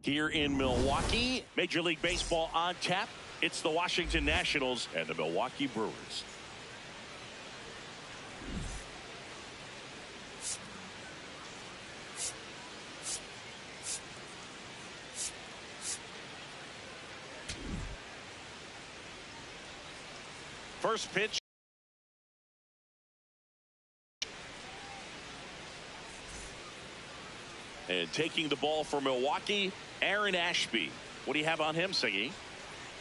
Here in Milwaukee, Major League Baseball on tap. It's the Washington Nationals and the Milwaukee Brewers. First pitch. And taking the ball for Milwaukee, Aaron Ashby. What do you have on him, Siggy?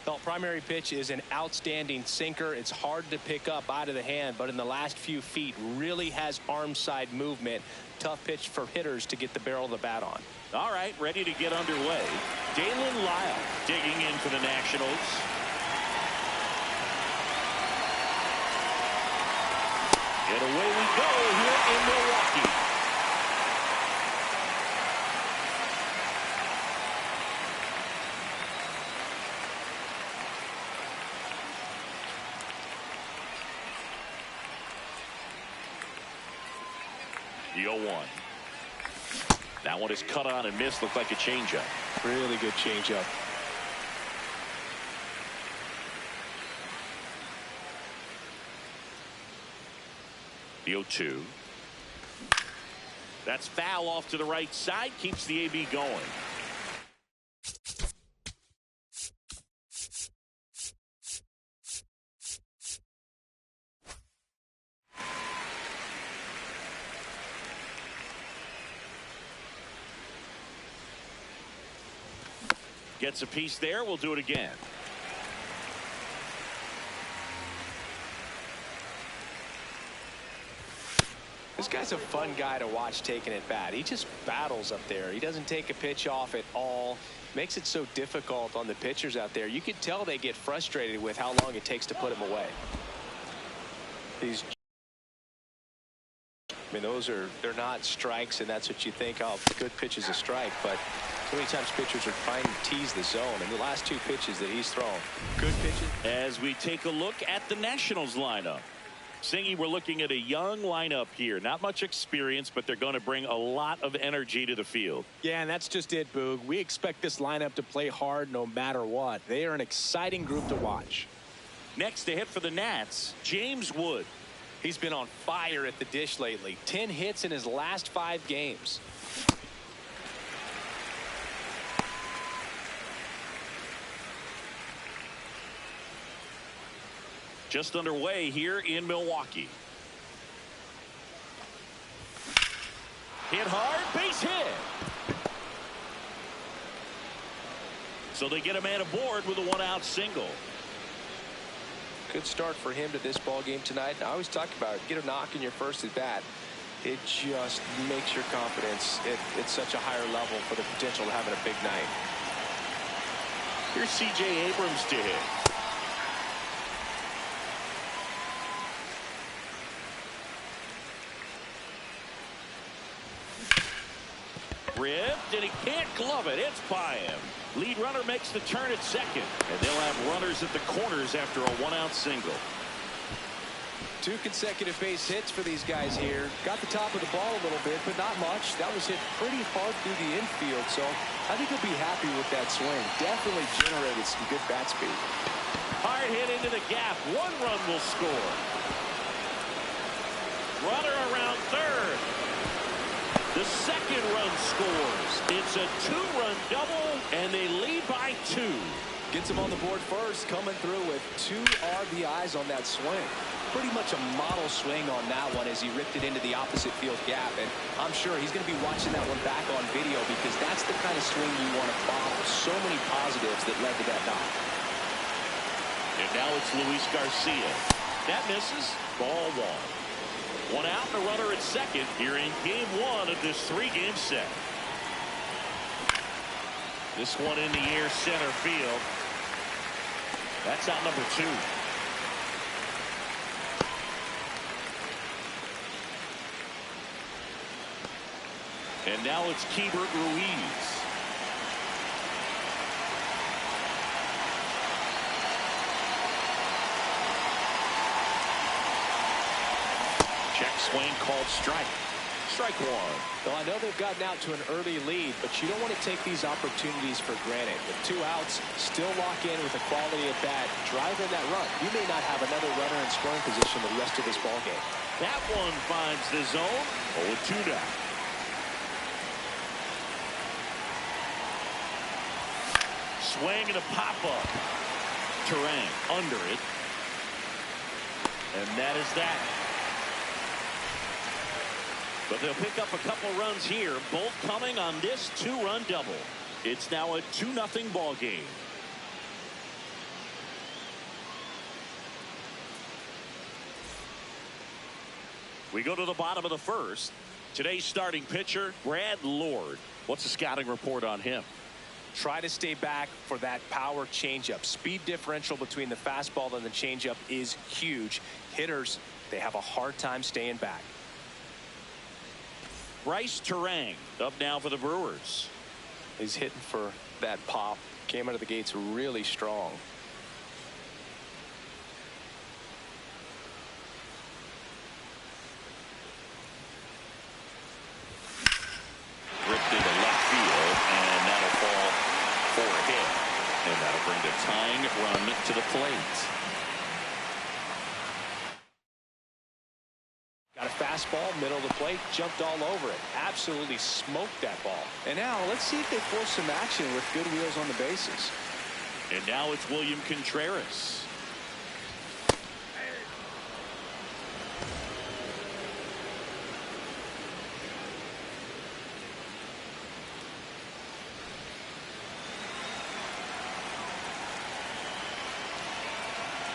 Well, primary pitch is an outstanding sinker. It's hard to pick up out of the hand, but in the last few feet really has arm side movement. Tough pitch for hitters to get the barrel of the bat on. All right, ready to get underway. Dalen Lyle digging in for the Nationals. And away we go here in Milwaukee. The 0-1. That one is cut on and missed. Looked like a changeup. Really good changeup. The 0-2. That's foul off to the right side. Keeps the AB going. Gets a piece there. We'll do it again. This guy's a fun guy to watch taking at bat. He just battles up there. He doesn't take a pitch off at all. Makes it so difficult on the pitchers out there. You could tell they get frustrated with how long it takes to put him away. I mean, they're not strikes, and that's what you think, oh, good pitch is a strike, but so many times pitchers are trying to tease the zone, and the last two pitches that he's thrown, good pitches. As we take a look at the Nationals lineup, Singy, we're looking at a young lineup here. Not much experience, but they're going to bring a lot of energy to the field. Yeah, and that's just it, Boog. We expect this lineup to play hard no matter what. They are an exciting group to watch. Next to hit for the Nats, James Wood. He's been on fire at the dish lately. 10 hits in his last 5 games. Just underway here in Milwaukee. Hit hard, base hit. So they get a man aboard with a 1-out single. Good start for him to this ball game tonight. And I always talk about it. Get a knock in your first at bat. It just makes your confidence at such a higher level for the potential of having a big night. Here's C.J. Abrams to hit. Ripped, and he can't glove it. It's by him. Lead runner makes the turn at second, and they'll have runners at the corners after a 1-out single. 2 consecutive base hits for these guys here. Got the top of the ball a little bit, but not much. That was hit pretty hard through the infield, so I think he'll be happy with that swing. Definitely generated some good bat speed. Hard hit into the gap. 1 run will score. Runner around third. The second run scores. It's a 2-run double, and they lead by 2. Gets him on the board first, coming through with 2 RBIs on that swing. Pretty much a model swing on that one as he ripped it into the opposite field gap. And I'm sure he's going to be watching that one back on video because that's the kind of swing you want to follow. So many positives that led to that knock. And now it's Luis Garcia. That misses. Ball 1. One out and a runner at second here in game one of this 3-game set. This one in the air center field. That's out number 2. And now it's Keibert Ruiz. Check swing called strike. Strike 1. Well, I know they've gotten out to an early lead, but you don't want to take these opportunities for granted. With 2 outs, still lock in with a quality at bat, drive in that run. You may not have another runner in scoring position the rest of this ball game. That one finds the zone. 0-2 down. Swing and a pop-up. Turang under it. And that is that. But they'll pick up a couple runs here, both coming on this 2-run double. It's now a 2-0 ball game. We go to the bottom of the first. Today's starting pitcher, Brad Lord. What's the scouting report on him? Try to stay back for that power changeup. Speed differential between the fastball and the changeup is huge. Hitters, they have a hard time staying back. Bryce Turang up now for the Brewers. He's hitting for that pop. Came out of the gates really strong. Ripped into left field, and that'll fall for a hit. And that'll bring the tying run to the plate. Got a fastball, middle of the plate, jumped all over it. Absolutely smoked that ball. And now let's see if they force some action with good wheels on the bases. And now it's William Contreras.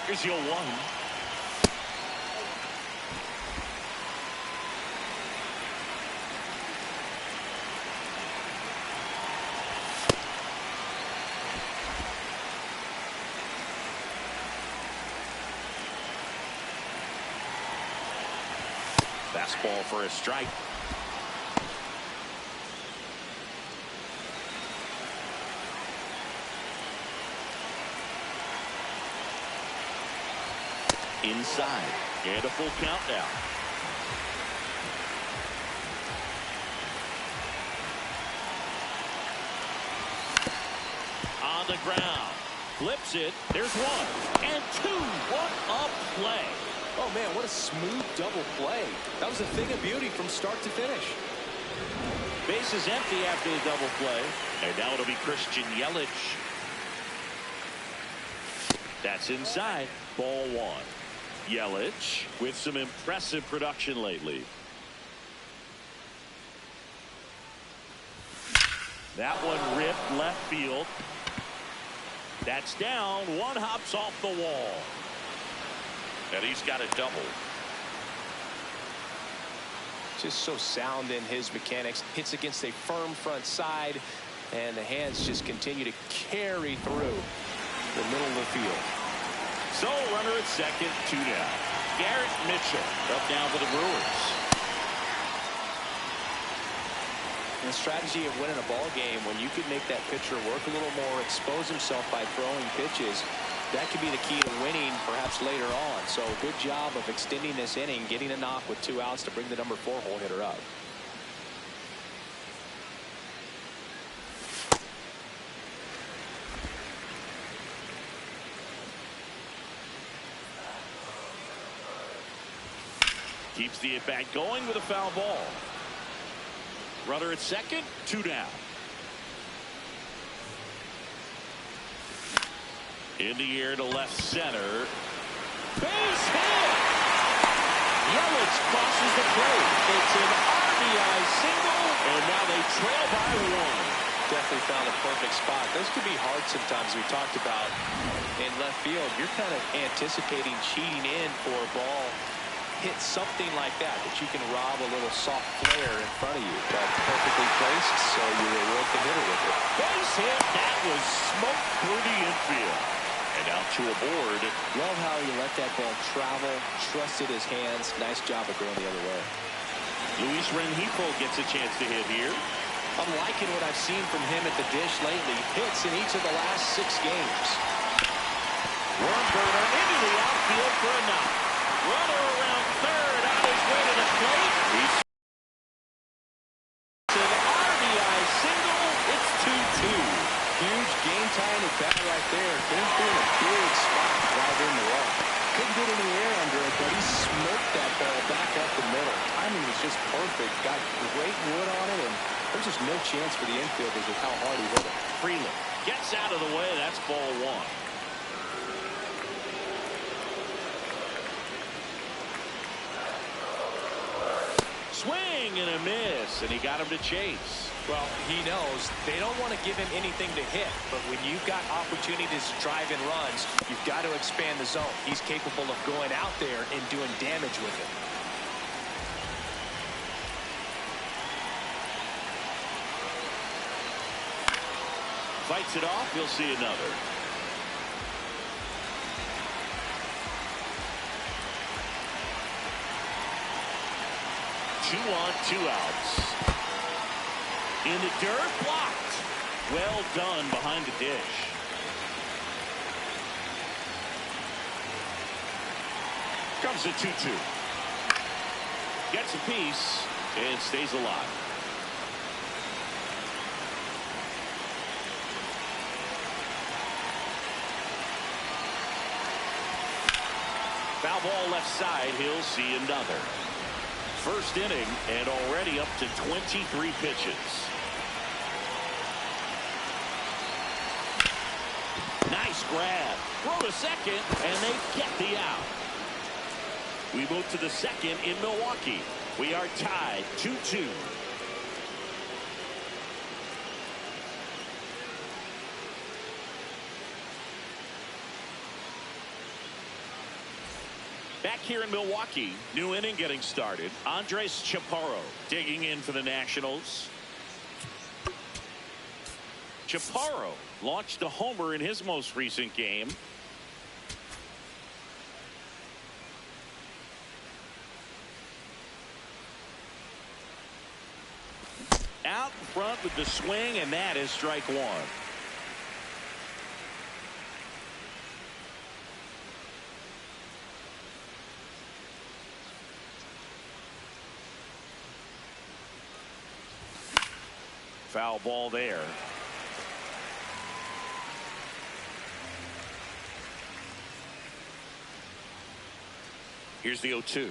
Here's your 1. Fastball for a strike. Inside. And a full count now. On the ground. Flips it. There's 1 and 2. What a play. Oh, man, what a smooth double play. That was a thing of beauty from start to finish. Base is empty after the double play. And now it'll be Christian Yelich. That's inside. Ball 1. Yelich with some impressive production lately. That one ripped left field. That's down. 1 hops off the wall. And he's got a double. Just so sound in his mechanics. Hits against a firm front side, and the hands just continue to carry through the middle of the field. So runner at second, 2 down. Garrett Mitchell up now for the Brewers. And the strategy of winning a ball game, when you can make that pitcher work a little more, expose himself by throwing pitches, that could be the key to winning perhaps later on. So good job of extending this inning, getting a knock with 2 outs to bring the number 4 hole hitter up. Keeps the at-bat going with a foul ball. Runner at second, 2 down. In the air to left center. Base hit! Yelich crosses the plate. It's an RBI single, and now they trail by 1. Definitely found a perfect spot. Those could be hard sometimes. We talked about in left field. You're kind of anticipating cheating in for a ball hit something like that you can rob a little soft flare in front of you. But perfectly placed, so you reward the hitter with it. Base hit. That was smoked through the infield. And out to a board. Love how he let that ball travel, trusted his hands. Nice job of going the other way. Luis Rengifo gets a chance to hit here. I'm liking what I've seen from him at the dish lately. Hits in each of the last 6 games. Worm burner into the outfield for a knock. Runner around third on his way to the plate. He's an RBI single. It's 2-2. Huge game-time at bat right there. Came through in a big spot to drive in the walk. Couldn't get any air under it, but he smoked that ball back up the middle. Timing was just perfect. Got great wood on it, and there's just no chance for the infielders with how hard he hit it. Freeland gets out of the way. That's ball 1. Swing and a miss, and he got him to chase. Well, he knows they don't want to give him anything to hit, but when you've got opportunities to drive in runs, you've got to expand the zone. He's capable of going out there and doing damage with it. Fights it off. We'll see another. Two on, 2 outs. In the dirt, blocked. Well done behind the dish. Comes a 2-2. Gets a piece and stays alive. Foul ball left side. He'll see another. First inning and already up to 23 pitches. Nice grab. Throw to second, and they get the out. We move to the second in Milwaukee. We are tied 2-2. Back here in Milwaukee, new inning getting started. Andres Chaparro digging in for the Nationals. Chaparro launched a homer in his most recent game. Out in front with the swing, and that is strike 1. Foul ball there. Here's the 0-2.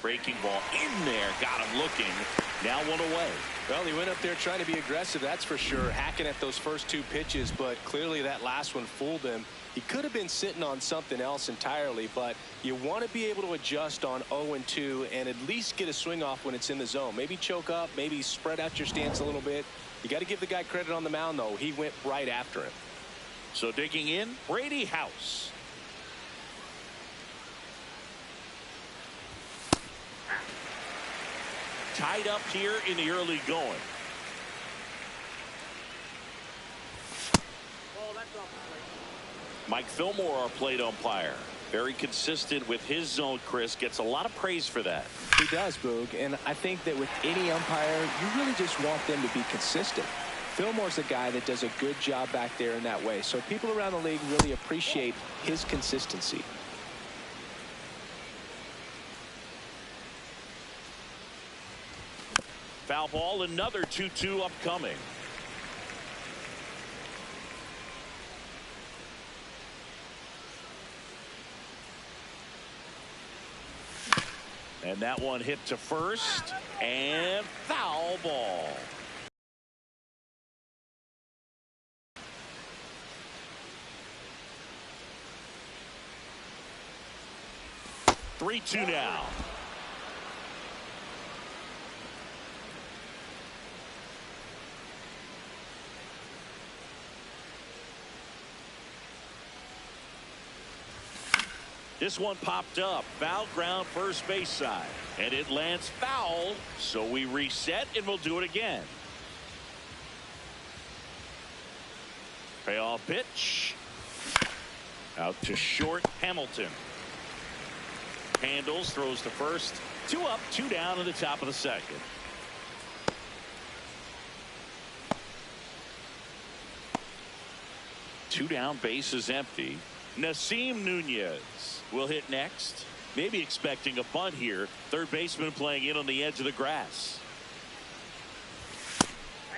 Breaking ball in there. Got him looking. Now 1 away. Well, he went up there trying to be aggressive, that's for sure. Hacking at those first 2 pitches, but clearly that last one fooled him. He could have been sitting on something else entirely, but you want to be able to adjust on 0-2 and at least get a swing off when it's in the zone. Maybe choke up, maybe spread out your stance a little bit. You got to give the guy credit on the mound, though. He went right after him. So digging in, Brady House. Tied up here in the early going. Mike Fillmore, our plate umpire. Very consistent with his zone, Chris. Gets a lot of praise for that. He does, Boog. And I think that with any umpire, you really just want them to be consistent. Fillmore's a guy that does a good job back there in that way. So people around the league really appreciate his consistency. Foul ball, another 2-2 upcoming. And that one hit to first, and foul ball. Three-two now. This one popped up. Foul ground first base side. And it lands foul. So we reset and we'll do it again. Payoff pitch. Out to short. Hamilton. Handles, throws to first. 2 up, 2 down in the top of the second. Two down, base is empty. Nasim Nunez will hit next. Maybe expecting a bunt here. Third baseman playing in on the edge of the grass.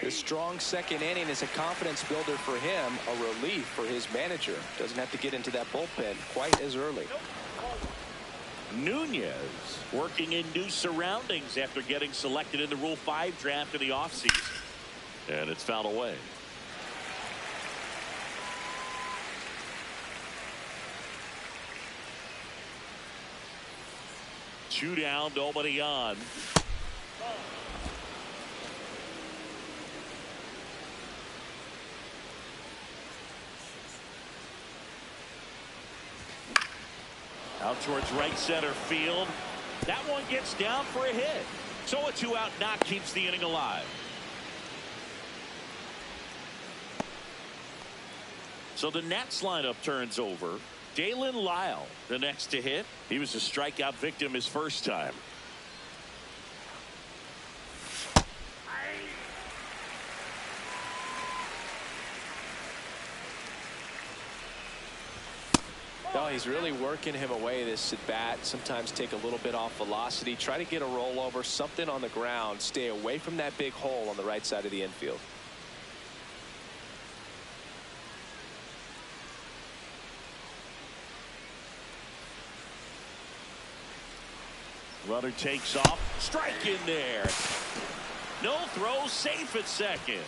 This strong second inning is a confidence builder for him, a relief for his manager. Doesn't have to get into that bullpen quite as early. Nunez working in new surroundings after getting selected in the Rule 5 draft in the offseason. And it's fouled away. Two down, nobody on. Out towards right center field. That one gets down for a hit. So a 2-out knock keeps the inning alive. So the Nats lineup turns over. Dalen Lyle, the next to hit. He was a strikeout victim his first time. No, he's really working him away this at bat. Sometimes take a little bit off velocity. Try to get a rollover, something on the ground. Stay away from that big hole on the right side of the infield. Runner takes off. Strike in there. No throw, safe at second.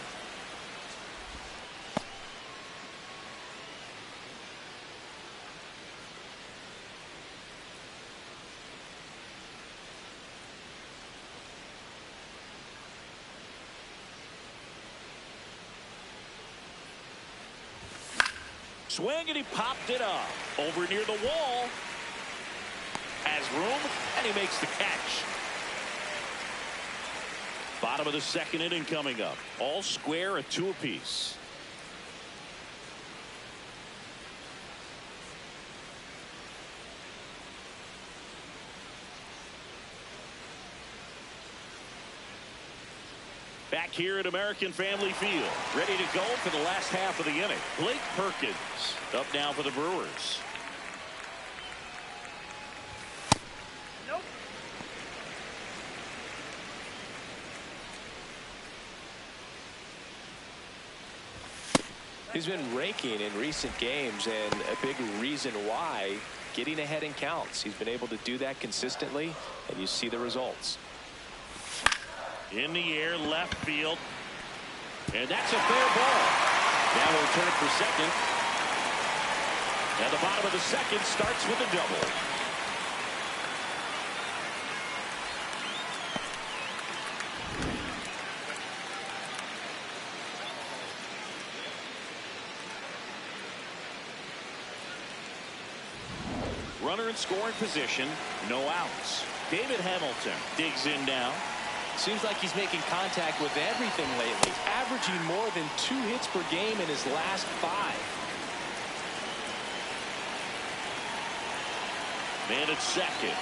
Swing and he popped it up. Over near the wall. Has room and he makes the catch. Bottom of the second inning coming up. All square at 2 apiece. Back here at American Family Field, ready to go for the last half of the inning. Blake Perkins up now for the Brewers. He's been raking in recent games, and a big reason why, getting ahead in counts. He's been able to do that consistently, and you see the results. In the air, left field. And that's a fair ball. Now we'll turn it for second. And the bottom of the second starts with a double. Runner in scoring position, no outs. David Hamilton digs in now. Seems like he's making contact with everything lately, averaging more than 2 hits per game in his last 5. Man at second.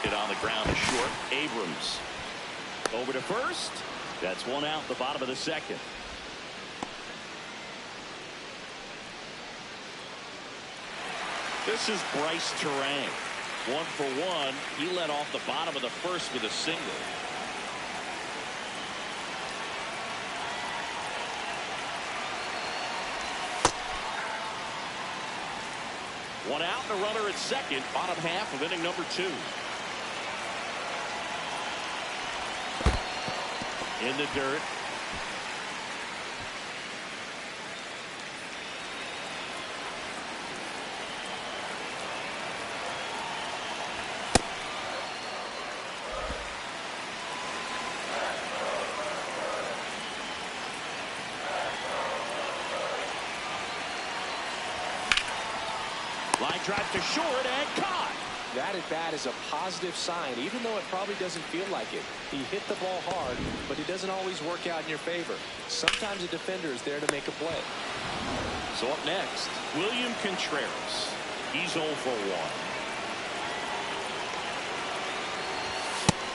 Hit on the ground to short. Abrams. Over to first. That's 1 out, the bottom of the second. This is Bryce Terang. 1 for 1. He led off the bottom of the first with a single. One out and a runner at second. Bottom half of inning number 2. In the dirt. Line drive to short and caught. That at bat is a positive sign, even though it probably doesn't feel like it. He hit the ball hard, but it doesn't always work out in your favor. Sometimes a defender is there to make a play. So up next, William Contreras. He's 0 for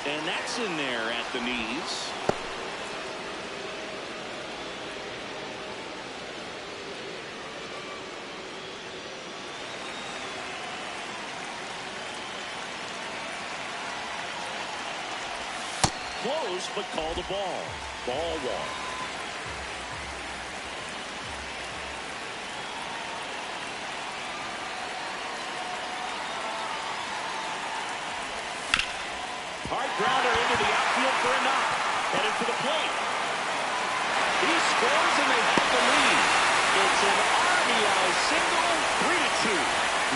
1. And that's in there at the knees. Close, but called a ball. Ball 1. Hard grounder into the outfield for a knock. Headed for the plate. He scores and they have the lead. It's an RBI single, 3-2.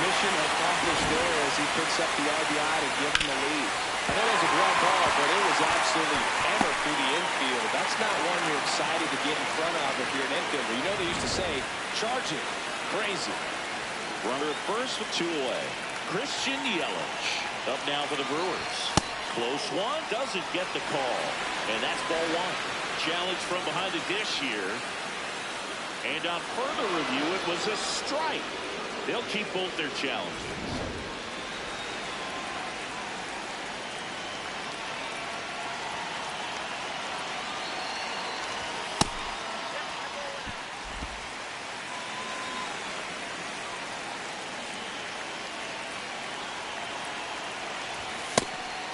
Mission accomplished there as he picks up the RBI to give him the lead. I know it was a ground ball, but it was absolutely hammered through the infield. That's not one you're excited to get in front of if you're an infielder. You know they used to say, charge it. Crazy. Runner at first with 2 away. Christian Yelich up now for the Brewers. Close one, doesn't get the call. And that's ball 1. Challenge from behind the dish here. And on further review, it was a strike. They'll keep both their challenges.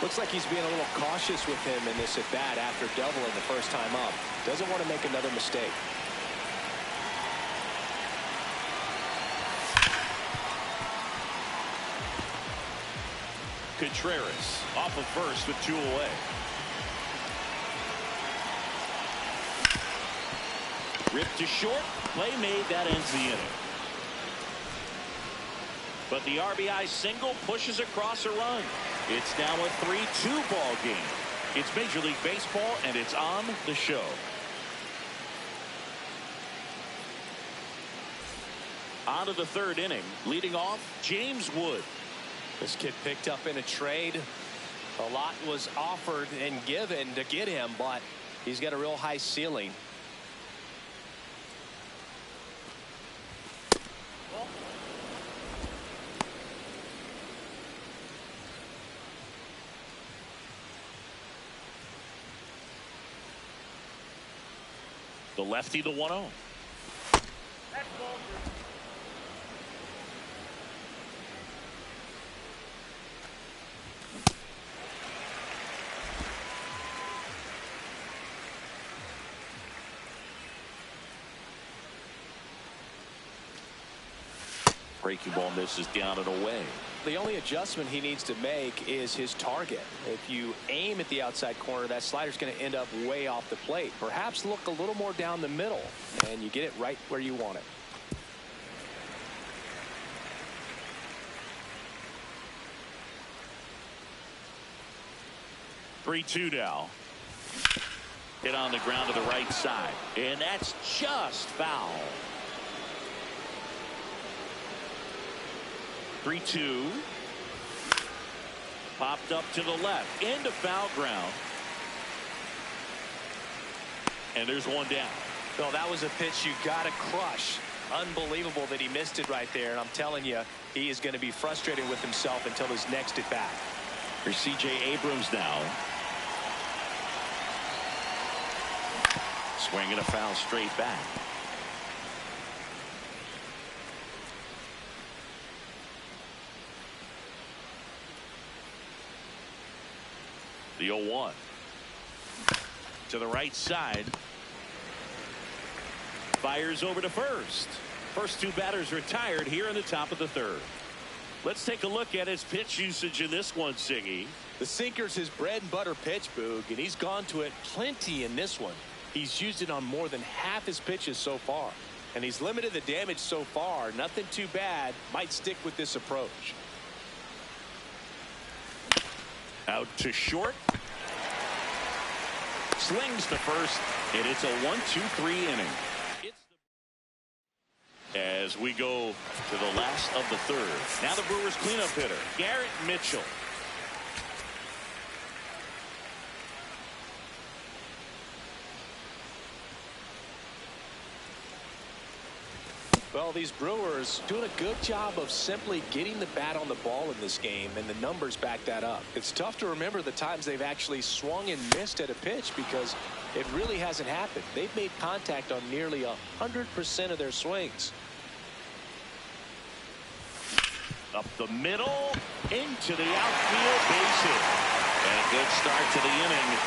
Looks like he's being a little cautious with him in this at bat after doubling the first time up. Doesn't want to make another mistake. Contreras off of first with 2 away. Ripped to short. Play made. That ends the inning. But the RBI single pushes across a run. It's now a 3-2 ball game. It's Major League Baseball, and it's on the show. On to the 3rd inning. Leading off, James Wood. This kid picked up in a trade. A lot was offered and given to get him, but he's got a real high ceiling. The lefty, the 1-0. Breaking ball misses down and away. The only adjustment he needs to make is his target. If you aim at the outside corner, that slider's going to end up way off the plate. Perhaps look a little more down the middle, and you get it right where you want it. (3-2) now. Hit on the ground to the right side, and that's just foul. 3-2. Popped up to the left into foul ground, and there's one down. Well, that was a pitch you got to crush. Unbelievable that he missed it right there, and I'm telling you, he is going to be frustrated with himself until his next at bat. Here's C.J. Abrams now. Swinging a foul straight back. The 0-1 to the right side. Fires over to first. First 2 batters retired here in the top of the 3rd. Let's take a look at his pitch usage in this one, Siggy. The sinker's his bread and butter pitch, Boog, and he's gone to it plenty in this one. He's used it on more than half his pitches so far, and he's limited the damage so far. Nothing too bad. Might stick with this approach. Out to short. Slings to first, and it's a 1-2-3 inning. as we go to the last of the third. Now the Brewers cleanup hitter, Garrett Mitchell. Well, these Brewers doing a good job of simply getting the bat on the ball in this game, and the numbers back that up. It's tough to remember the times they've actually swung and missed at a pitch because it really hasn't happened. They've made contact on nearly 100% of their swings. Up the middle, into the outfield, base hit. And a good start to the inning.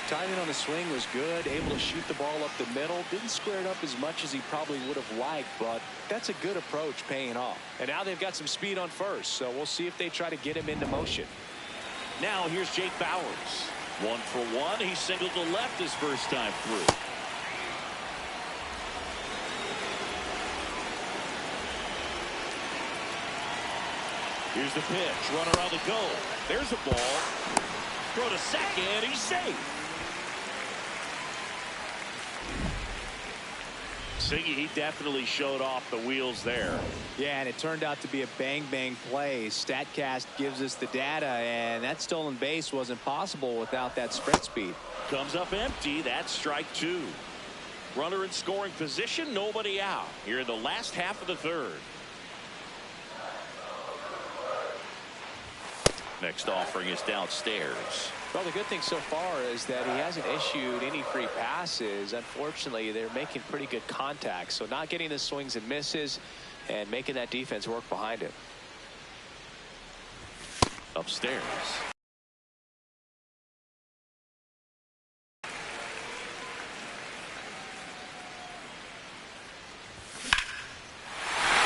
Timing on the swing was good, able to shoot the ball up the middle. Didn't square it up as much as he probably would have liked, but that's a good approach paying off. And now they've got some speed on first, so we'll see if they try to get him into motion. Now here's Jake Bauers. 1 for 1. He singled to left his first time through. Here's the pitch. Runner on the go. There's a ball. Throw to second. He's safe. Siggy, he definitely showed off the wheels there. Yeah, and it turned out to be a bang-bang play. StatCast gives us the data, and that stolen base wasn't possible without that sprint speed. Comes up empty. That's strike 2. Runner in scoring position. Nobody out. Here in the last half of the third. Next offering is downstairs. Well, the good thing so far is that he hasn't issued any free passes. Unfortunately, they're making pretty good contact, so not getting the swings and misses and making that defense work behind him. Upstairs.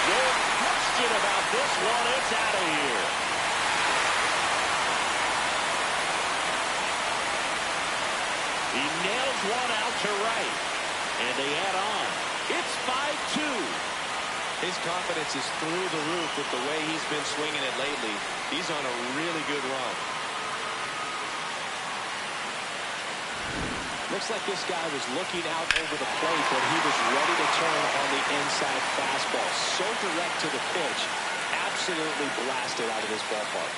No question about this one. It's out of here. He nails one out to right. And they add on. It's 5-2. His confidence is through the roof with the way he's been swinging it lately. He's on a really good run. Looks like this guy was looking out over the plate, but he was ready to turn on the inside fastball. So direct to the pitch. Absolutely blasted out of this ballpark.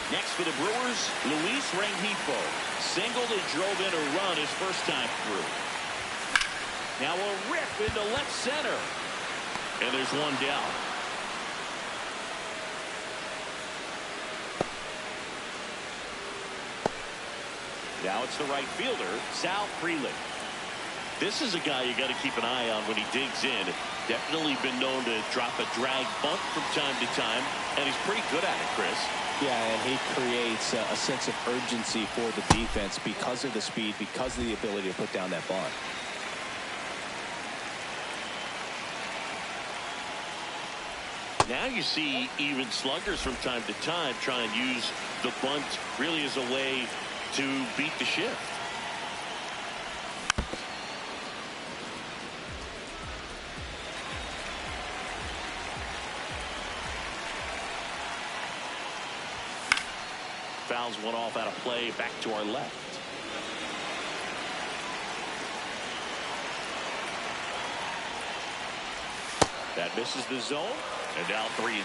Next for the Brewers, Luis Rengifo. Singled and drove in a run his first time through. Now a rip into left center. And there's one down. Now it's the right fielder, Sal Frelick. This is a guy you got to keep an eye on when he digs in. Definitely been known to drop a drag bunt from time to time, and he's pretty good at it, Chris. Yeah, and he creates a sense of urgency for the defense because of the speed, because of the ability to put down that bunt. Now you see even sluggers from time to time try and use the bunt really as a way to beat the shift. Fouls one off out of play back to our left. That misses the zone, and now 3-2.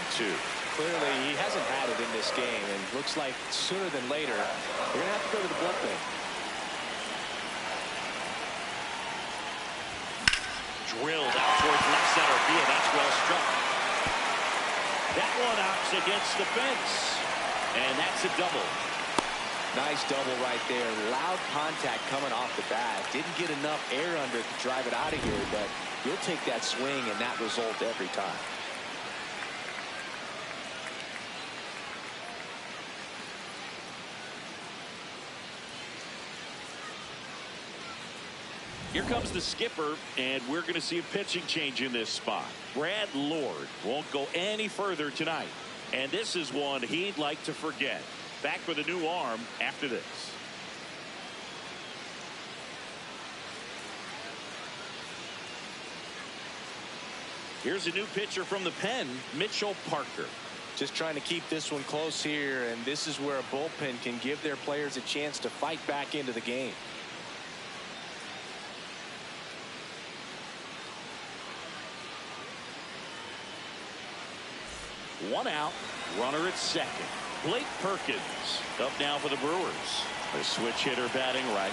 Clearly, he hasn't had it in this game, and looks like sooner than later, they're going to have to go to the bullpen. Drilled out towards left center field. That's well struck. That one knocks against the fence, and that's a double. Nice double right there. Loud contact coming off the bat. Didn't get enough air under it to drive it out of here, but you'll take that swing and that result every time. Here comes the skipper, and we're going to see a pitching change in this spot. Brad Lord won't go any further tonight, and this is one he'd like to forget. Back with a new arm after this. Here's a new pitcher from the pen, Mitchell Parker. Just trying to keep this one close here, and this is where a bullpen can give their players a chance to fight back into the game. One out, runner at second. Blake Perkins up now for the Brewers. A switch hitter batting right.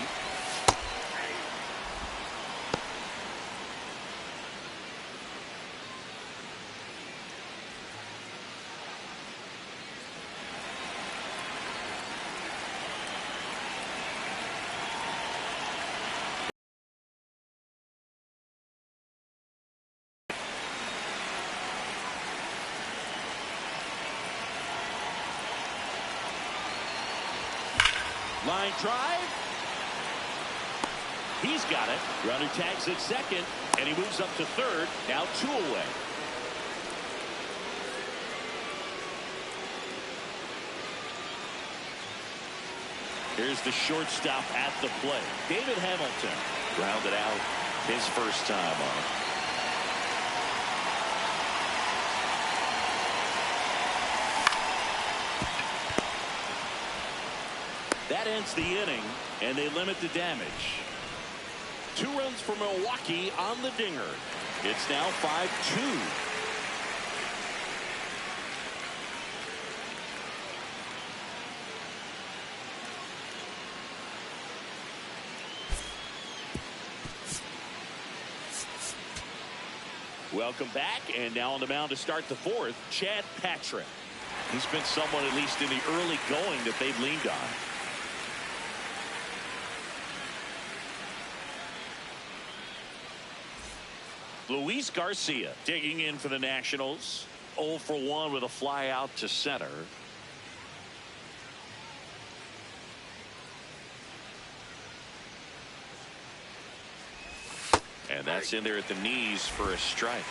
Line drive. He's got it. Runner tags at second, and he moves up to third. Now 2 away. Here's the shortstop at the plate. David Hamilton grounded out his first time on. That ends the inning, and they limit the damage. 2 runs for Milwaukee on the dinger. It's now 5-2. Welcome back, and now on the mound to start the 4th, Chad Patrick. He's been someone, at least in the early going, that they've leaned on. Luis Garcia digging in for the Nationals. 0 for 1 with a fly out to center. And that's in there at the knees for a strike.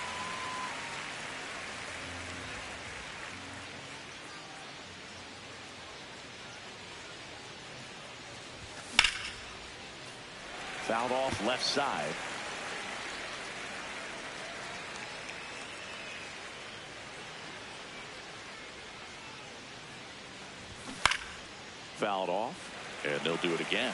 Fouled off left side. Fouled off, and they'll do it again.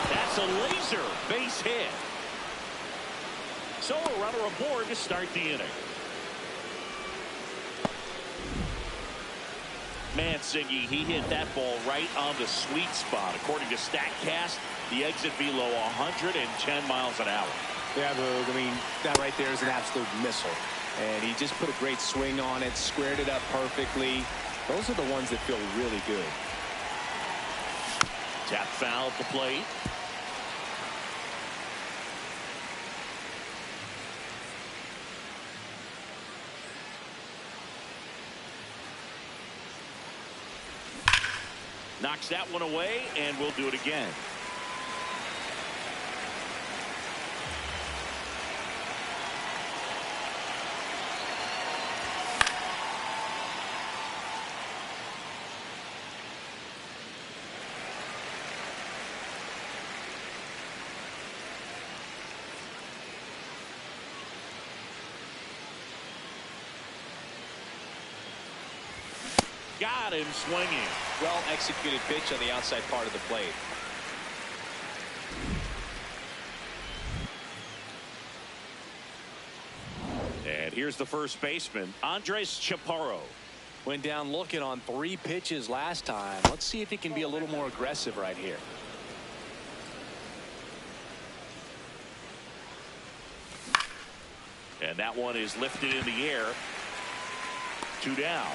That's a laser base hit. So a runner aboard to start the inning. Mansingy, he hit that ball right on the sweet spot. According to StatCast, the exit below 110 miles an hour. Yeah, I mean, that right there is an absolute missile. And he just put a great swing on it, squared it up perfectly. Those are the ones that feel really good. Tap foul at the plate. Knocks that one away, and we'll do it again. Got him swinging. Well executed pitch on the outside part of the plate. And here's the first baseman, Andres Chaparro. Went down looking on 3 pitches last time. Let's see if he can be a little more aggressive right here. And that one is lifted in the air. 2 down.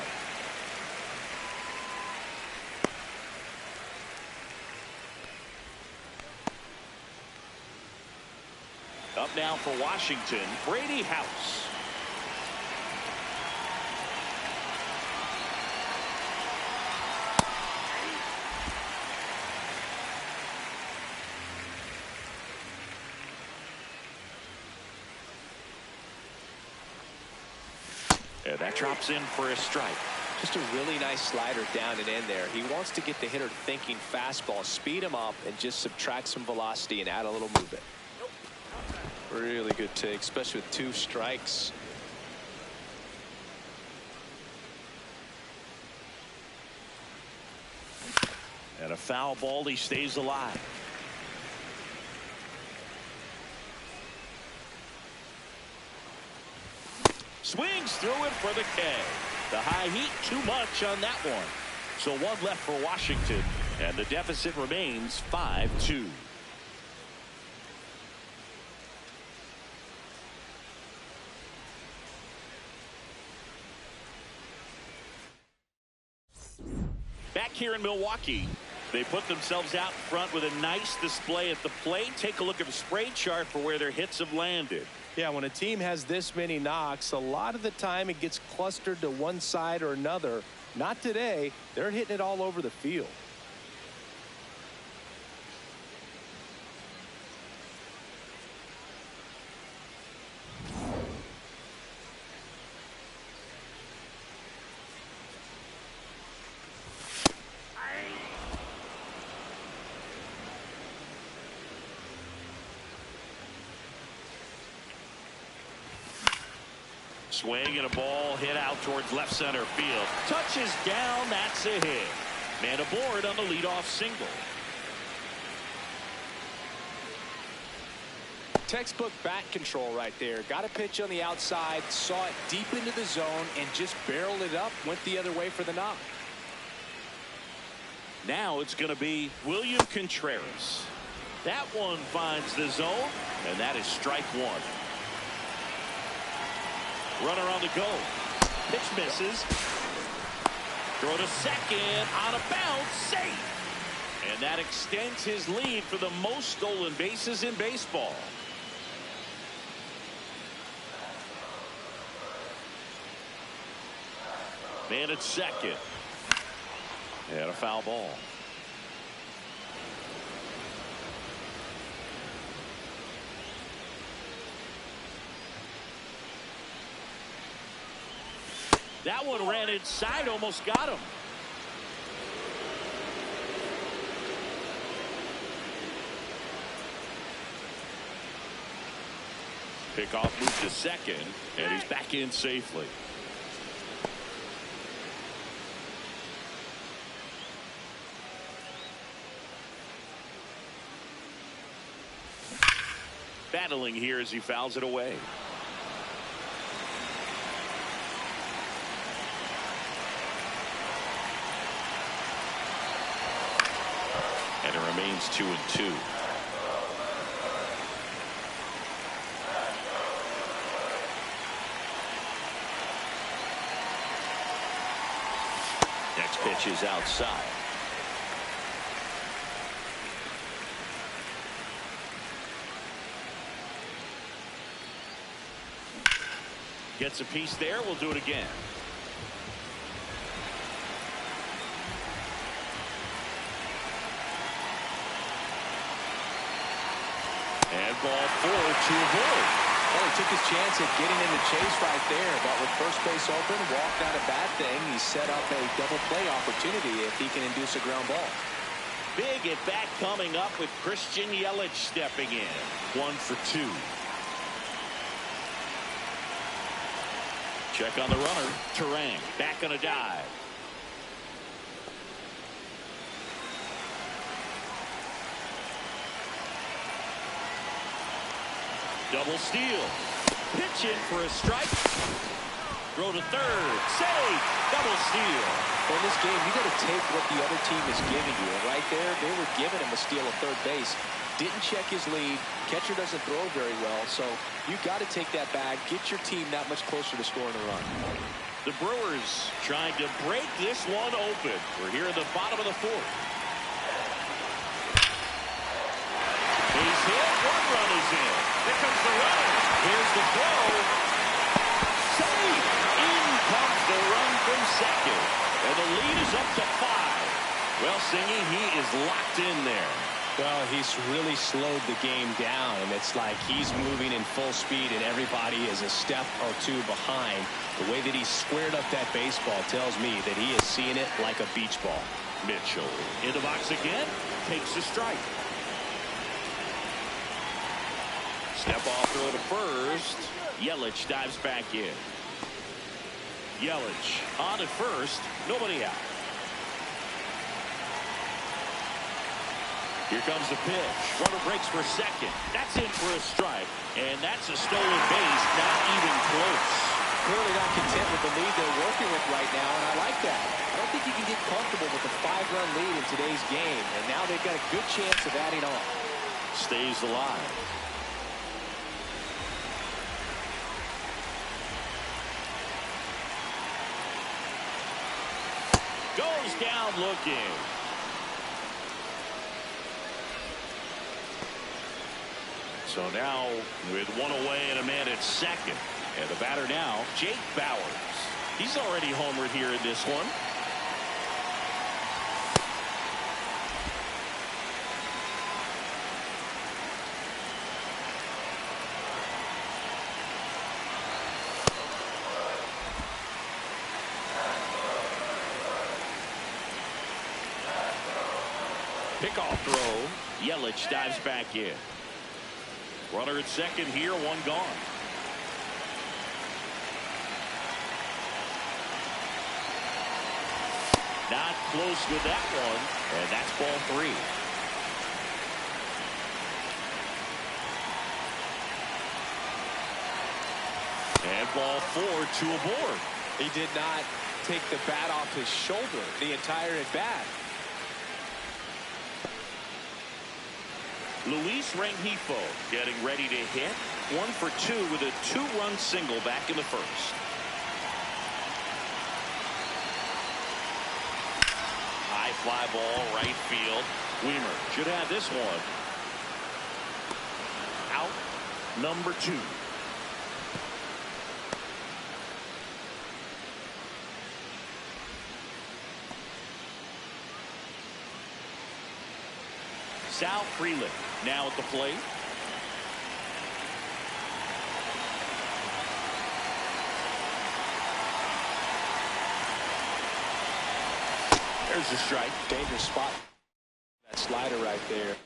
Up now for Washington, Brady House. And that drops in for a strike. Just a really nice slider down and in there. He wants to get the hitter thinking fastball, speed him up, and just subtract some velocity and add a little movement. Really good take, especially with 2 strikes. And a foul ball, he stays alive. Swings through it for the K. The high heat, too much on that one. So 1 left for Washington, and the deficit remains 5-2. Back here in Milwaukee, they put themselves out front with a nice display at the plate. Take a look at the spray chart for where their hits have landed. Yeah, when a team has this many knocks, a lot of the time it gets clustered to one side or another. Not today. They're hitting it all over the field. Swing and a ball hit out towards left center field. Touches down. That's a hit. Man aboard on the leadoff single. Textbook bat control right there. Got a pitch on the outside, saw it deep into the zone, and just barreled it up, went the other way for the knock. Now it's going to be William Contreras. That one finds the zone, and that is strike 1. Runner on the go. Pitch misses. Throw to second on a bounce. Safe. And that extends his lead for the most stolen bases in baseball. Man at second. And a foul ball. That one ran inside, almost got him. Pickoff moves to second, and he's back in safely. Battling here as he fouls it away. And it remains 2-2. Next pitch is outside. Gets a piece there. We'll do it again. And ball 4 to avoid. Well, he took his chance at getting in the chase right there, but with first base open, walked out a bad thing. He set up a double play opportunity if he can induce a ground ball. Big at bat coming up with Christian Yelich stepping in. 1 for 2. Check on the runner. Terang back on a dive. Double steal. Pitch in for a strike. Throw to third. Save. Double steal. For this game, you got to take what the other team is giving you. And right there, they were giving him a steal at third base. Didn't check his lead. Catcher doesn't throw very well. So you got to take that bag. Get your team that much closer to scoring a run. The Brewers trying to break this one open. We're here at the bottom of the 4th. Base hit. 1 run is in. Here comes the runner. Here's the throw. Save. In comes the run from second. And the lead is up to 5. Well, Singy, he is locked in there. Well, he's really slowed the game down, and it's like he's moving in full speed and everybody is a step or two behind. The way that he squared up that baseball tells me that he is seeing it like a beach ball. Mitchell in the box again, takes a strike. Step off throw to first. Yelich dives back in. Yelich on at first, nobody out. Here comes the pitch. Runner breaks for second. That's in for a strike. And that's a stolen base, not even close. Clearly not content with the lead they're working with right now, and I like that. I don't think you can get comfortable with a 5-run lead in today's game, and now they've got a good chance of adding on. Stays alive. Goes down looking. So now with one away and a man at second. And the batter now, Jake Bauers. He's already homered here in this one. Pickoff throw. Yelich dives back in. Runner at second here, one gone. Not close with that one, and that's ball 3. And ball 4, 2 aboard. He did not take the bat off his shoulder the entire at bat. Luis Rengifo getting ready to hit. 1 for 2 with a 2-run single back in the first. High fly ball, right field. Weimer should have this one. Out, number 2. Sal Frelick now at the plate. There's a strike. Dangerous spot. That slider right there.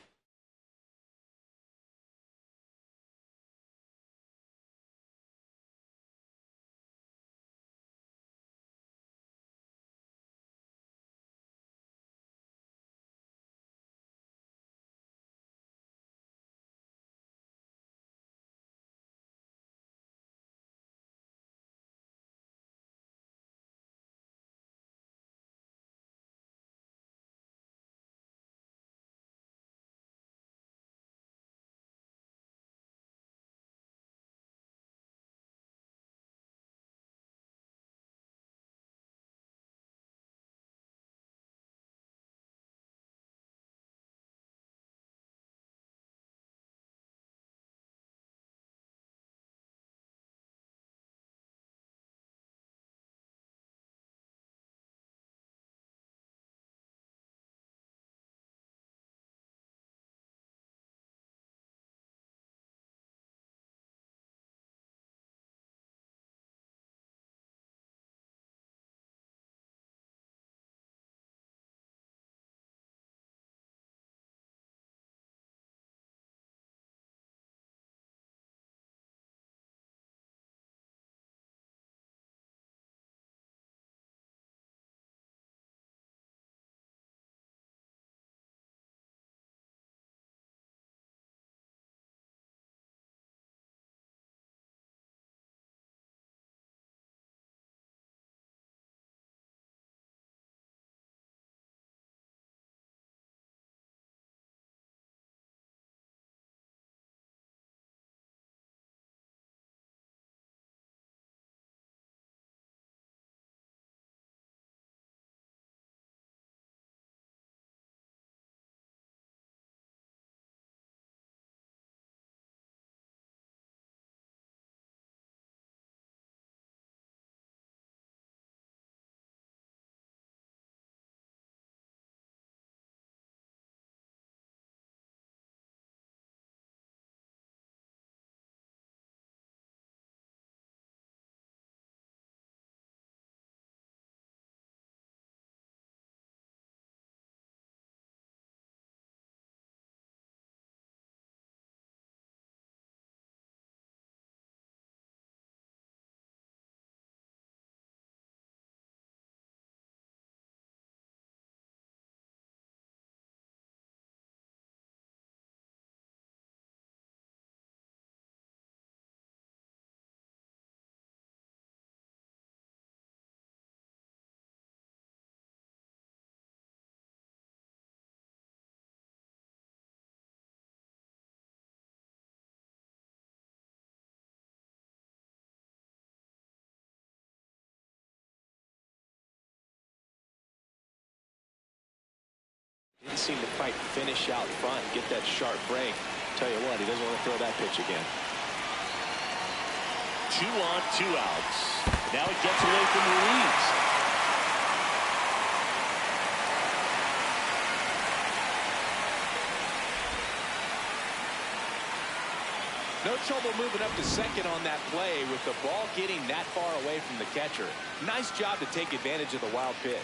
seem to quite finish out front and get that sharp break. Tell you what, he doesn't want to throw that pitch again. 2 on, 2 outs. Now it gets away from Ruiz. No trouble moving up to second on that play with the ball getting that far away from the catcher. Nice job to take advantage of the wild pitch.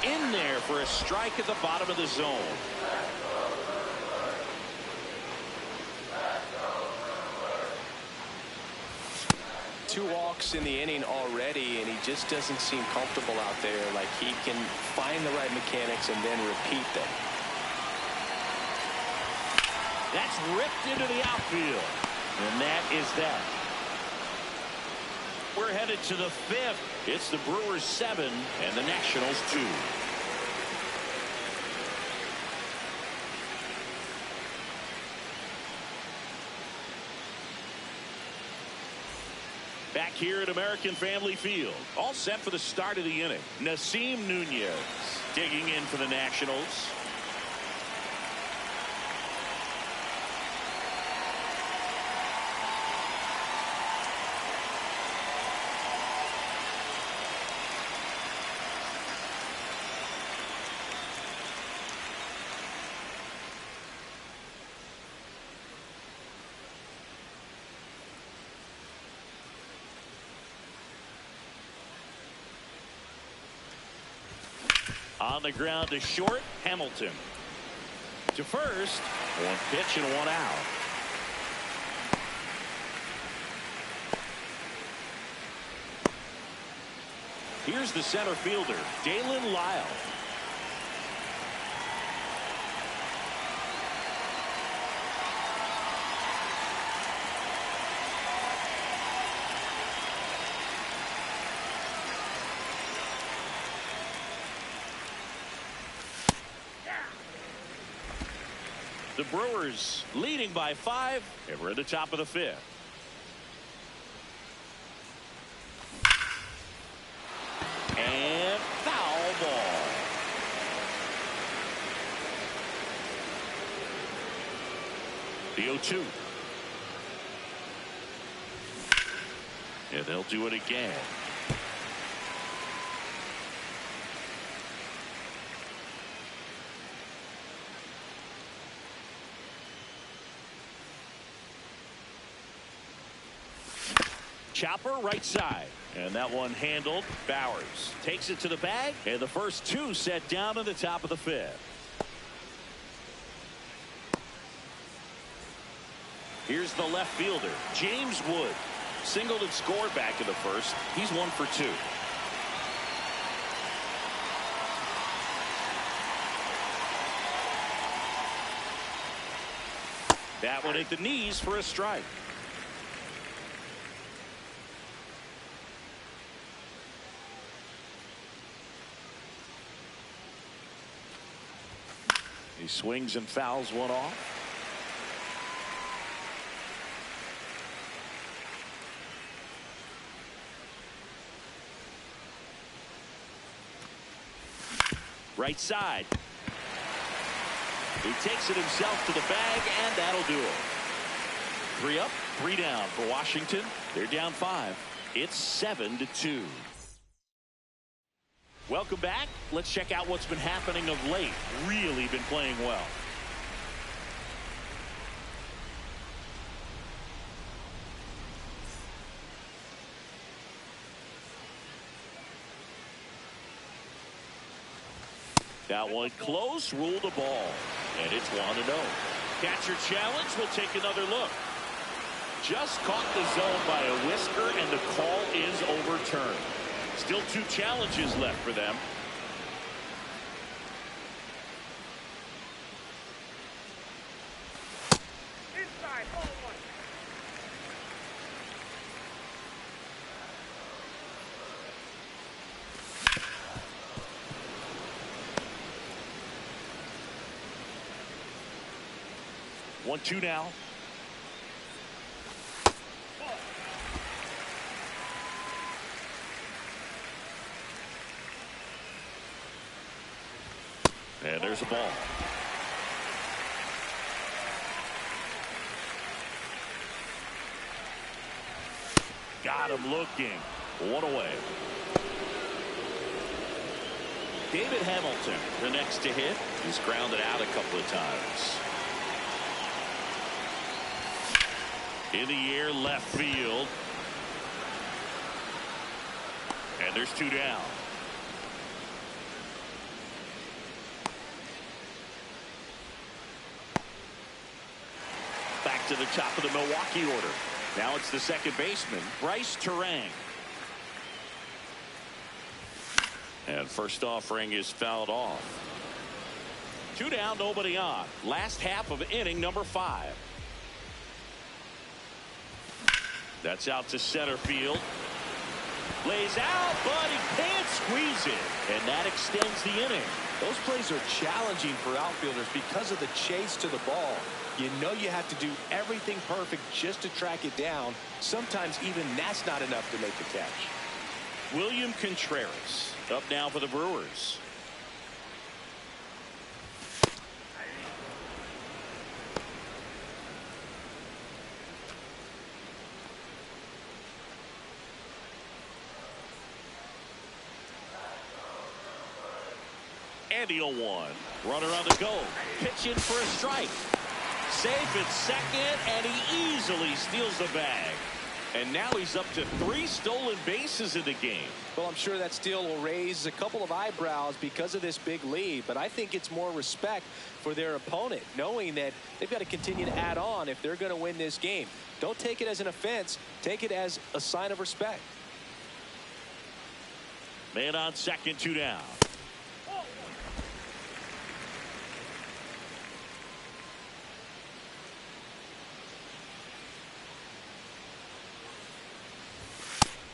In there for a strike at the bottom of the zone. Two walks in the inning already, and he just doesn't seem comfortable out there, like he can find the right mechanics and then repeat them. That's ripped into the outfield. And that is that. We're headed to the 5th. It's the Brewers 7 and the Nationals 2. Back here at American Family Field, all set for the start of the inning. Nasim Nunez digging in for the Nationals. On the ground to short, Hamilton. To first, 1 pitch and 1 out. Here's the center fielder, Dalen Lyle. The Brewers leading by 5, and we're at the top of the 5th. And foul ball. The 0-2. And they'll do it again. Chopper right side, and that one handled. Bowers takes it to the bag, and the first 2 set down at the top of the 5th. Here's the left fielder, James Wood. Singled and scored back in the first. He's 1 for 2. That one at the knees for a strike. He swings and fouls one off. Right side. He takes it himself to the bag, and that'll do it. 3 up, 3 down for Washington. They're down 5. It's 7-2. Welcome back. Let's check out what's been happening of late. Really been playing well. That one close, ruled a ball. And it's 1-0. Catcher challenge, will take another look. Just caught the zone by a whisker, and the call is overturned. Still 2 challenges left for them. Inside, 0-1. 1-2 now. And there's a ball. Got him looking. One away. David Hamilton, the next to hit. He's grounded out a couple of times. In the air, left field. And there's 2 down. Back to the top of the Milwaukee order. Now it's the second baseman, Bryce Terang. And first offering is fouled off. 2 down, nobody on. Last half of inning number 5. That's out to center field. Lays out, but he can't squeeze it. And that extends the inning. Those plays are challenging for outfielders because of the chase to the ball. You know you have to do everything perfect just to track it down. Sometimes even that's not enough to make the catch. William Contreras up now for the Brewers. And the 0-1. Runner on the go. Pitching for a strike. Safe at second, and he easily steals the bag. And now he's up to 3 stolen bases in the game. Well, I'm sure that steal will raise a couple of eyebrows because of this big lead, but I think it's more respect for their opponent, knowing that they've got to continue to add on if they're going to win this game. Don't take it as an offense. Take it as a sign of respect. Man on second, 2 down.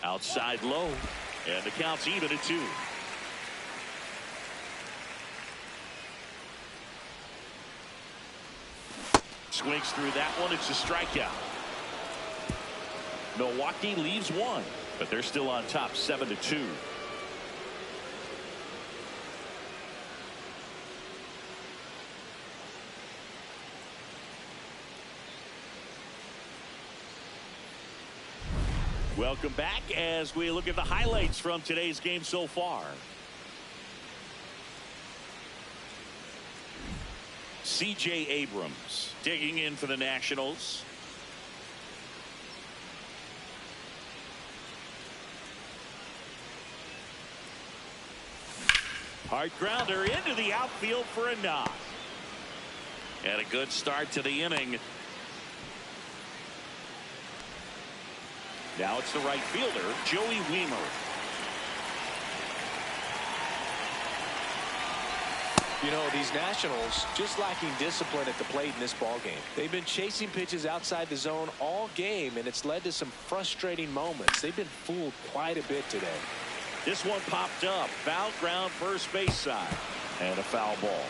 Outside low, and the count's even at 2. Swings through that one. It's a strikeout. Milwaukee leaves 1, but they're still on top 7-2. Welcome back as we look at the highlights from today's game so far. C.J. Abrams digging in for the Nationals. Hard grounder into the outfield for a knock. And a good start to the inning. Now it's the right fielder, Joey Wiemer. You know, these Nationals just lacking discipline at the plate in this ball game. They've been chasing pitches outside the zone all game, and it's led to some frustrating moments. They've been fooled quite a bit today. This one popped up. Foul ground, first base side. And a foul ball.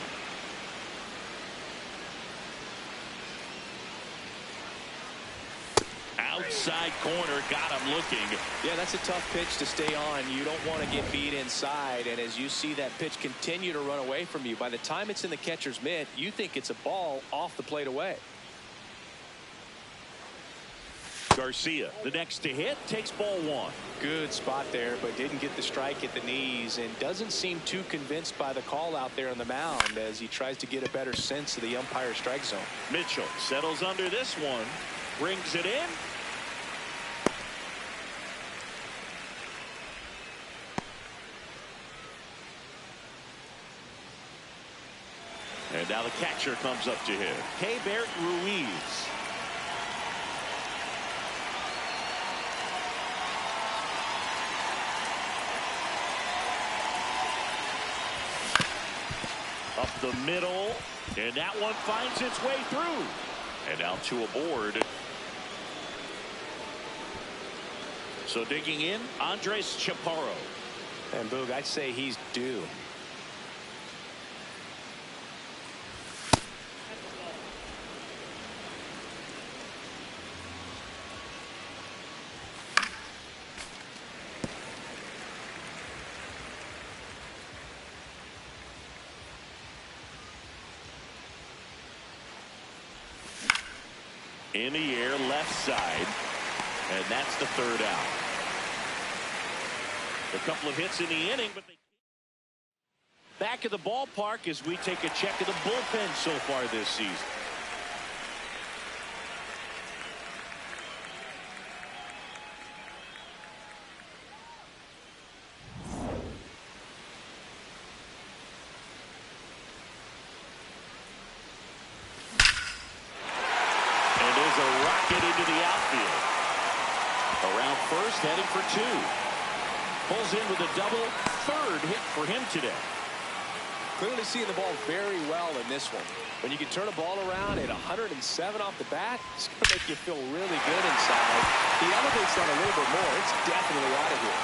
Outside corner, got him looking. Yeah, that's a tough pitch to stay on. You don't want to get beat inside, and as you see that pitch continue to run away from you, by the time it's in the catcher's mitt, you think it's a ball off the plate away. Garcia, the next to hit, takes ball 1. Good spot there, but didn't get the strike at the knees, and doesn't seem too convinced by the call out there on the mound as he tries to get a better sense of the umpire strike zone. Mitchell settles under this one, brings it in. And now the catcher comes up to him. Keibert Ruiz. Up the middle, and that one finds its way through. And now 2 aboard. So digging in, Andres Chaparro. And Boog, I'd say he's due. In the air, left side. And that's the third out. A couple of hits in the inning, but they... Back at the ballpark as we take a check of the bullpen so far this season. And there's a rocket into the outfield. Around first, heading for two. Pulls in with a double. Third hit for him today. Clearly seeing the ball very well in this one. When you can turn a ball around at 107 off the bat, it's going to make you feel really good inside. He elevates that a little bit more. It's definitely out of here.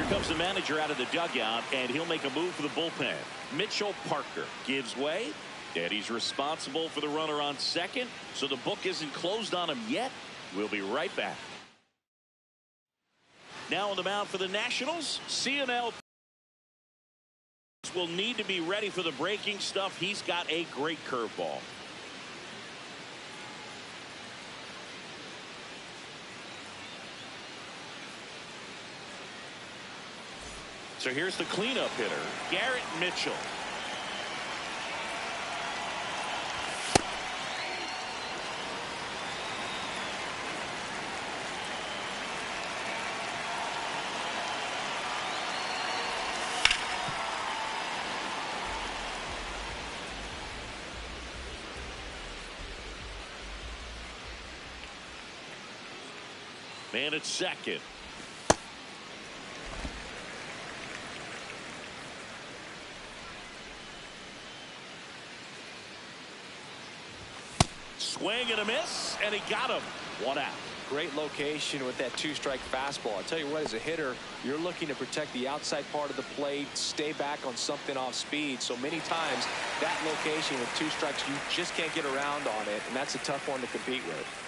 Here comes the manager out of the dugout, and he'll make a move for the bullpen. Mitchell Parker gives way, and he's responsible for the runner on second, so the book isn't closed on him yet. We'll be right back. Now on the mound for the Nationals, CNL will need to be ready for the breaking stuff. He's got a great curveball. So here's the cleanup hitter, Garrett Mitchell. Man at second. Swing and a miss, and he got him. One out. Great location with that two-strike fastball. I tell you what, as a hitter, you're looking to protect the outside part of the plate, stay back on something off speed. So many times, that location with two strikes, you just can't get around on it, and that's a tough one to compete with.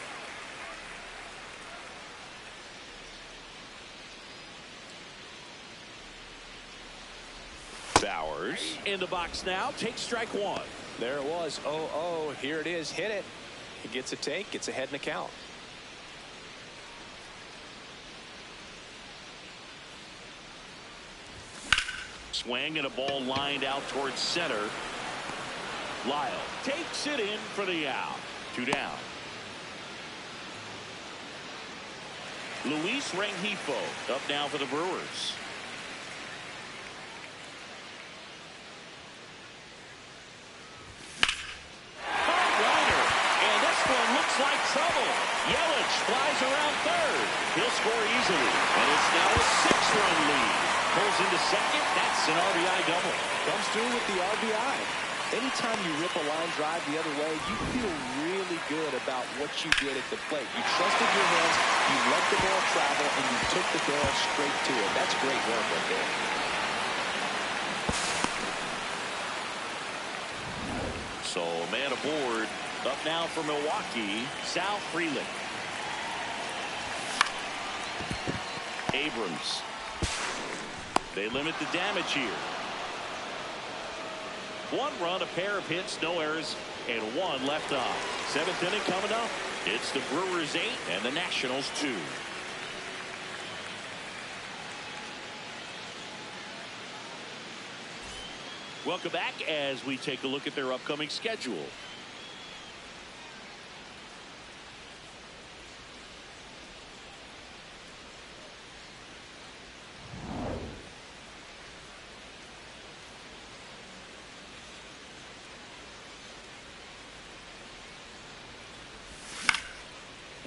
Bowers in the box now. Takes strike one. There it was. 0-0. Here it is. Hit it. He gets a take. Gets ahead in the count. Swing and a ball lined out towards center. Lyle takes it in for the out. Two down. Luis Rengifo up now for the Brewers. Like trouble. Yelich flies around third. He'll score easily, and it's now a 6-run lead. Pulls into second. That's an RBI double. Comes through with the RBI. Anytime you rip a line drive the other way, you feel really good about what you did at the plate. You trusted your hands, you let the ball travel, and you took the barrel straight to it. That's great work right there. So man aboard. Up now for Milwaukee, Sal Frelick. Abrams. They limit the damage here. One run, a pair of hits, no errors, and one left off. Seventh inning coming up. It's the Brewers 8 and the Nationals 2. Welcome back as we take a look at their upcoming schedule.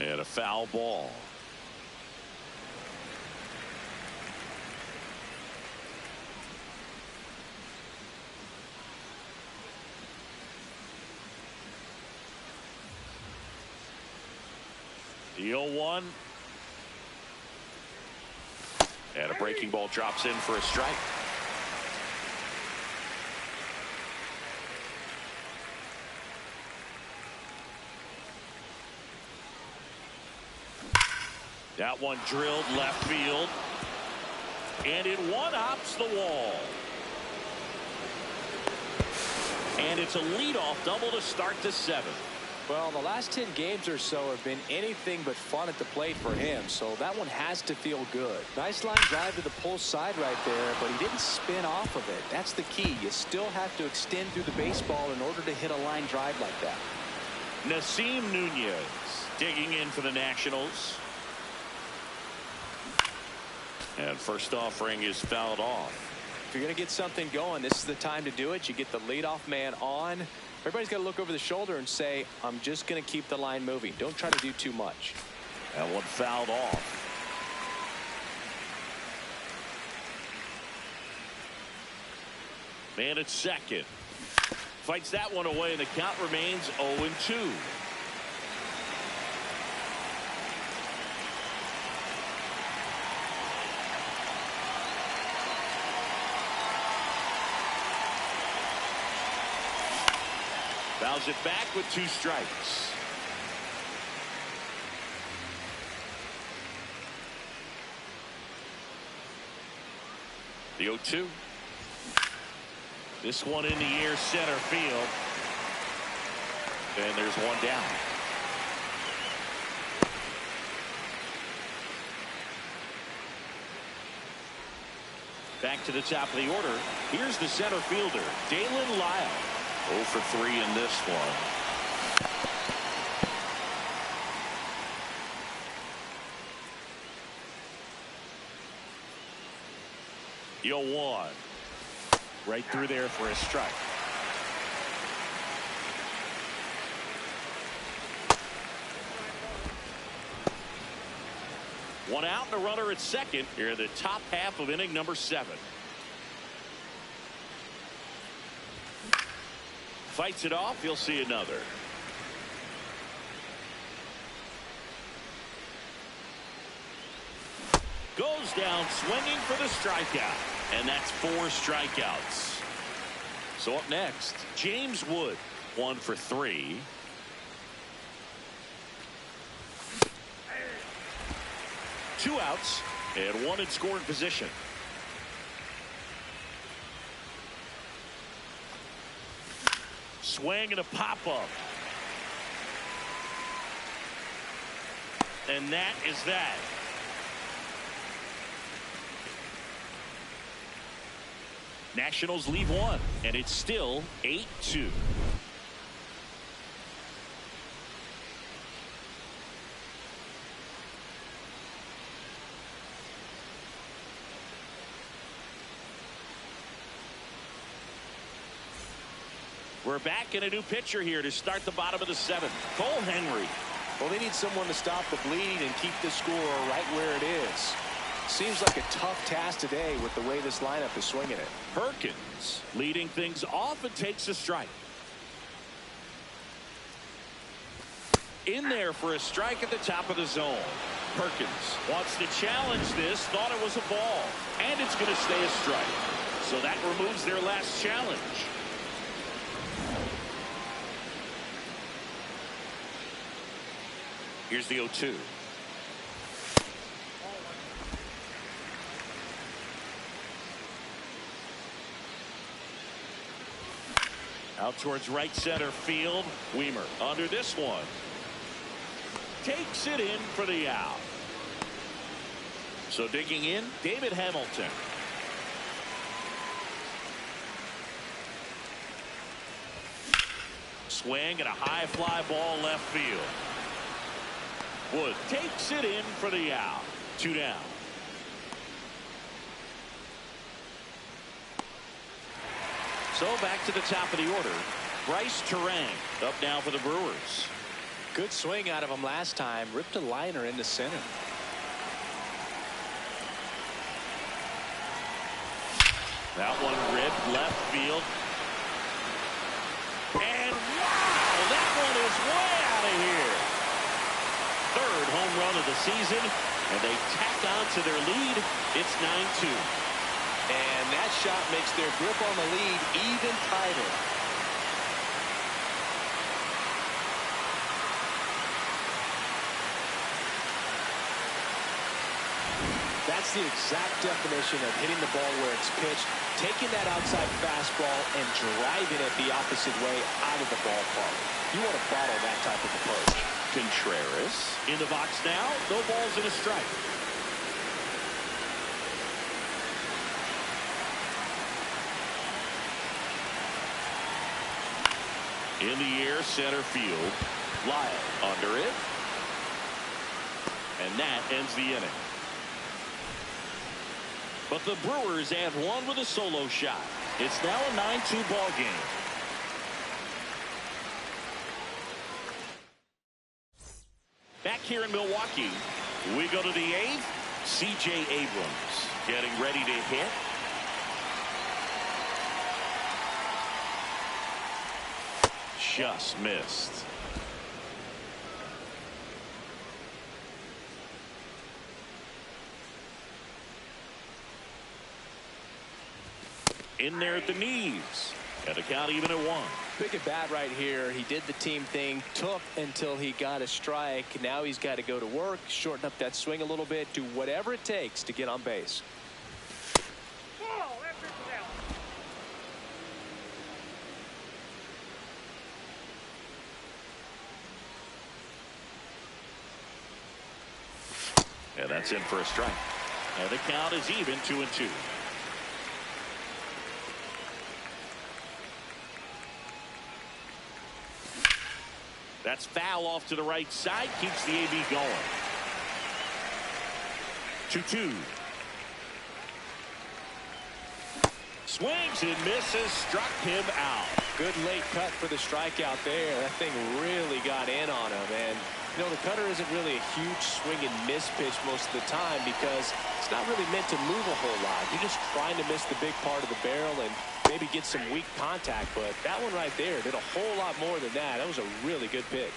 And a foul ball. The 0-1. And a breaking ball drops in for a strike. That one drilled left field. And it one-hops the wall. And it's a leadoff double to start the seventh. Well, the last 10 games or so have been anything but fun at the plate for him, so that one has to feel good. Nice line drive to the pull side right there, but he didn't spin off of it. That's the key. You still have to extend through the baseball in order to hit a line drive like that. Nasim Nunez digging in for the Nationals. And first offering is fouled off. If you're going to get something going, this is the time to do it. You get the leadoff man on. Everybody's got to look over the shoulder and say, I'm just going to keep the line moving. Don't try to do too much. That one fouled off. Man at second. Fights that one away, and the count remains 0-2. Fouls it back with 2 strikes. The 0-2. This one in the air, center field. And there's one down. Back to the top of the order. Here's the center fielder, Dalen Lyle. 0 for 3 in this one. The 0-1. Right through there for a strike. One out and a runner at second here in the top half of inning number 7. Fights it off. You'll see another. Goes down swinging for the strikeout. And that's 4 strikeouts. So up next, James Wood. 1 for 3. Two outs and 1 in scoring position. Swing and a pop-up. And that is that. Nationals leave 1, and it's still 8-2. We're back in a new pitcher here to start the bottom of the 7th. Cole Henry. Well, they need someone to stop the bleeding and keep the score right where it is. Seems like a tough task today with the way this lineup is swinging it. Perkins leading things off and takes a strike. In there for a strike at the top of the zone. Perkins wants to challenge this, thought it was a ball, and it's going to stay a strike. So that removes their last challenge. Here's the 0-2. Out towards right center field. Weimer under this one. Takes it in for the out. So digging in, David Hamilton. Swing and a high fly ball left field. Wood takes it in for the out. 2 down. So back to the top of the order. Bryce Terang up now for the Brewers. Good swing out of him last time. Ripped a liner into center. That one ripped left field. And wow, that one is way out of here. 3rd home run of the season, and they tack on to their lead. It's 9-2. And that shot makes their grip on the lead even tighter. That's That's the exact definition of hitting the ball where it's pitched, taking that outside fastball and driving it the opposite way out of the ballpark. You want to bottle that type of approach. Contreras in the box now. No balls and a strike. In the air, center field. Lyle under it. And that ends the inning. But the Brewers add one with a solo shot. It's now a 9-2 ball game. Back here in Milwaukee, we go to the 8th. C.J. Abrams getting ready to hit. Just missed. In there at the knees. And the count even at 1. Big at bat right here. He did the team thing, took until he got a strike. Now he's got to go to work, shorten up that swing a little bit, do whatever it takes to get on base. And that's in for a strike. And the count is even 2-2. That's foul off to the right side. Keeps the AB going. 2-2. Swings and misses. Struck him out. Good late cut for the strikeout there. That thing really got in on him. And, you know, the cutter isn't really a huge swing and miss pitch most of the time because it's not really meant to move a whole lot. You're just trying to miss the big part of the barrel and maybe get some weak contact. But that one right there did a whole lot more than that. That was a really good pitch.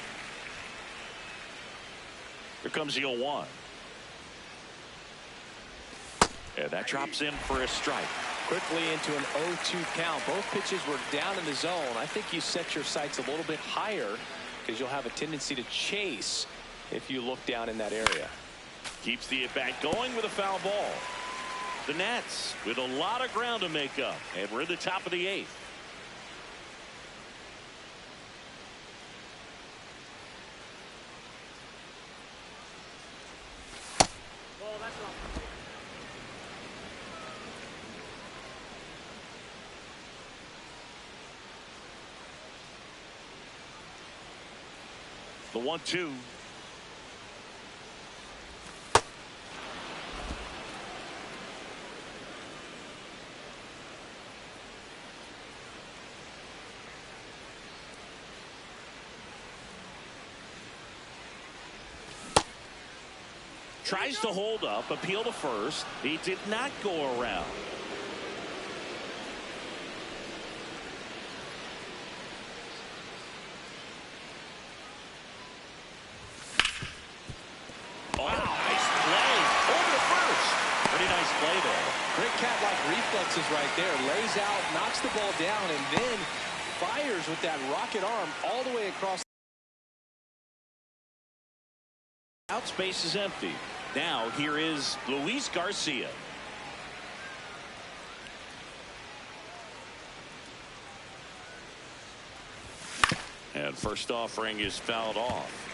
Here comes the 0-1. And that drops in for a strike. Quickly into an 0-2 count. Both pitches were down in the zone. I think you set your sights a little bit higher because you'll have a tendency to chase if you look down in that area. Keeps the at-bat going with a foul ball. The Nats with a lot of ground to make up. And we're in the top of the 8th. The 1-2. Tries to hold up, appeal to first. He did not go around. Great cat-like reflexes right there. Lays out, knocks the ball down, and then fires with that rocket arm all the way across. Out space is empty. Now here is Luis Garcia. And first offering is fouled off.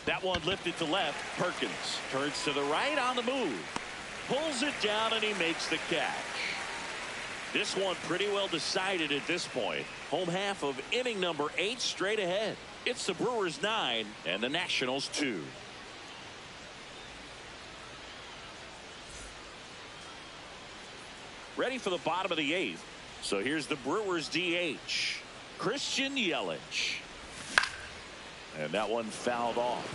That one lifted to left. Perkins turns to the right on the move. Pulls it down and he makes the catch. This one pretty well decided at this point. Home half of inning number 8 straight ahead. It's the Brewers 9 and the Nationals 2. Ready for the bottom of the 8th. So here's the Brewers DH, Christian Yelich. And that one fouled off.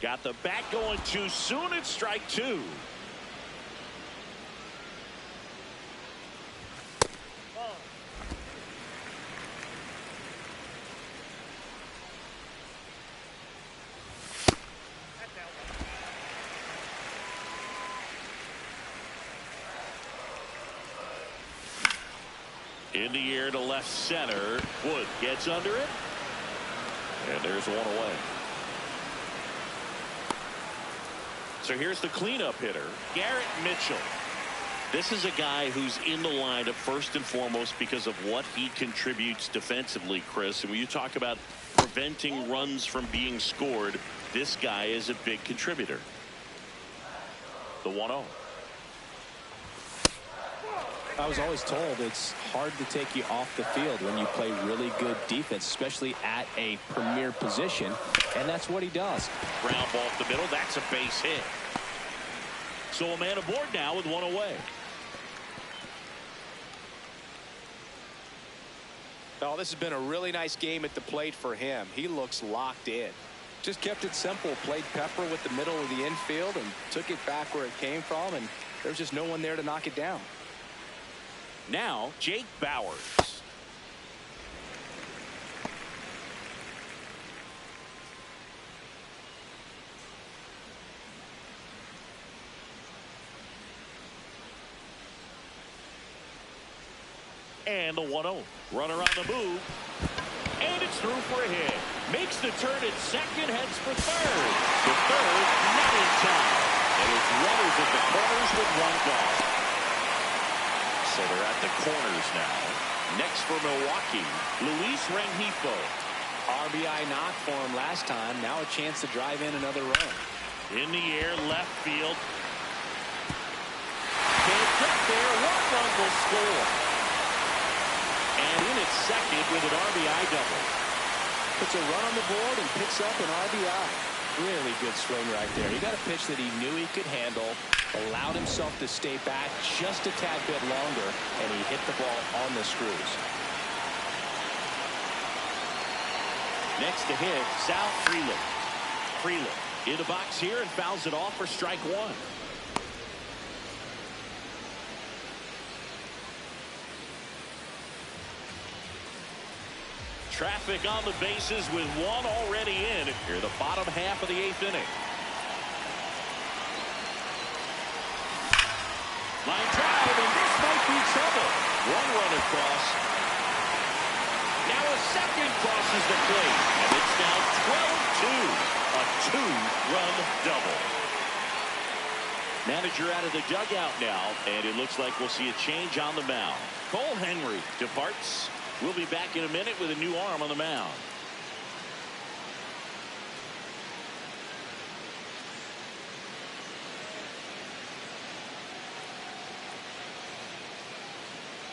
Got the bat going too soon. It's strike 2. In the air to left center. Wood gets under it. And there's one away. So here's the cleanup hitter, Garrett Mitchell. This is a guy who's in the lineup first and foremost because of what he contributes defensively, Chris. And when you talk about preventing runs from being scored, this guy is a big contributor. The 1-0. I was always told it's hard to take you off the field when you play really good defense, especially at a premier position, and that's what he does. Ground ball up the middle. That's a base hit. So a man aboard now with one away. Oh, this has been a really nice game at the plate for him. He looks locked in. Just kept it simple, played pepper with the middle of the infield and took it back where it came from, and there's just no one there to knock it down. Now, Jake Bauers. And the 1-0. Runner on the move. And it's through for a hit. Makes the turn at second, heads for third. The third, not in time. And it's runners at the corners with one gone. So they're at the corners now. Next for Milwaukee, Luis Rengifo. RBI knock for him last time. Now a chance to drive in another run. In the air, left field. Can't get there. One run will score. And in at second with an RBI double. Puts a run on the board and picks up an RBI. Really good swing right there. He got a pitch that he knew he could handle, allowed himself to stay back just a tad bit longer, and he hit the ball on the screws. Next to hit, Sal Frelick. Frelick in the box here and fouls it off for strike one. Traffic on the bases with one already in here, the bottom half of the eighth inning. Line drive, and this might be trouble. One run across. Now a second crosses the plate, and it's now 12-2. A two-run double. Manager out of the dugout now, and it looks like we'll see a change on the mound. Cole Henry departs. We'll be back in a minute with a new arm on the mound.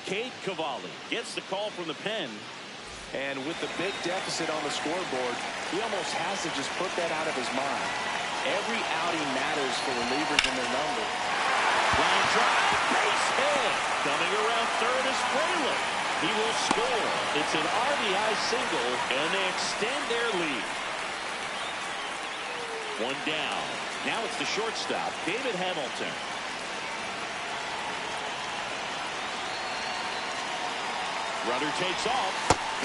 Cade Cavalli gets the call from the pen. And with the big deficit on the scoreboard, he almost has to just put that out of his mind. Every outing matters for relievers in their number. Line drive, base hit. Coming around third is Frelick. He will score. It's an RBI single, and they extend their lead. One down. Now it's the shortstop, David Hamilton. Runner takes off.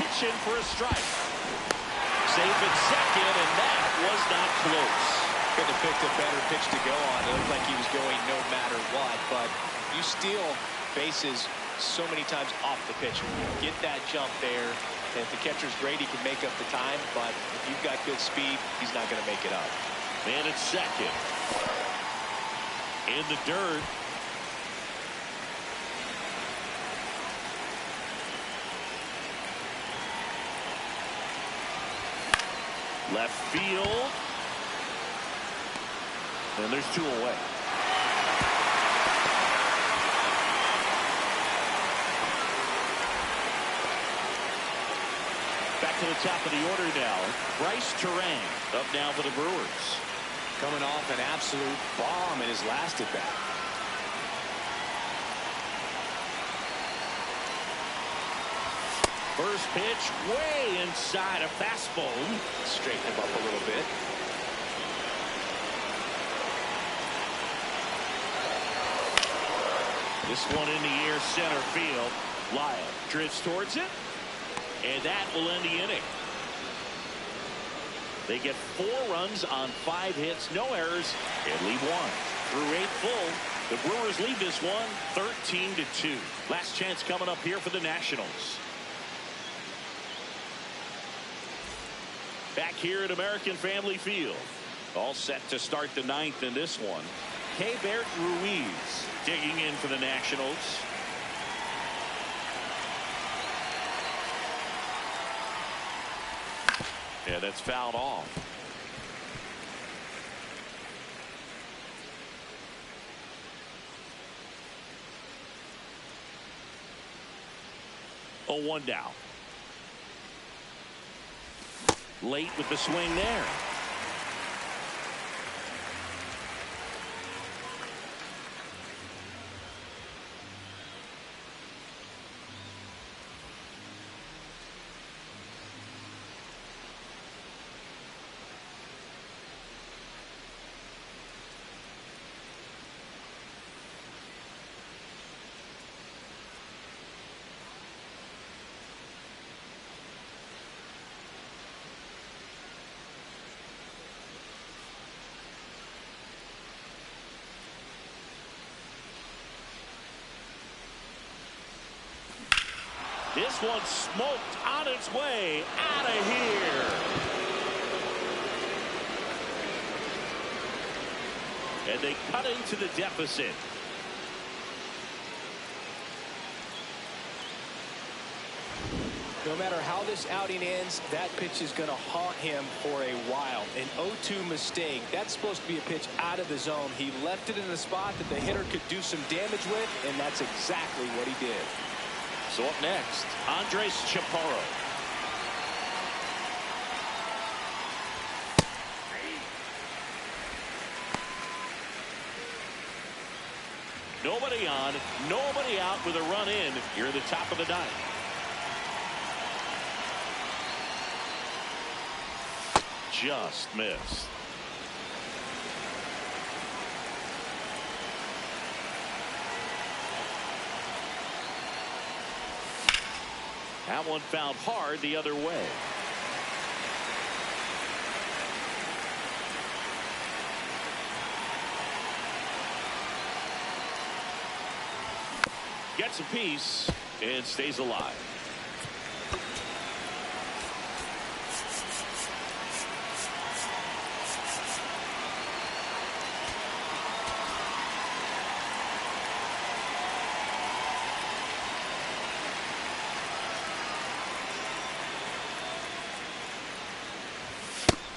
Pitch in for a strike. Safe at second, and that was not close. Could have picked a better pitch to go on. It looked like he was going no matter what, but you steal bases so many times off the pitcher. Get that jump there, and if the catcher's great, he can make up the time, but if you've got good speed, he's not going to make it up. Man at second. In the dirt. Left field. And there's two away. Back to the top of the order now. Bryce Terang up now for the Brewers. Coming off an absolute bomb in his last at bat. First pitch way inside a fastball. Straighten him up a little bit. This one in the air, center field. Lyle drifts towards it, and that will end the inning. They get 4 runs on 5 hits, no errors, and leave 1. Through 8 full, The Brewers lead this one 13-2. Last chance coming up here for the Nationals. Back here at American Family Field. All set to start the ninth in this one. Keibert Ruiz digging in for the Nationals. Yeah, that's fouled off. Oh, 1 down. Late with the swing there. This one smoked on its way out of here. And they cut into the deficit. No matter how this outing ends, that pitch is going to haunt him for a while. An 0-2 mistake. That's supposed to be a pitch out of the zone. He left it in a spot that the hitter could do some damage with, and that's exactly what he did. So up next, Andres Chaparro. Nobody on, nobody out with a run in here at the top of the ninth. Just missed. That one fouled hard the other way. Gets a piece and stays alive.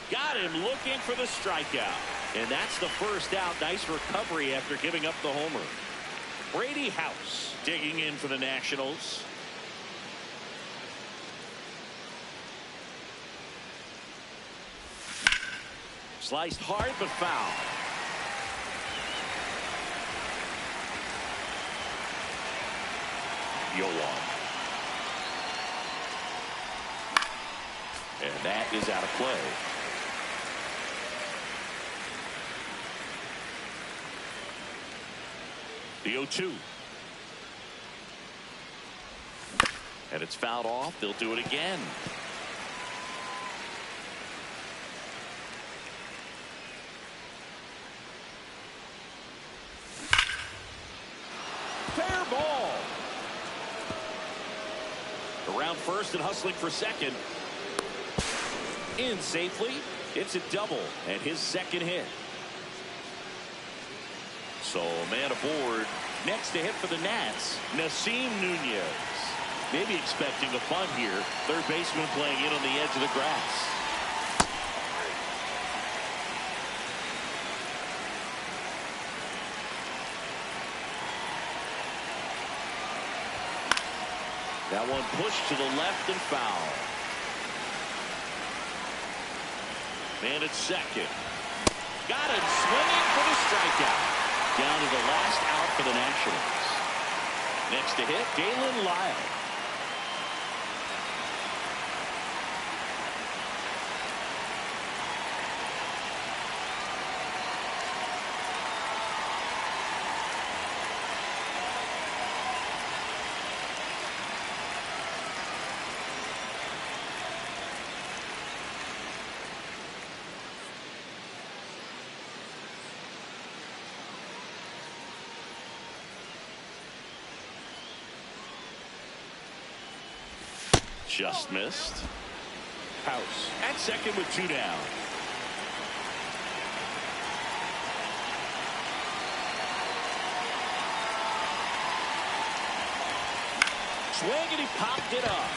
Got him looking for the strikeout. And that's the first out. Nice recovery after giving up the homer. Brady House digging in for the Nationals. Sliced hard but foul. Yoan. And that is out of play. The 0-2. And it's fouled off. They'll do it again. Fair ball. Around first and hustling for second. In safely. It's a double and his second hit. So man aboard. Next to hit for the Nats, Nasim Nunez. Maybe expecting a bunt here. Third baseman playing in on the edge of the grass. That one pushed to the left and foul. Man at second. Got it swinging for the strikeout. Down to the last out for the Nationals. Next to hit, Galen Lyle. Just missed. House. At second with 2 down. Swing, and he popped it up.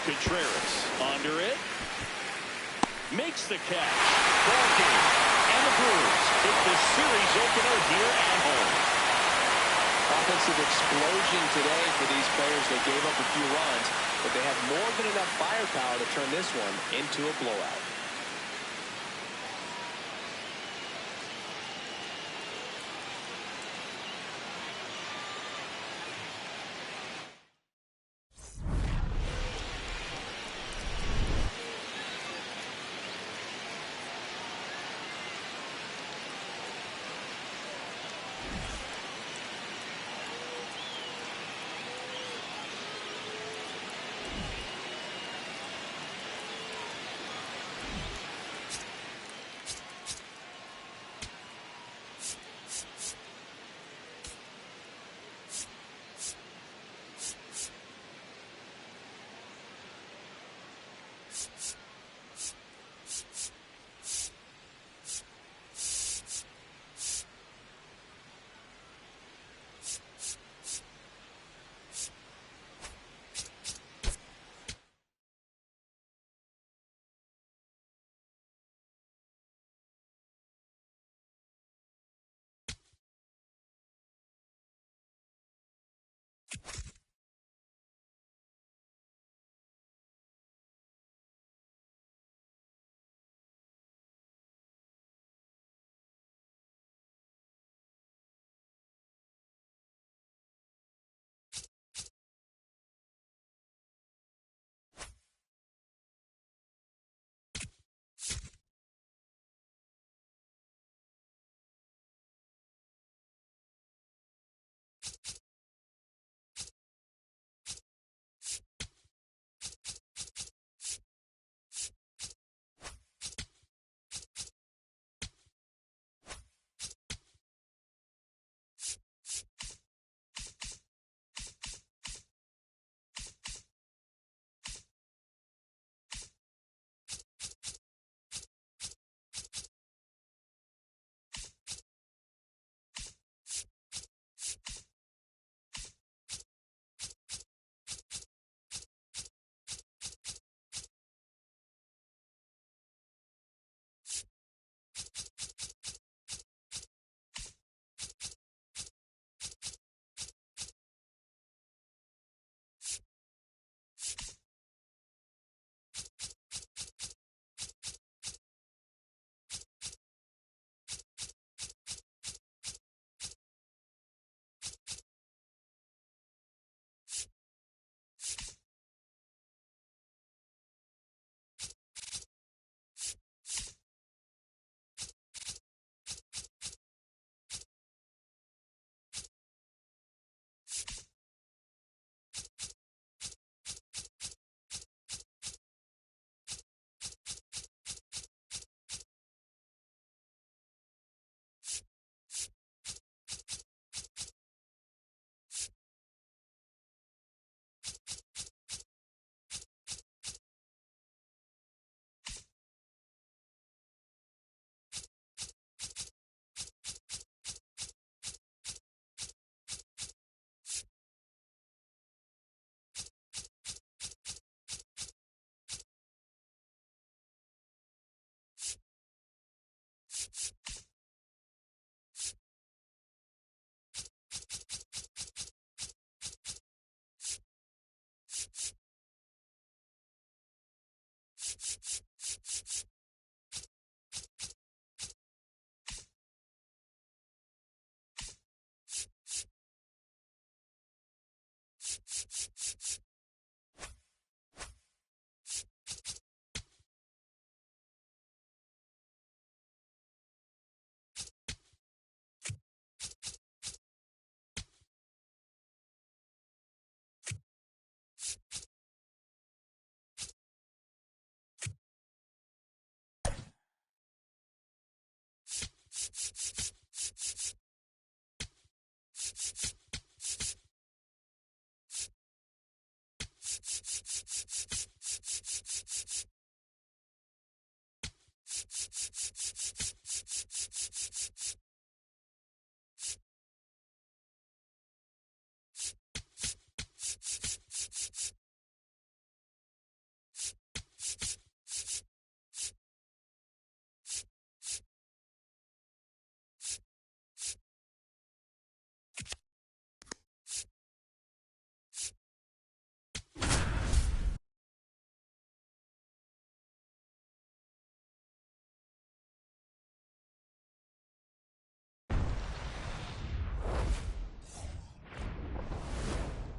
Contreras under it. Makes the catch. Ball game. And the Brewers take the series opener here at home. Offensive explosion today for these players. They gave up a few runs, but they had more than enough firepower to turn this one into a blowout.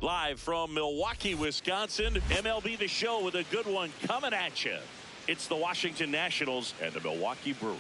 Live from Milwaukee, Wisconsin, MLB The Show with a good one coming at you. It's the Washington Nationals and the Milwaukee Brewers.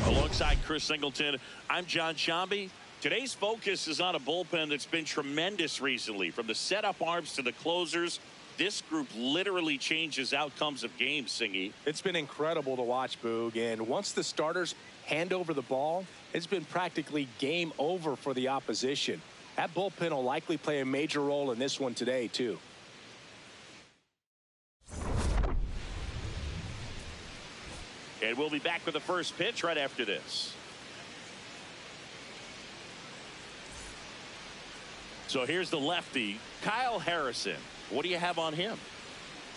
Alongside Chris Singleton, I'm John Shambi. Today's focus is on a bullpen that's been tremendous recently. From the setup arms to the closers, this group literally changes outcomes of games, Singy. It's been incredible to watch, Boog. And once the starters hand over the ball, it's been practically game over for the opposition. That bullpen will likely play a major role in this one today, too. And we'll be back with the first pitch right after this. So here's the lefty, Kyle Harrison. What do you have on him?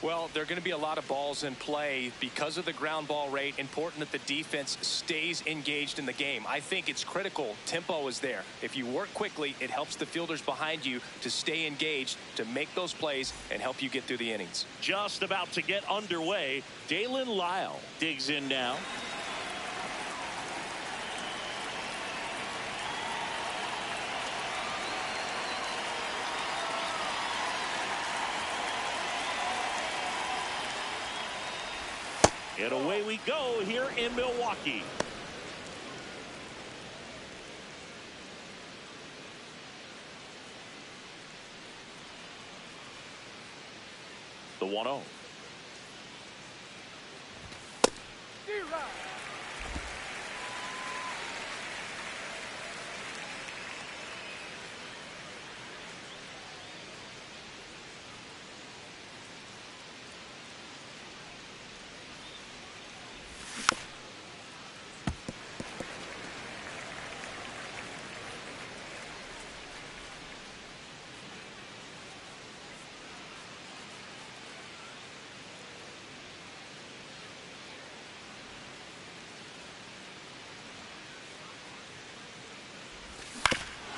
Well, there are going to be a lot of balls in play because of the ground ball rate. Important that the defense stays engaged in the game. I think it's critical. Tempo is there. If you work quickly, it helps the fielders behind you to stay engaged, to make those plays, and help you get through the innings. Just about to get underway. Dalen Lyle digs in now. And away we go here in Milwaukee. The 1-0.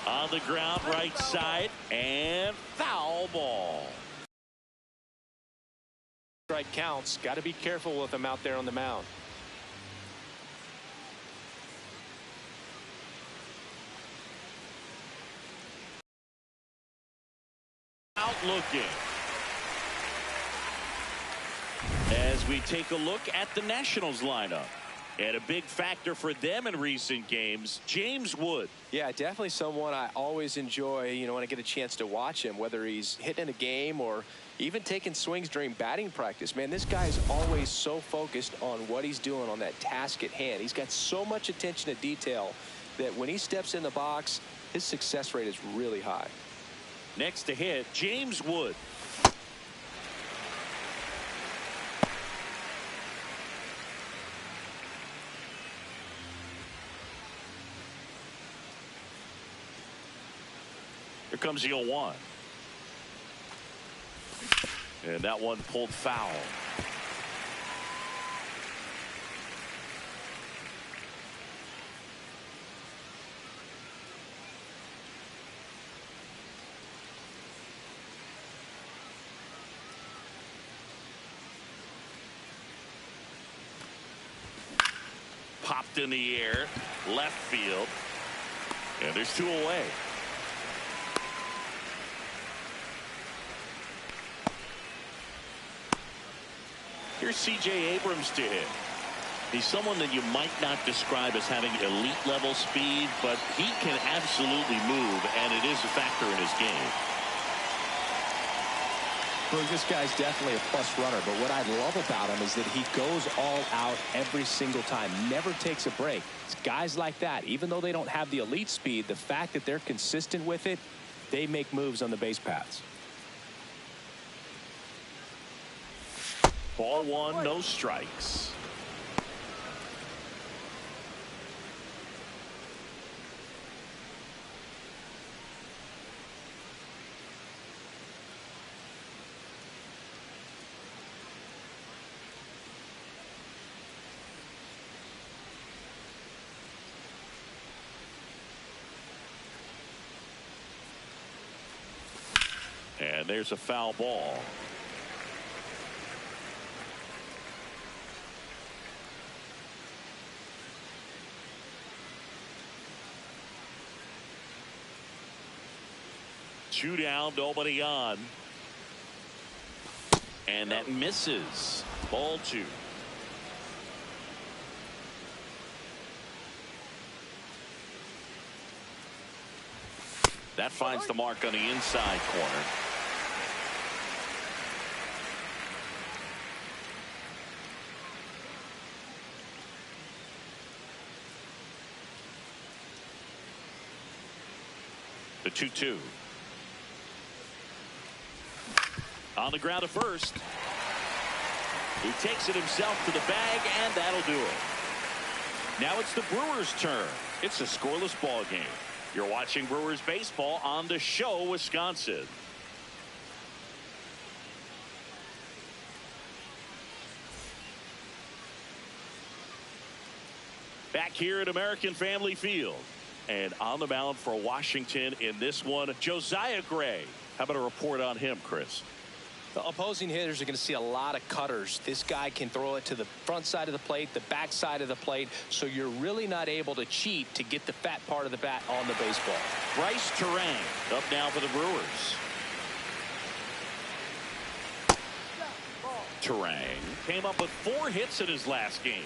On the ground, right side, and foul ball. Strike counts. Got to be careful with them out there on the mound. Out looking. As we take a look at the Nationals lineup. And a big factor for them in recent games, James Wood. Yeah, definitely someone I always enjoy, when I get a chance to watch him, whether he's hitting a game or even taking swings during batting practice. Man, this guy's always so focused on what he's doing on that task at hand. He's got so much attention to detail that when he steps in the box, his success rate is really high. Next to hit, James Wood. Here comes the 0-1. And that one pulled foul. Popped in the air, left field. And there's two away. Here's C.J. Abrams to hit. He's someone that you might not describe as having elite level speed, but he can absolutely move, and it is a factor in his game. Well, this guy's definitely a plus runner, but what I love about him is that he goes all out every single time, never takes a break. It's guys like that, even though they don't have the elite speed, the fact that they're consistent with it, they make moves on the base paths. Ball one, no strikes. And there's a foul ball. 2 down, nobody on. And that misses. Ball 2. That finds the mark on the inside corner. The 2-2. On the ground to first. He takes it himself to the bag, and that'll do it. Now it's the Brewers' turn. It's a scoreless ball game. You're watching Brewers baseball on The Show Wisconsin. Back here at American Family Field. And on the mound for Washington in this one, Josiah Gray. How about a report on him, Chris? The opposing hitters are going to see a lot of cutters. This guy can throw it to the front side of the plate, the back side of the plate, so you're really not able to cheat to get the fat part of the bat on the baseball. Bryce Terang up now for the Brewers. Terang came up with 4 hits in his last game.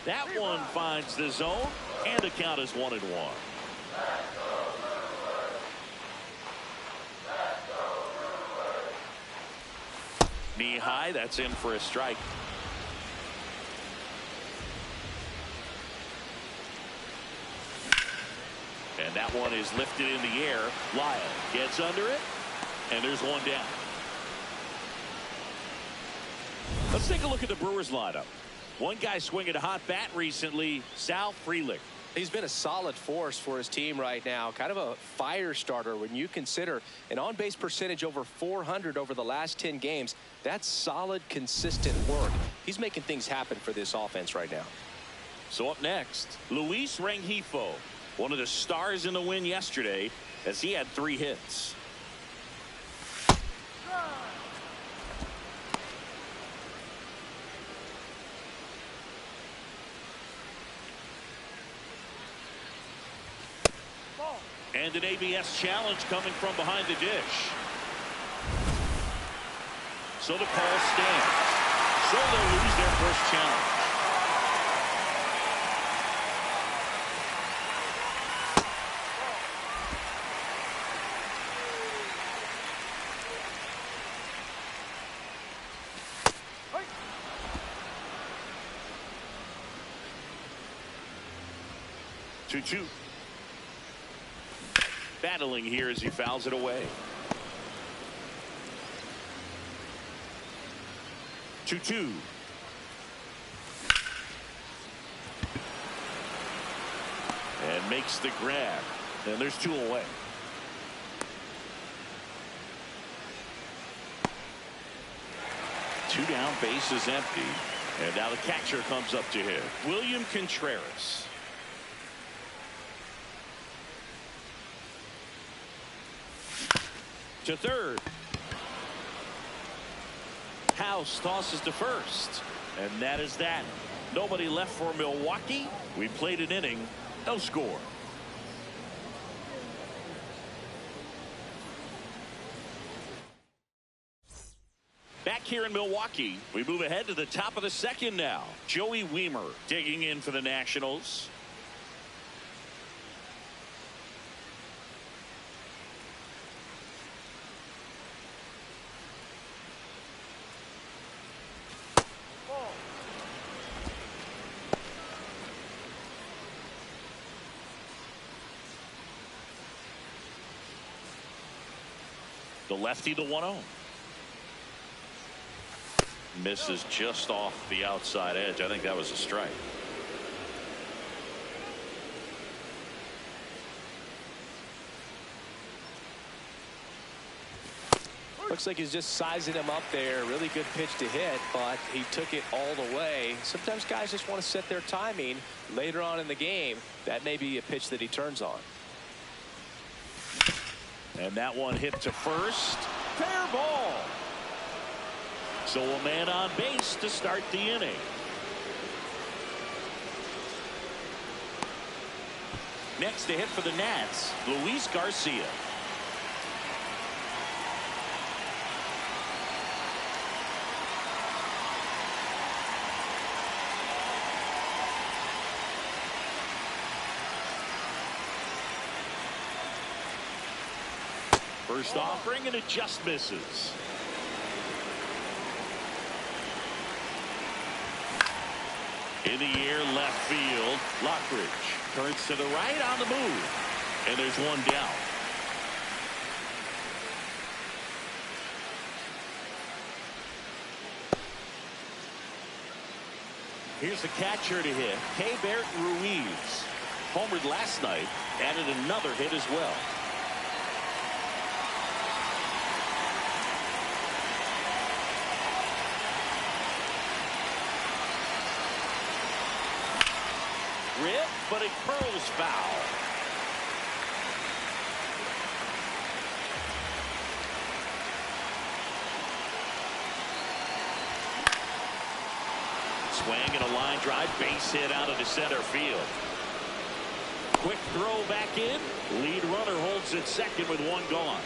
That one finds the zone, and the count is 1-1. Knee high, that's in for a strike. And that one is lifted in the air. Lyle gets under it, and there's one down. Let's take a look at the Brewers lineup. One guy swinging a hot bat recently, Sal Frelick. He's been a solid force for his team right now. Kind of a fire starter when you consider an on-base percentage over 400 over the last 10 games. That's solid, consistent work. He's making things happen for this offense right now. So up next, Luis Rengifo, one of the stars in the win yesterday, as he had 3 hits. And an ABS challenge coming from behind the dish. So the call stands. So they'll lose their first challenge. Two. Battling here as he fouls it away. 2-2. And makes the grab. And there's 2 away. Two down, base is empty. And now the catcher comes up to hit. William Contreras. To third. House tosses to first. And that is that. Nobody left for Milwaukee. We played an inning. No score. Back here in Milwaukee, we move ahead to the top of the second now. Joey Weimer digging in for the Nationals. The lefty, the 1-0. Misses just off the outside edge. I think that was a strike. Looks like he's just sizing him up there. Really good pitch to hit, but he took it all the way. Sometimes guys just want to set their timing later on in the game. That may be a pitch that he turns on. And that one hit to first. Fair ball. So a man on base to start the inning. Next to hit for the Nats, Luis Garcia. First offering and it just misses. In the air, left field. Lockridge turns to the right on the move. And there's one down. Here's the catcher to hit. Keibert Ruiz. Homered last night. Added another hit as well. Rip, but it curls foul. Swing and a line drive, base hit out of the center field. Quick throw back in. Lead runner holds at second with one gone.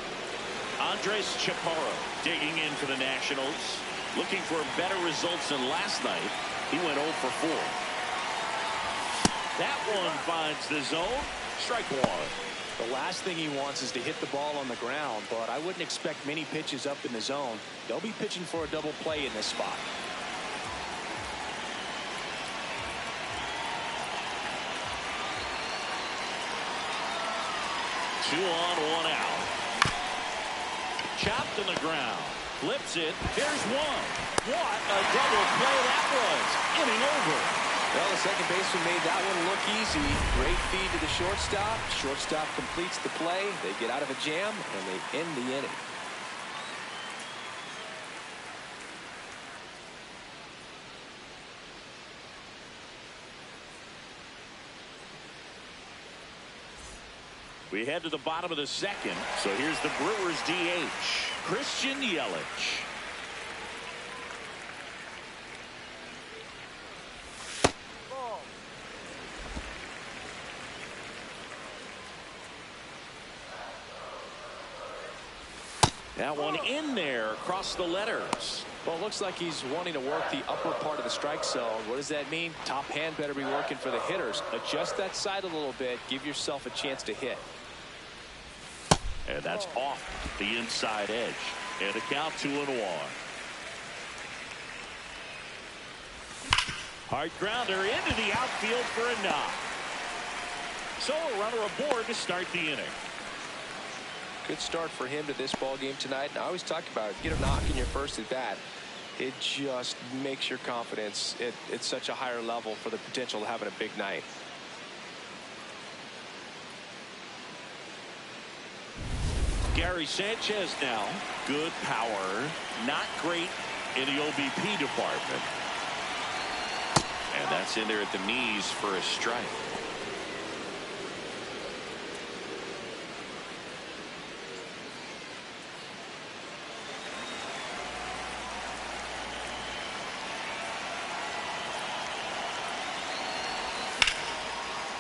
Andres Chaparro digging in for the Nationals. Looking for better results than last night. He went 0 for 4. That one finds the zone. Strike one. The last thing he wants is to hit the ball on the ground, but I wouldn't expect many pitches up in the zone. They'll be pitching for a double play in this spot. 2 on, 1 out. Chopped on the ground. Flips it. There's one. What a double play that was. Inning over. Well, the second baseman made that one look easy. Great feed to the shortstop. Shortstop completes the play. They get out of a jam, and they end the inning. We head to the bottom of the second. So here's the Brewers DH, Christian Yelich. That one in there across the letters. Well, it looks like he's wanting to work the upper part of the strike zone. What does that mean? Top hand better be working for the hitters. Adjust that side a little bit. Give yourself a chance to hit. And that's off the inside edge. And a count 2-1. Hard grounder into the outfield for a knock. So a runner aboard to start the inning. Good start for him to this ball game tonight. And I always talk about it. Get a knock in your first at bat. It just makes your confidence at such a higher level for the potential of having a big night. Gary Sanchez now. Good power. Not great in the OBP department. And that's in there at the knees for a strike.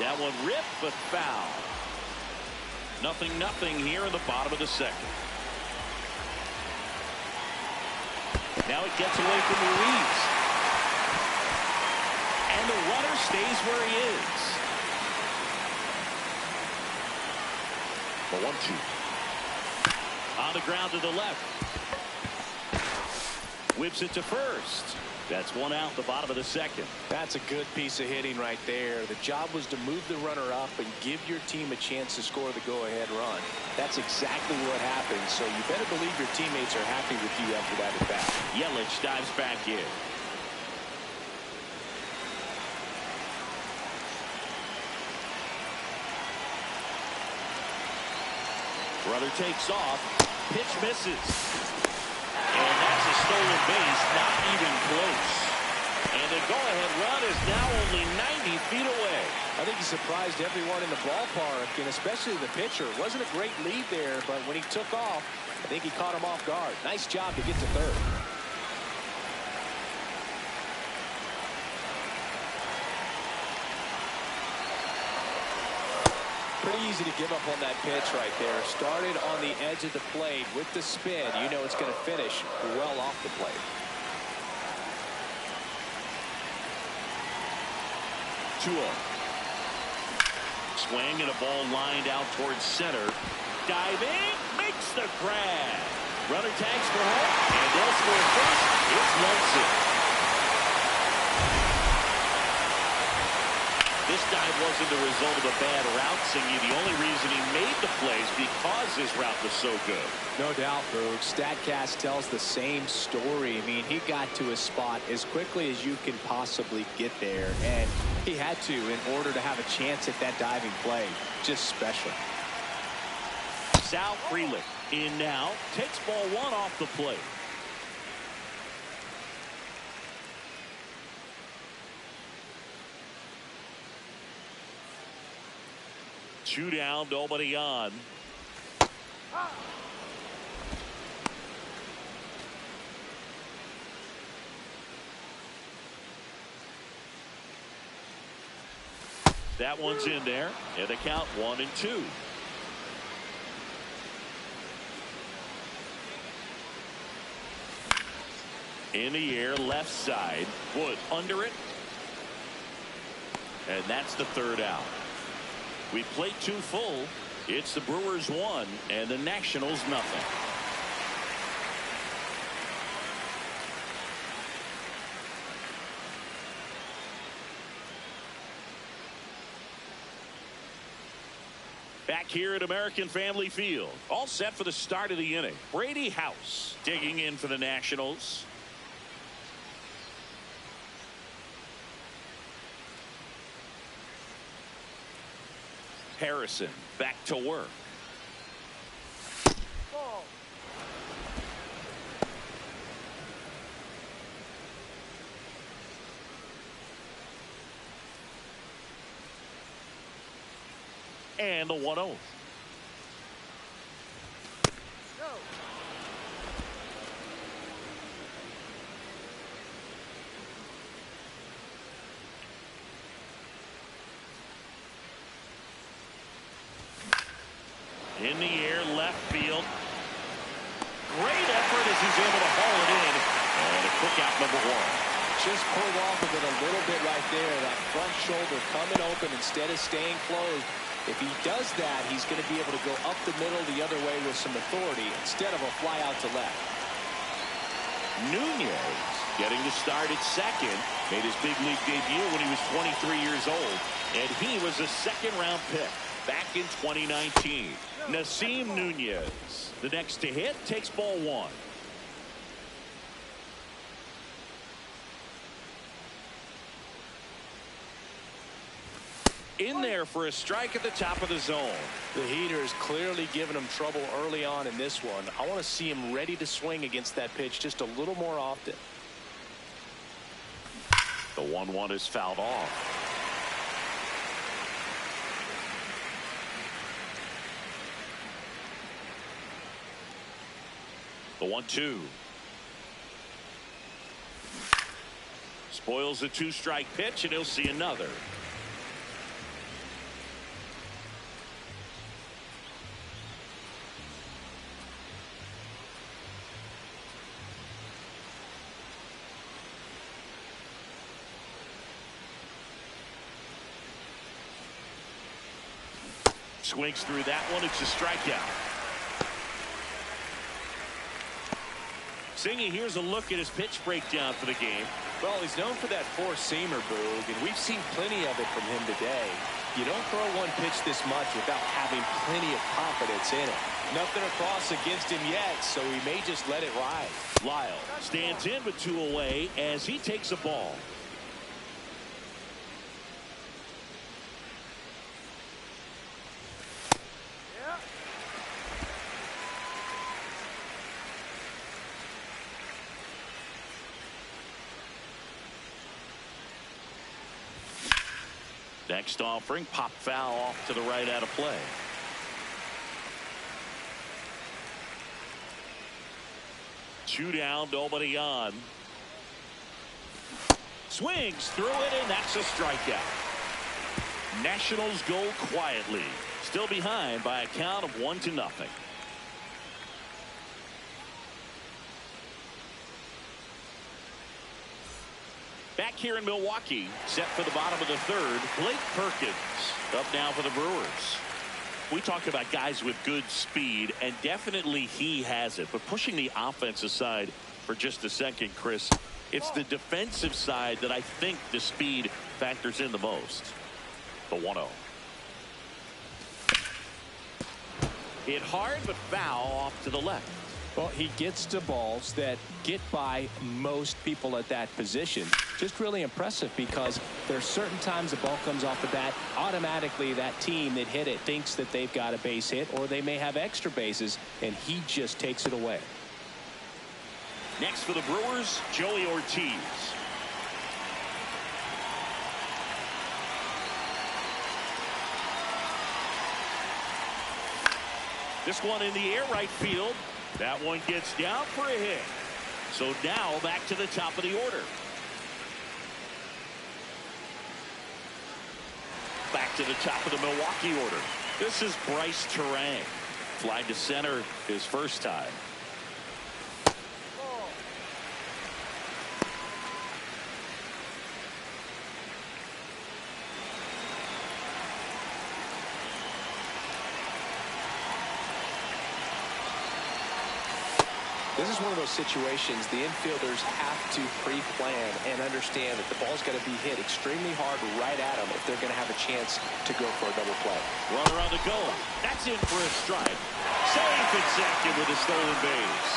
That one ripped but foul. 0-0 here in the bottom of the second. Now it gets away from Ruiz. And the runner stays where he is. The 1-2. On the ground to the left. Whips it to first. That's one out the bottom of the second. That's a good piece of hitting right there. The job was to move the runner up and give your team a chance to score the go-ahead run. That's exactly what happened, so you better believe your teammates are happy with you after that at bat. Yelich dives back in. Runner takes off. Pitch misses. And that's a stolen base, not even close. And the go-ahead run is now only 90 feet away. I think he surprised everyone in the ballpark, and especially the pitcher. It wasn't a great lead there, but when he took off, I think he caught him off guard. Nice job to get to third. Pretty easy to give up on that pitch right there. Started on the edge of the plate with the spin. You know it's going to finish well off the plate. 2-0. Swing and a ball lined out towards center. Diving, makes the grab. Runner tags for home, and they'll score first. It's Munson. This dive wasn't the result of a bad route, Singy. The only reason he made the plays because his route was so good. No doubt, Boog. StatCast tells the same story. I mean, he got to his spot as quickly as you can possibly get there, and he had to in order to have a chance at that diving play. Just special. Sal Frelick in now, takes ball 1 off the plate. Two down, nobody on. That one's in there, and the count 1-2. In the air, left side. Wood under it. And that's the 3rd out. We played 2 full. It's the Brewers 1 and the Nationals nothing. Back here at American Family Field. All set for the start of the inning. Brady House digging in for the Nationals. Harrison back to work. And the 1-0. In the air, left field. Great effort as he's able to haul it in. And a quick out, number 1. Just pulled off of it a little bit right there. That front shoulder coming open instead of staying closed. If he does that, he's going to be able to go up the middle the other way with some authority instead of a fly out to left. Nunez getting the start at second. Made his big league debut when he was 23 years old. And he was a 2nd-round pick back in 2019. Nasim Nunez, the next to hit, takes ball 1. In there for a strike at the top of the zone. The heater is clearly giving him trouble early on in this one. I want to see him ready to swing against that pitch just a little more often. The 1-1 is fouled off. The 1-2. Spoils a 2-strike pitch, and he'll see another. Swings through that one. It's a strikeout. Singy, here's a look at his pitch breakdown for the game. Well, he's known for that four-seamer, Boog, and we've seen plenty of it from him today. You don't throw one pitch this much without having plenty of confidence in it. Nothing across against him yet, so he may just let it ride. Lyle stands in with 2 away as he takes a ball. Next offering, pop foul off to the right out of play. Two down, nobody on. Swings through it, and that's a strikeout. Nationals go quietly. Still behind by a count of 1-0. Back here in Milwaukee, set for the bottom of the third, Blake Perkins up now for the Brewers. We talk about guys with good speed, and definitely he has it. But pushing the offense aside for just a second, Chris, it's the defensive side that I think the speed factors in the most. The 1-0. Hit hard, but foul off to the left. Well, he gets to balls that get by most people at that position. Just really impressive because there are certain times the ball comes off the bat, automatically that team that hit it thinks that they've got a base hit, or they may have extra bases, and he just takes it away. Next for the Brewers, Joey Ortiz. This one in the air, right field. That one gets down for a hit. So now back to the top of the order. Back to the top of the Milwaukee order. This is Bryce Terang. Fly to center his first time. This is one of those situations the infielders have to pre-plan and understand that the ball's got to be hit extremely hard right at them if they're going to have a chance to go for a double play. Runner on the go. That's in for a strike. Safe at second with a stolen base.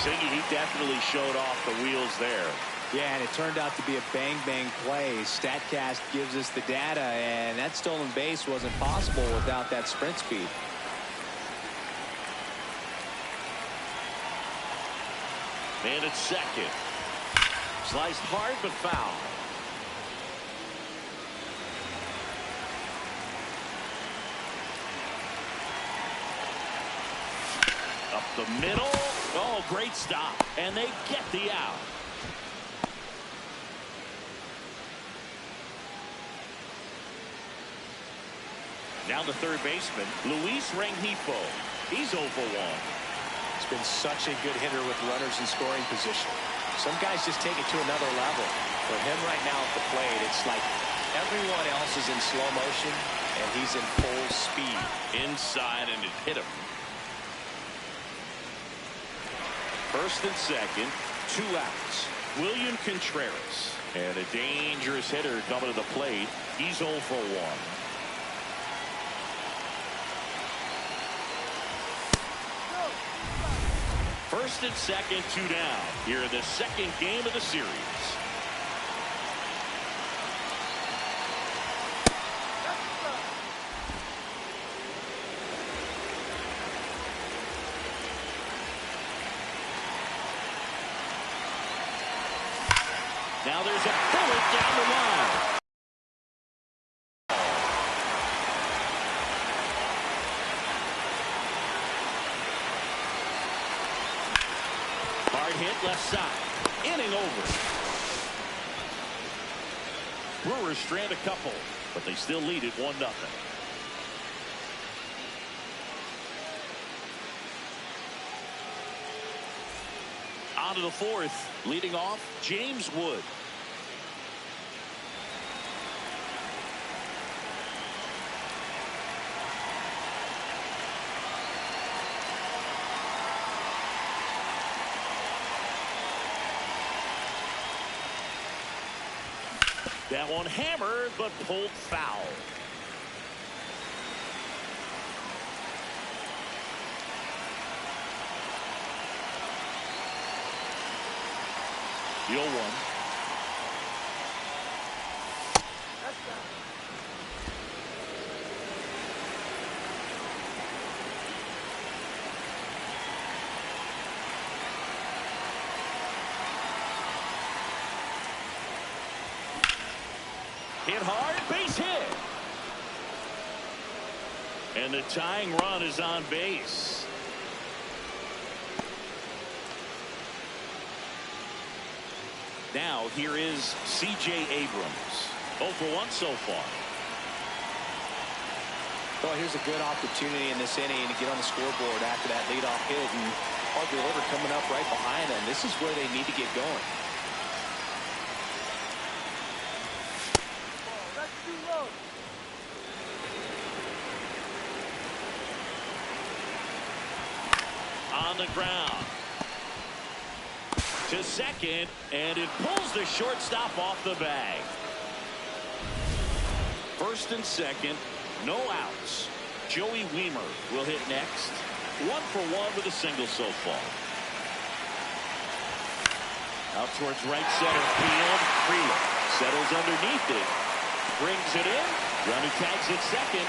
Singy, he definitely showed off the wheels there. Yeah, and it turned out to be a bang-bang play. StatCast gives us the data, and that stolen base wasn't possible without that sprint speed. Man at second. Sliced hard but foul. Up the middle. Oh, great stop. And they get the out. Now the third baseman, Luis Rengifo. He's 0 for 1. He's been such a good hitter with runners in scoring position. Some guys just take it to another level. For him right now at the plate, it's like everyone else is in slow motion, and he's in full speed. Inside, and it hit him. First and second, 2 outs. William Contreras. And a dangerous hitter coming to the plate. He's 0 for 1. First and second, 2 down. Here in the second game of the series. Now there's a bullet down the line. Hard hit left side. Inning over. Brewers strand a couple, but they still lead it 1-0. On to the fourth. Leading off, James Wood. That one hammered, but pulled foul. The 0-1. Hit hard, base hit. And the tying run is on base. Now here is C.J. Abrams. 0 for 1 so far. Well, here's a good opportunity in this inning to get on the scoreboard after that leadoff hit, and Harvey Oliver coming up right behind them. This is where they need to get going. On the ground to second, and it pulls the shortstop off the bag. First and second, no outs. Joey Weimer will hit next. 1 for 1 with a single so far. Out towards right center field. Freeland settles underneath it. Brings it in. Runner tags it second.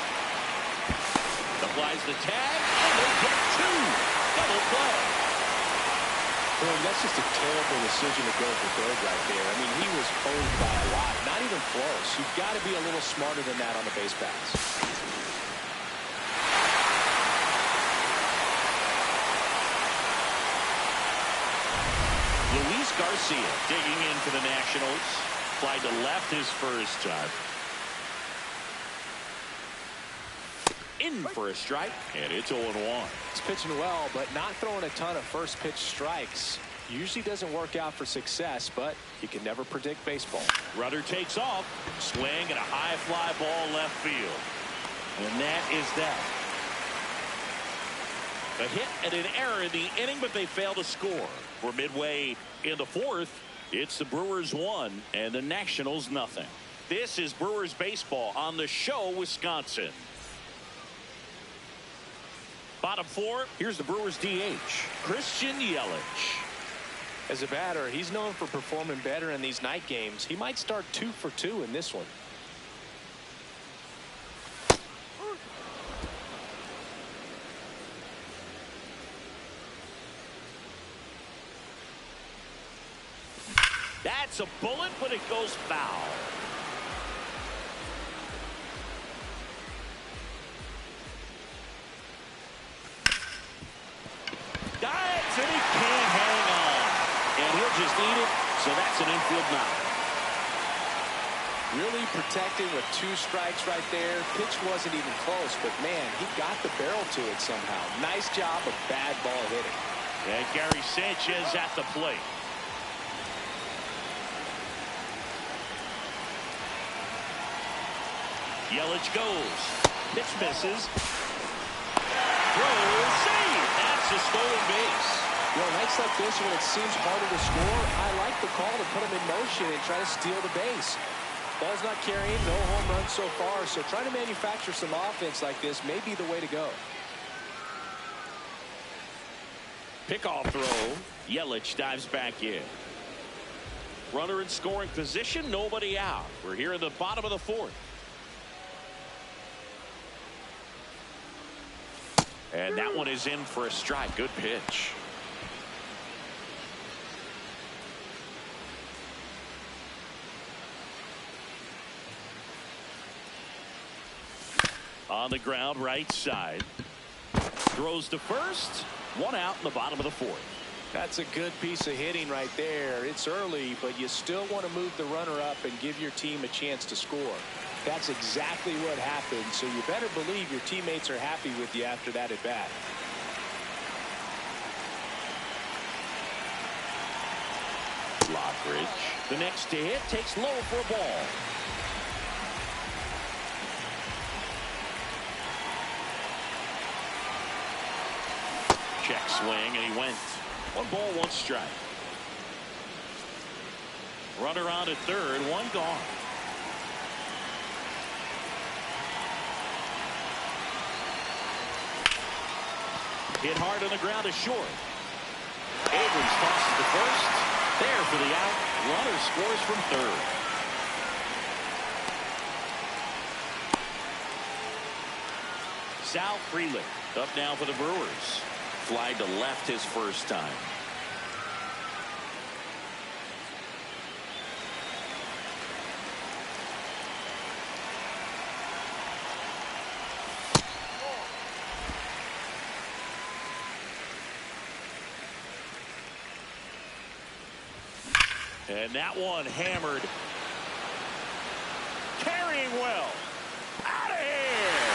Applies the tag, and they get 2. Double play. Boom, that's just a terrible decision to go for third right there. I mean, he was owed by a lot. Not even close. You've got to be a little smarter than that on the base pass. Luis Garcia digging in for the Nationals. Fly to left his first time. In for a strike, and it's 0-1. He's pitching well, but not throwing a ton of first pitch strikes. Usually doesn't work out for success, but you can never predict baseball. Rudder takes off. Swing and a high fly ball left field. And that is that. A hit and an error in the inning, but they fail to score. We're midway in the fourth. It's the Brewers 1 and the Nationals nothing. This is Brewers baseball on the show, Wisconsin. Bottom 4, here's the Brewers DH, Christian Yelich. As a batter, he's known for performing better in these night games. He might start 2 for 2 in this one. That's a bullet, but it goes foul. Dives, and he can't hang on. And he'll just eat it, so that's an infield knock. Really protected with 2 strikes right there. Pitch wasn't even close, but man, he got the barrel to it somehow. Nice job of bad ball hitting. And Gary Sanchez at the plate. Yelich goes. Pitch misses. Throw, save. That's a stolen base. You know, nights like this when it seems harder to score, I like the call to put him in motion and try to steal the base. Ball's not carrying, no home runs so far, so trying to manufacture some offense like this may be the way to go. Pickoff throw. Yelich dives back in. Runner in scoring position, nobody out. We're here in the bottom of the fourth. And that one is in for a strike. Good pitch. On the ground, right side. Throws to first. 1 out in the bottom of the fourth. That's a good piece of hitting right there. It's early, but you still want to move the runner up and give your team a chance to score. That's exactly what happened, so you better believe your teammates are happy with you after that at bat. Lockridge, the next to hit, takes low for a ball. Check swing, and he went. 1 ball, 1 strike. Runner on at third, 1 gone. Hit hard on the ground to short. Abrams tosses to first. There for the out. Runner scores from third. Sal Freeland up now for the Brewers. Fly to left his first time. And that one hammered. Carrying well. Out of here.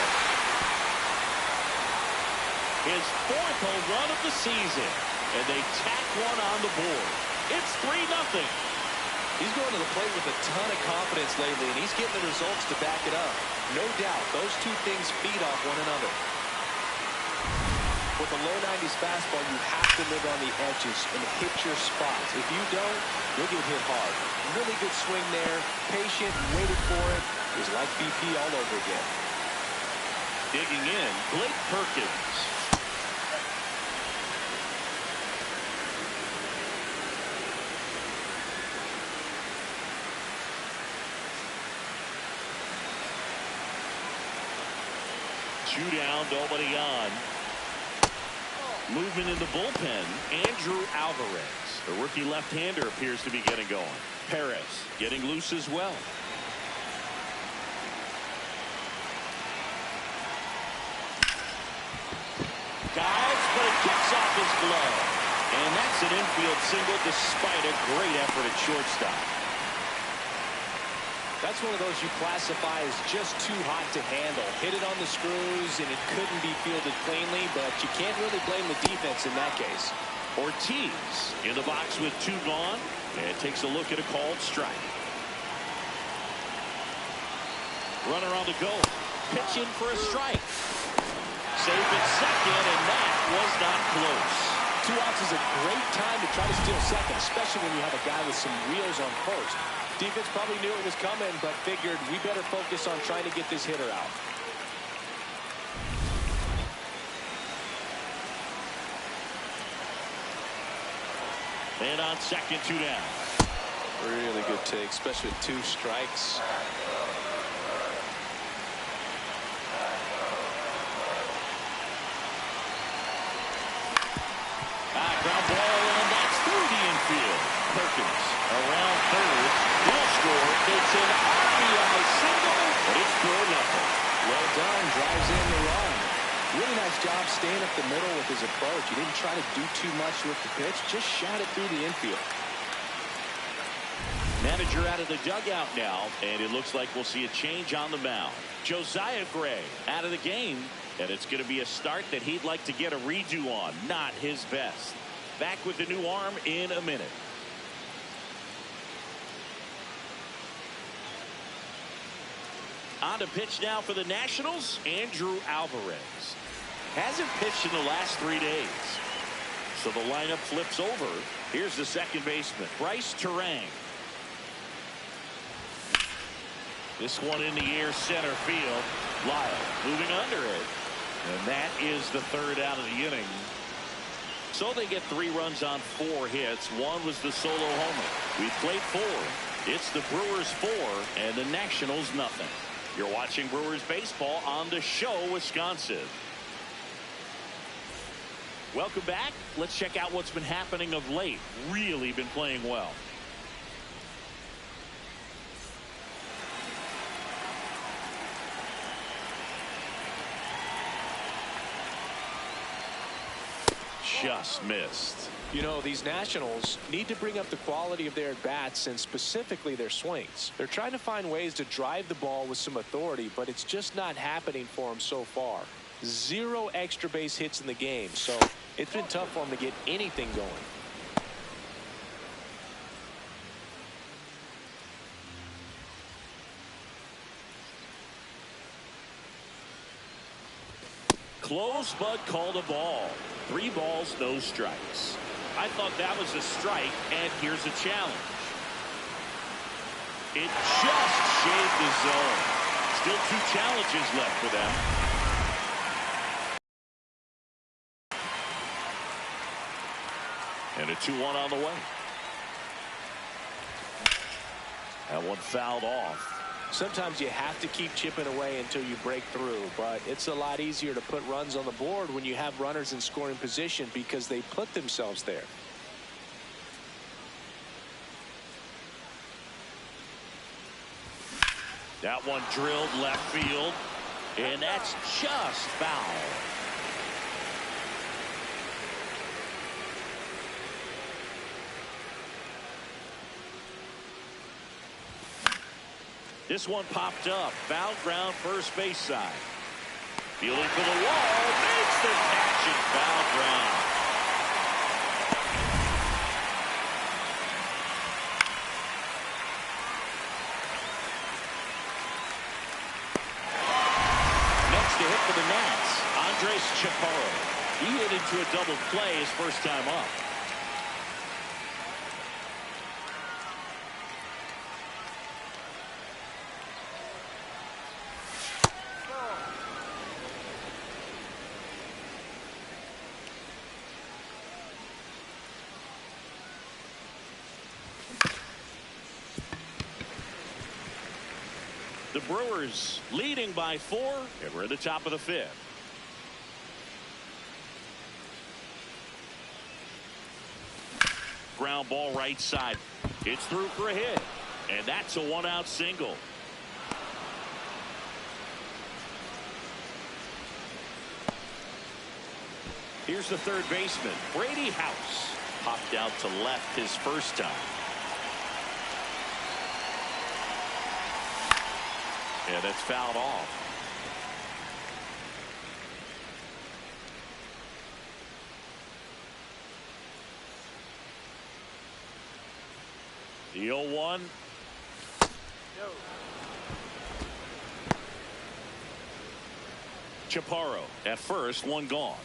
His 4th home run of the season. And they tack one on the board. It's 3-0. He's going to the plate with a ton of confidence lately, and he's getting the results to back it up. No doubt, those two things feed off one another. With a low 90s fastball, you have to live on the edges and hit your spots. If you don't, you'll get hit hard. Really good swing there, patient, waited for it. It was like BP all over again. Digging in, Blake Perkins. Two down, nobody on. Movement in the bullpen, Andrew Alvarez. The rookie left-hander appears to be getting going. Perez getting loose as well. Dives, but it kicks off his glove. And that's an infield single despite a great effort at shortstop. That's one of those you classify as just too hot to handle. Hit it on the screws, and it couldn't be fielded cleanly, but you can't really blame the defense in that case. Ortiz in the box with 2 gone, and takes a look at a called strike. Runner on the go. Pitch in for a strike. Safe at second, and that was not close. 2 outs is a great time to try to steal second, especially when you have a guy with some wheels on first. Defense probably knew it was coming, but figured we better focus on trying to get this hitter out. And on second, 2 down. Really good take, especially with 2 strikes. Ground ball, and that's through the infield. Perkins around third. Will score. It's an RBI single, but it's 4-0. Well done. Drives in the run. Really nice job staying up the middle with his approach. He didn't try to do too much with the pitch. Just shot it through the infield. Manager out of the dugout now, and it looks like we'll see a change on the mound. Josiah Gray out of the game, and it's going to be a start that he'd like to get a redo on. Not his best. Back with the new arm in a minute. On to pitch now for the Nationals, Andrew Alvarez. Hasn't pitched in the last 3 days. So the lineup flips over. Here's the second baseman, Bryce Terang. This one in the air, center field. Lyle moving under it. And that is the 3rd out of the inning. So they get 3 runs on 4 hits. 1 was the solo homer. We played 4. It's the Brewers 4 and the Nationals nothing. You're watching Brewers baseball on The Show, Wisconsin. Welcome back. Let's check out what's been happening of late. Really been playing well. Just missed. You know, these Nationals need to bring up the quality of their at-bats and specifically their swings. They're trying to find ways to drive the ball with some authority, but it's just not happening for them so far. 0 extra base hits in the game, so it's been tough for them to get anything going. Close, but called a ball. 3 balls, no strikes. I thought that was a strike, and here's a challenge. It just shaved the zone. Still 2 challenges left for them. And a 2-1 on the way. That one fouled off. Sometimes you have to keep chipping away until you break through, but it's a lot easier to put runs on the board when you have runners in scoring position because they put themselves there. That one drilled left field, and that's just foul. This one popped up. Foul ground, first base side. Fielding for the wall. Makes the catch and foul ground. Next to hit for the Nats, Andres Chaparro. He hit into a double play his first time up. The Brewers leading by 4, and we're at the top of the 5th. Ground ball right side. It's through for a hit, and that's a one-out single. Here's the third baseman, Brady House. Popped out to left his first time. Yeah, that's fouled off. The 0-1. Chaparro at first, one gone.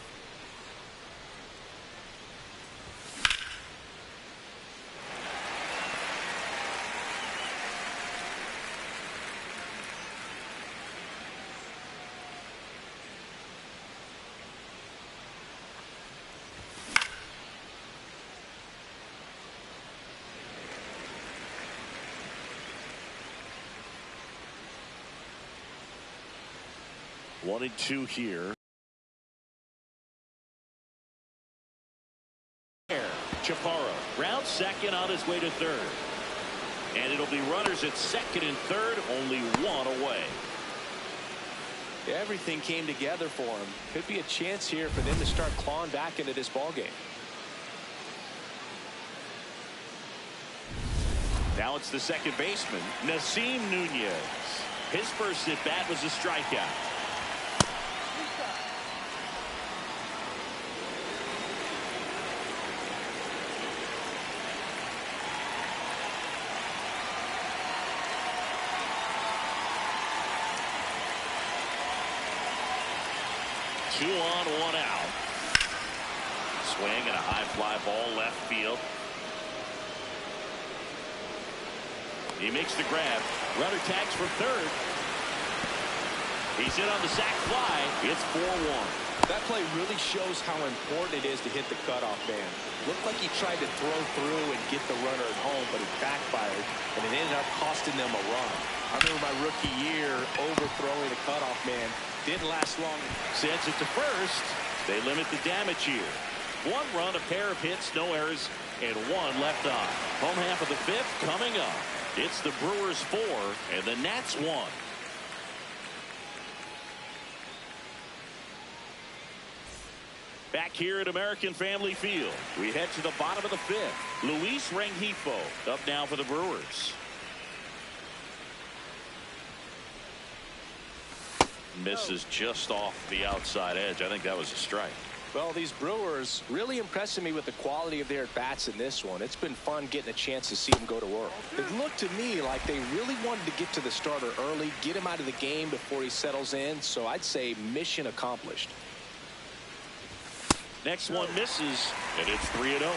One and two here. Chaparro round second on his way to third. And it'll be runners at second and third, only one away. Everything came together for him. Could be a chance here for them to start clawing back into this ball game. Now it's the second baseman, Nasim Nunez. His first at bat was a strikeout. Two on, one out. Swing and a high fly ball left field. He makes the grab. Runner tags for third. He's in on the sac fly. It's 4-1. That play really shows how important it is to hit the cutoff man. Looked like he tried to throw through and get the runner at home, but it backfired, and it ended up costing them a run. I remember my rookie year overthrowing the cutoff man. Didn't last long. Sends it to first. They limit the damage here. One run, a pair of hits, no errors, and one left on. Home half of the 5th coming up. It's the Brewers 4 and the Nats 1. Back here at American Family Field, we head to the bottom of the 5th. Luis Rengifo up now for the Brewers. Misses just off the outside edge. I think that was a strike. Well, these Brewers really impressing me with the quality of their at-bats in this one. It's been fun getting a chance to see them go to work. It looked to me like they really wanted to get to the starter early, get him out of the game before he settles in. So I'd say mission accomplished. Next one misses, and it's 3-0.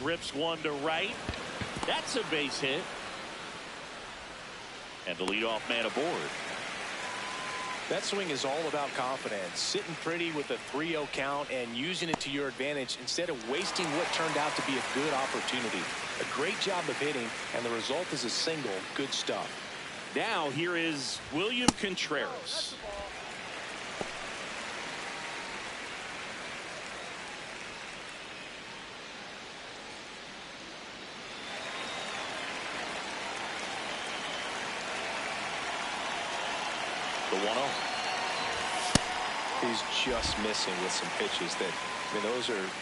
Rips one to right. That's a base hit. And the leadoff man aboard. That swing is all about confidence. Sitting pretty with a 3-0 count and using it to your advantage instead of wasting what turned out to be a good opportunity. A great job of hitting, and the result is a single. Good stuff. Now here is William Contreras. The 1-0. He's just missing with some pitches that, I mean,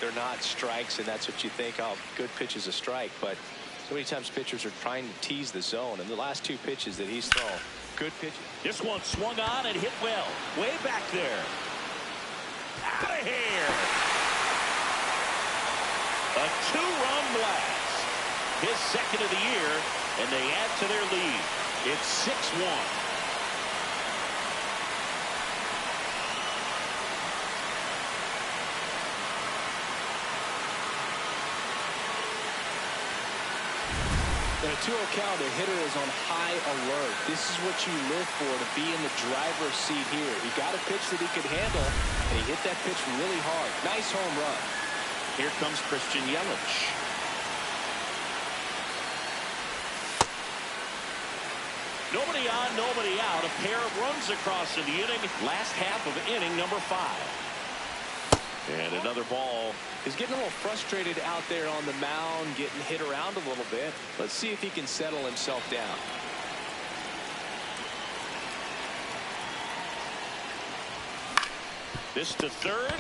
they're not strikes, and that's what you think, oh, good pitch is a strike. But so many times pitchers are trying to tease the zone, and the last two pitches that he's thrown, good pitches. This one swung on and hit well. Way back there. Out of here. A two-run blast. His second of the year, and they add to their lead. It's 6-1. In a 2-0 count, the hitter is on high alert. This is what you live for, to be in the driver's seat here. He got a pitch that he could handle, and he hit that pitch really hard. Nice home run. Here comes Christian Yelich. Nobody on, nobody out. A pair of runs across in the inning. Last half of inning number 5. And another ball. He's getting a little frustrated out there on the mound, getting hit around a little bit. Let's see if he can settle himself down. This to third.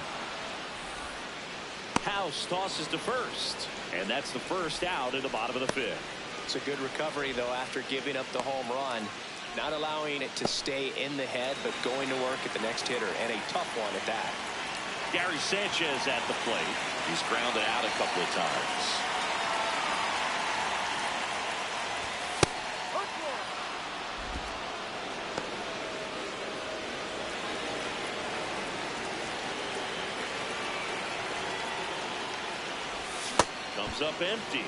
House tosses to first. And that's the first out in the bottom of the 5th. It's a good recovery, though, after giving up the home run. Not allowing it to stay in the head, but going to work at the next hitter, and a tough one at that. Gary Sanchez at the plate. He's grounded out a couple of times. Comes up empty.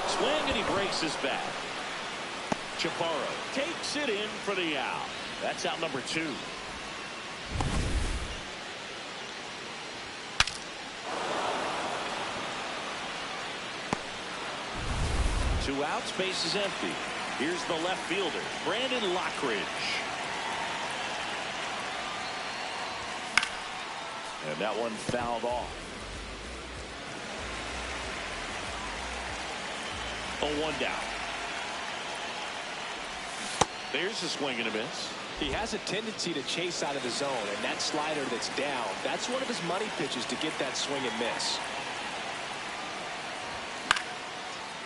Swing, and he breaks his bat. Chaparro takes it in for the out. That's out number 2. 2 outs, base is empty. Here's the left fielder, Brandon Lockridge. And that one fouled off. 0-1 down. There's a swing and a miss. He has a tendency to chase out of the zone, and that slider that's down, that's one of his money pitches, to get that swing and miss.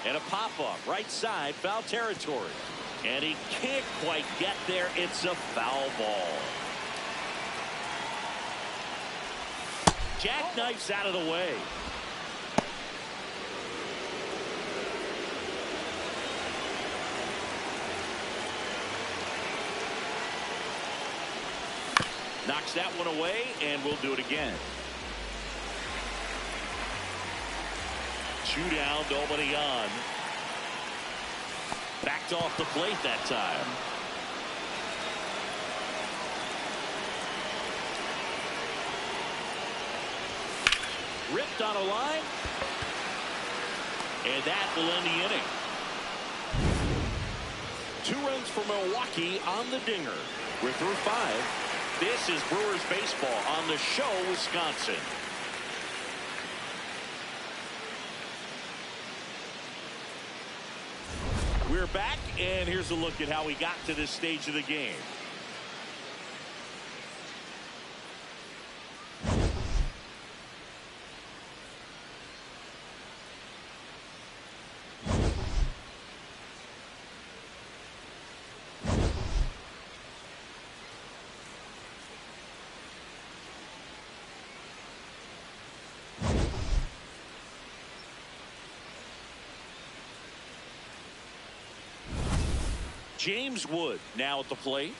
And a pop-up right side, foul territory. And he can't quite get there. It's a foul ball. Jackknifes out of the way. Knocks that one away, and we'll do it again. 2 down, nobody on. Backed off the plate that time. Ripped on a line. And that will end the inning. 2 runs for Milwaukee on the dinger. We're through 5. This is Brewers baseball on the show, Wisconsin. We're back, and here's a look at how we got to this stage of the game. James Wood now at the plate.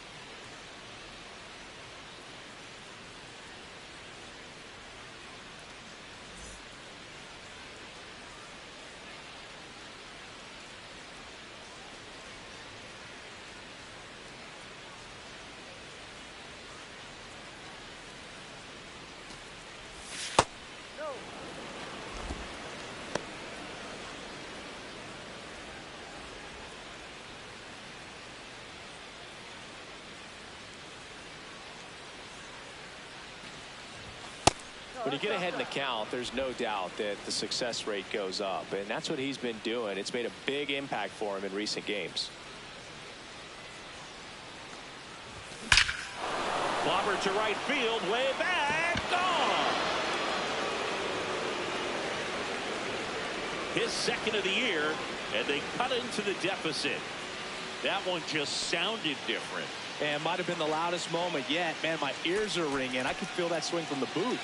When you get ahead in the count, there's no doubt that the success rate goes up, and that's what he's been doing. It's made a big impact for him in recent games. Clobber to right field, way back, gone. His second of the year, and they cut into the deficit. That one just sounded different. And might have been the loudest moment yet. Man, my ears are ringing. I could feel that swing from the booth.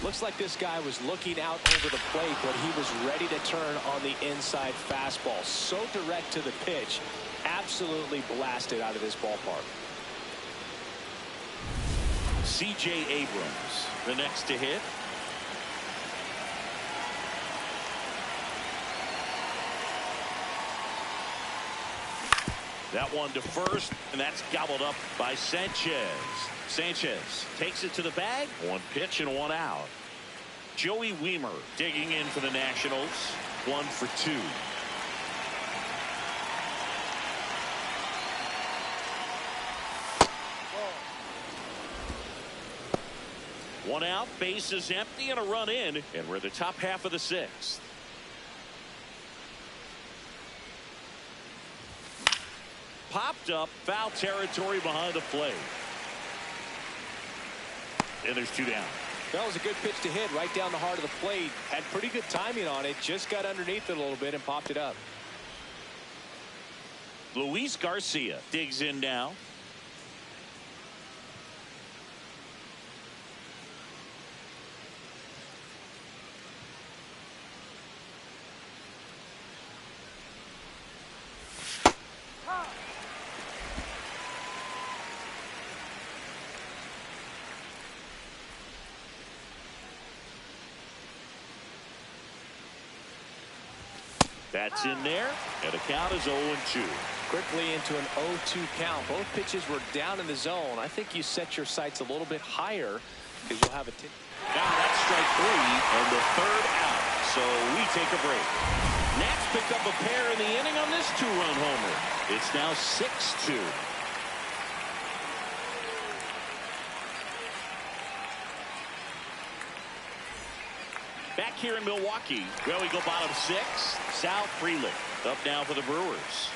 Looks like this guy was looking out over the plate, but he was ready to turn on the inside fastball. So direct to the pitch. Absolutely blasted out of this ballpark. C.J. Abrams, the next to hit. That one to first, and that's gobbled up by Sanchez. Sanchez takes it to the bag. One pitch and one out. Joey Wiemer digging in for the Nationals. 1 for 2. One out, base is empty, and a run in, and we're the top half of the 6th. Popped up, foul territory behind the plate. And there's 2 down. That was a good pitch to hit right down the heart of the plate. Had pretty good timing on it. Just got underneath it a little bit and popped it up. Luis Garcia digs in now. That's in there, and the count is 0-2. Quickly into an 0-2 count. Both pitches were down in the zone. I think you set your sights a little bit higher because you'll have a now that's strike 3 and the 3rd out. So we take a break. Nats pick up a pair in the inning on this 2-run homer. It's now 6-2. Back here in Milwaukee, well, we go bottom 6. Sal Frelick up now for the Brewers.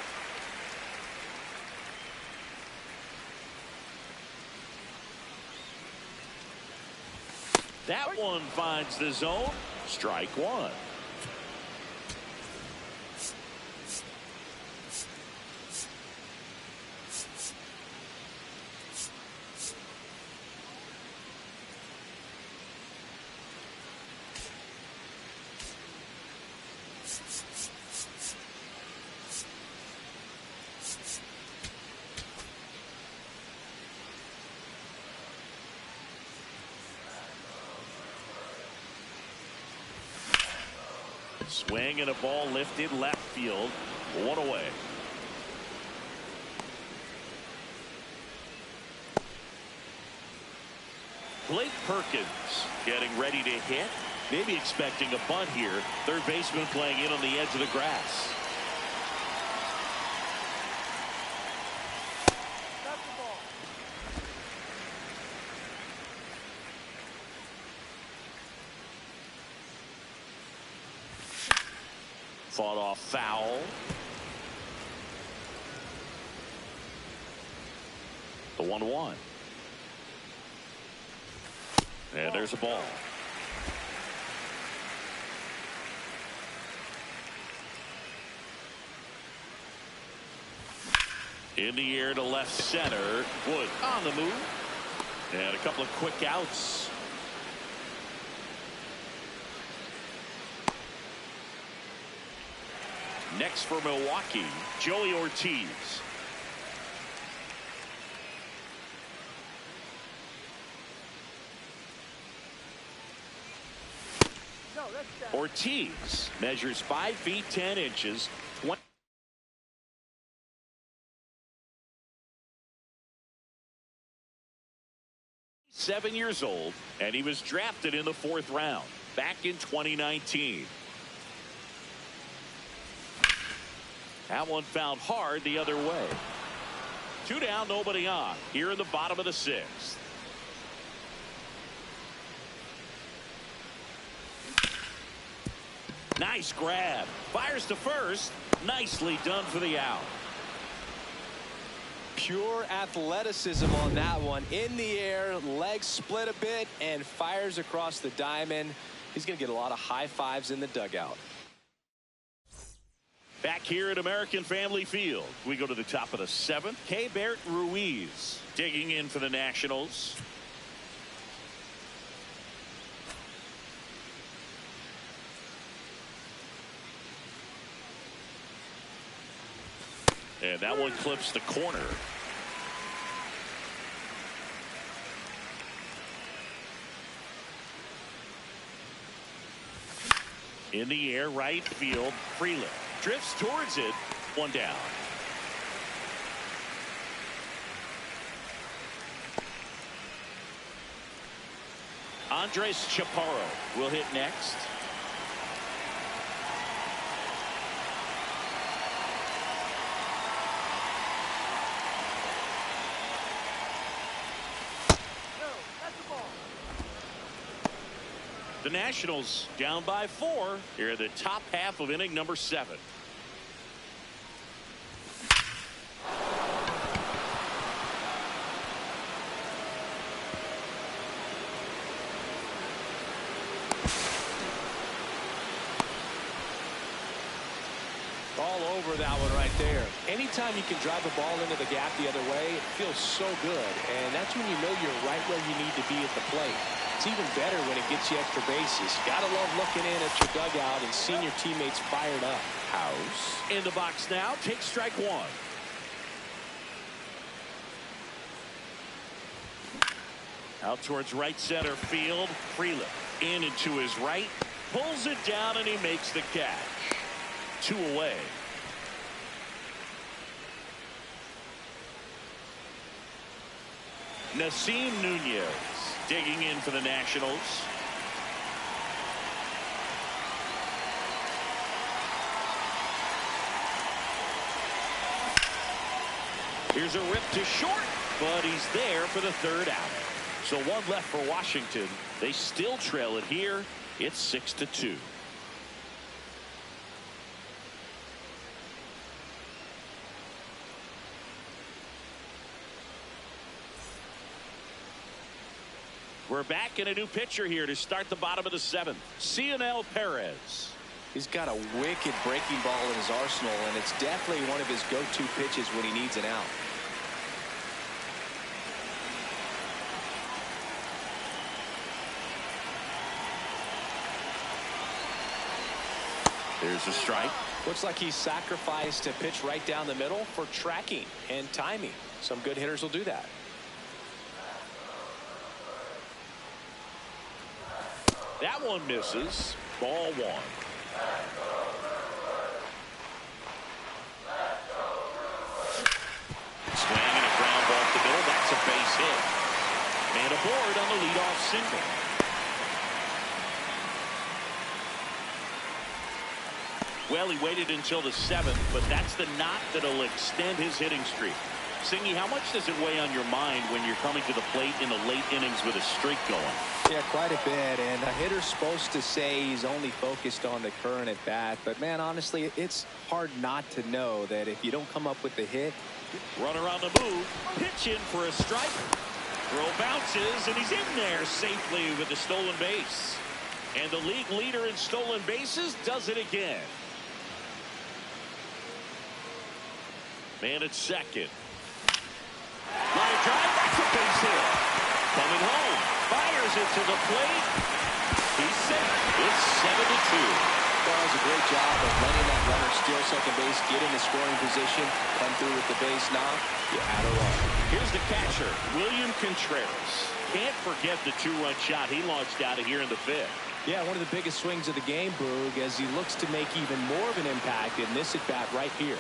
That one finds the zone. Strike 1. Swing and a ball lifted left field. 1 away. Blake Perkins getting ready to hit. Maybe expecting a bunt here. Third baseman playing in on the edge of the grass. Fought off foul. The 1-1. And there's a ball. In the air to left center. Wood on the move. And a couple of quick outs. Next for Milwaukee, Joey Ortiz. Ortiz measures 5 feet 10 inches. 7 years old, and he was drafted in the 4th round back in 2019. That one fouled hard the other way. Two down, nobody on. Here in the bottom of the sixth. Nice grab. Fires to first. Nicely done for the out. Pure athleticism on that one. In the air, legs split a bit, and fires across the diamond. He's going to get a lot of high fives in the dugout. Back here at American Family Field, we go to the top of the seventh. Keibert Ruiz digging in for the Nationals. And that one clips the corner. In the air, right field, Freeland drifts towards it. One down. Andres Chaparro will hit next. The Nationals down by 4 here at the top half of inning number 7. All over that one right there. Anytime you can drive a ball into the gap the other way, it feels so good. And that's when you know you're right where you need to be at the plate. It's even better when it gets you extra bases. Gotta love looking in at your dugout and seeing your teammates fired up. House in the box now. Take strike one. Out towards right center field. Freeland in and to his right. Pulls it down and he makes the catch. 2 away. Nasim Nunez digging in for the Nationals. Here's a rip to short, but he's there for the third out. So one left for Washington. They still trail it here. It's 6-2. We're back in a new pitcher here to start the bottom of the 7th. Cionel Perez. He's got a wicked breaking ball in his arsenal, and it's definitely one of his go-to pitches when he needs an out. There's a strike. Looks like he sacrificed a pitch right down the middle for tracking and timing. Some good hitters will do that. That one misses. Ball 1. Swing and a ground ball to the middle. That's a base hit. Man aboard on the leadoff single. Well, he waited until the 7th, but that's the knot that'll extend his hitting streak. Singy, how much does it weigh on your mind when you're coming to the plate in the late innings with a streak going? Yeah, quite a bit, and a hitter's supposed to say he's only focused on the current at bat, but man, honestly, it's hard not to know that if you don't come up with the hit. Runner on the move, pitch in for a strike. Throw bounces, and he's in there safely with the stolen base. And the league leader in stolen bases does it again. Man at second. Line drive, that's a base hit. Coming home, fires it to the plate. He's set. It's 7-2. Well, that was a great job of letting that runner steal second base, get in the scoring position, come through with the base knock. You add a run. Here's the catcher, William Contreras. Can't forget the 2-run shot he launched out of here in the 5th. Yeah, one of the biggest swings of the game, Boog, as he looks to make even more of an impact in this at-bat right here.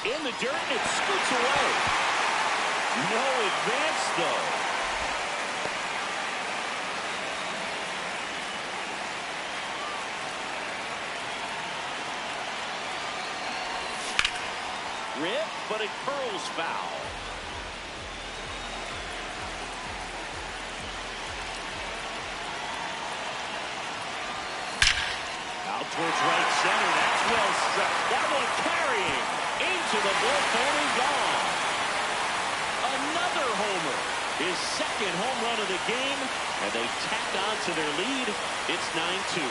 In the dirt, and it scoots away. No advance, though. Rip, but it curls foul. Out towards right center. That's well struck. That one carrying into the bullpen and gone. Another homer. His second home run of the game, and they tacked on to their lead. It's 9-2.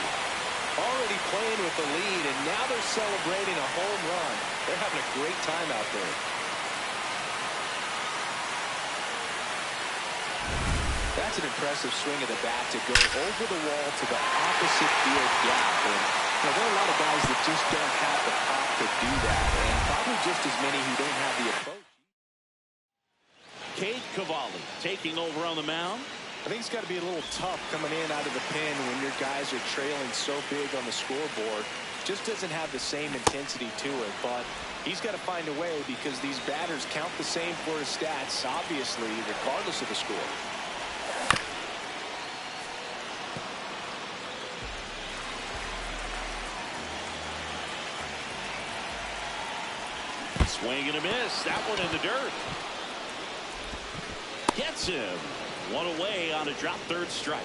Already playing with the lead, and now they're celebrating a home run. They're having a great time out there. That's an impressive swing of the bat to go over the wall to the opposite field gap. And there are a lot of guys that just don't have the pop to do that, and probably just as many who don't have the approach. Cade Cavalli taking over on the mound. I think it's got to be a little tough coming in out of the pen when your guys are trailing so big on the scoreboard. Just doesn't have the same intensity to it, but he's got to find a way because these batters count the same for his stats, obviously, regardless of the score. Swing and a miss. That one in the dirt. Gets him. One away on a drop third strike.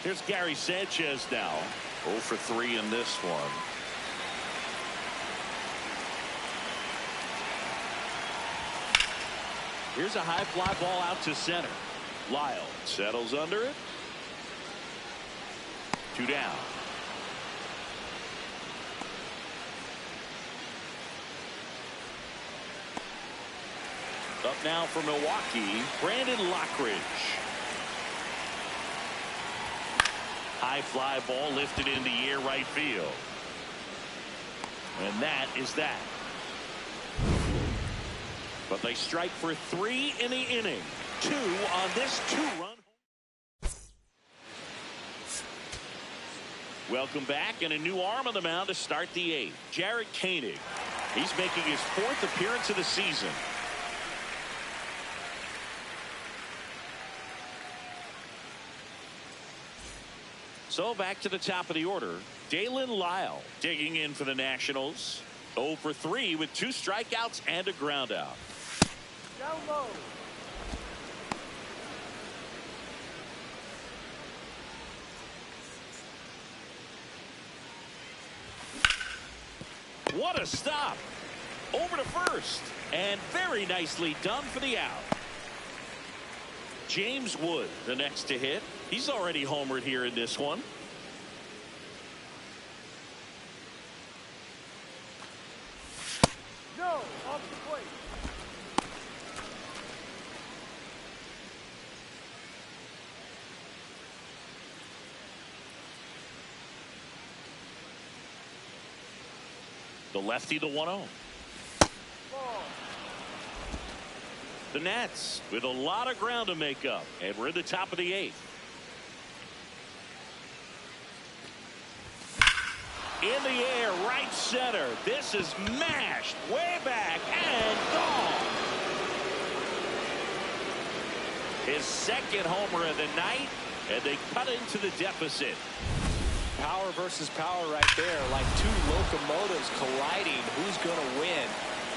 Here's Gary Sanchez now. 0 for 3 in this one. Here's a high fly ball out to center. Lyle settles under it. 2 down. Up now for Milwaukee, Brandon Lockridge. High fly ball lifted in the air right field. And that is that. But they strike for 3 in the inning. 2 on this 2-run. Welcome back, and a new arm on the mound to start the 8th. Jared Koenig. He's making his 4th appearance of the season. So back to the top of the order. Dalen Lyle digging in for the Nationals. 0 for 3 with 2 strikeouts and a ground out. Down low. What a stop. Over to first. And very nicely done for the out. James Wood, the next to hit. He's already homered here in this one. No, off the plate. The lefty, the 1-0. The Nats with a lot of ground to make up, and we're in the top of the 8th. In the air, right center. This is mashed way back and gone. His second homer of the night, and they cut into the deficit. Power versus power right there, like 2 locomotives colliding. Who's going to win?